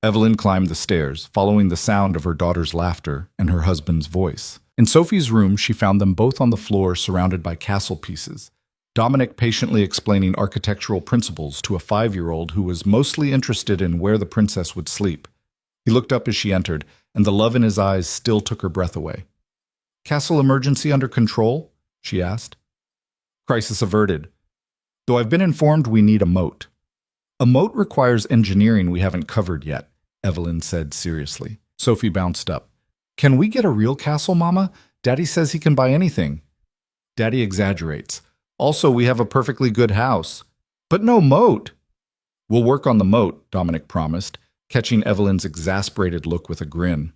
Evelyn climbed the stairs, following the sound of her daughter's laughter and her husband's voice. In Sophie's room, she found them both on the floor surrounded by castle pieces, Dominic patiently explaining architectural principles to a 5-year-old who was mostly interested in where the princess would sleep. He looked up as she entered, and the love in his eyes still took her breath away. "Castle emergency under control?" she asked. "Crisis averted. Though I've been informed we need a moat." "A moat requires engineering we haven't covered yet," Evelyn said seriously. Sophie bounced up. "Can we get a real castle, Mama? Daddy says he can buy anything." "Daddy exaggerates. Also, we have a perfectly good house." "But no moat." "We'll work on the moat," Dominic promised, catching Evelyn's exasperated look with a grin.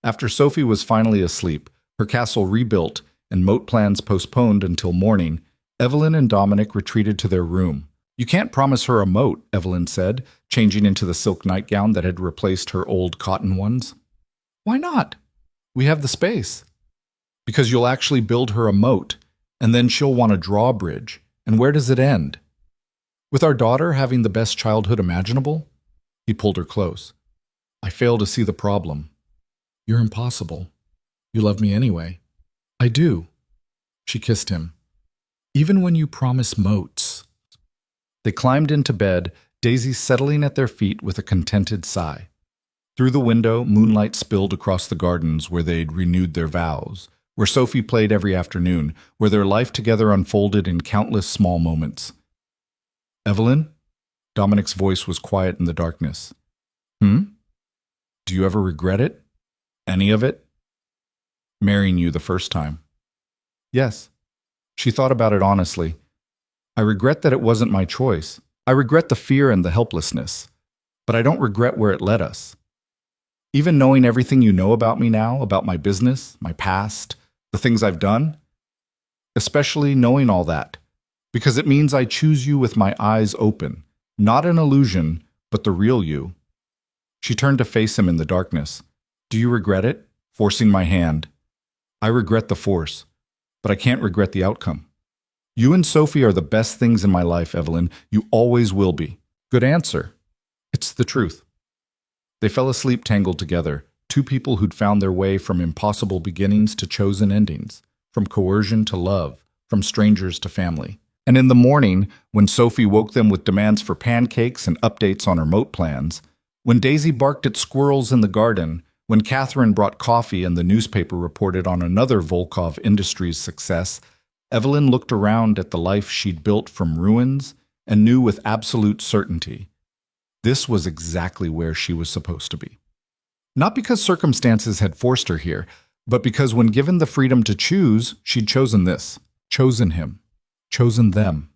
After Sophie was finally asleep, her castle rebuilt, and moat plans postponed until morning, Evelyn and Dominic retreated to their room. "You can't promise her a moat," Evelyn said, changing into the silk nightgown that had replaced her old cotton ones. "Why not?" "We have the space." "Because you'll actually build her a moat, and then she'll want a drawbridge. And where does it end? With our daughter having the best childhood imaginable?" He pulled her close. "I fail to see the problem." "You're impossible. You love me anyway." "I do." She kissed him. "Even when you promise moats." They climbed into bed, Daisy settling at their feet with a contented sigh. Through the window, moonlight spilled across the gardens where they'd renewed their vows, where Sophie played every afternoon, where their life together unfolded in countless small moments. "Evelyn?" Dominic's voice was quiet in the darkness. "Do you ever regret it? Any of it?" "Marrying you the first time." "Yes." She thought about it honestly. "I regret that it wasn't my choice. I regret the fear and the helplessness. But I don't regret where it led us. Even knowing everything you know about me now, about my business, my past, the things I've done, especially knowing all that, because it means I choose you with my eyes open, not an illusion, but the real you." She turned to face him in the darkness. "Do you regret it? Forcing my hand." "I regret the force, but I can't regret the outcome. You and Sophie are the best things in my life, Evelyn. You always will be." "Good answer. It's the truth." They fell asleep tangled together, two people who'd found their way from impossible beginnings to chosen endings, from coercion to love, from strangers to family. And in the morning, when Sophie woke them with demands for pancakes and updates on her moat plans, when Daisy barked at squirrels in the garden, when Catherine brought coffee and the newspaper reported on another Volkov Industries success, Evelyn looked around at the life she'd built from ruins and knew with absolute certainty this was exactly where she was supposed to be. Not because circumstances had forced her here, but because when given the freedom to choose, she'd chosen this, chosen him, chosen them.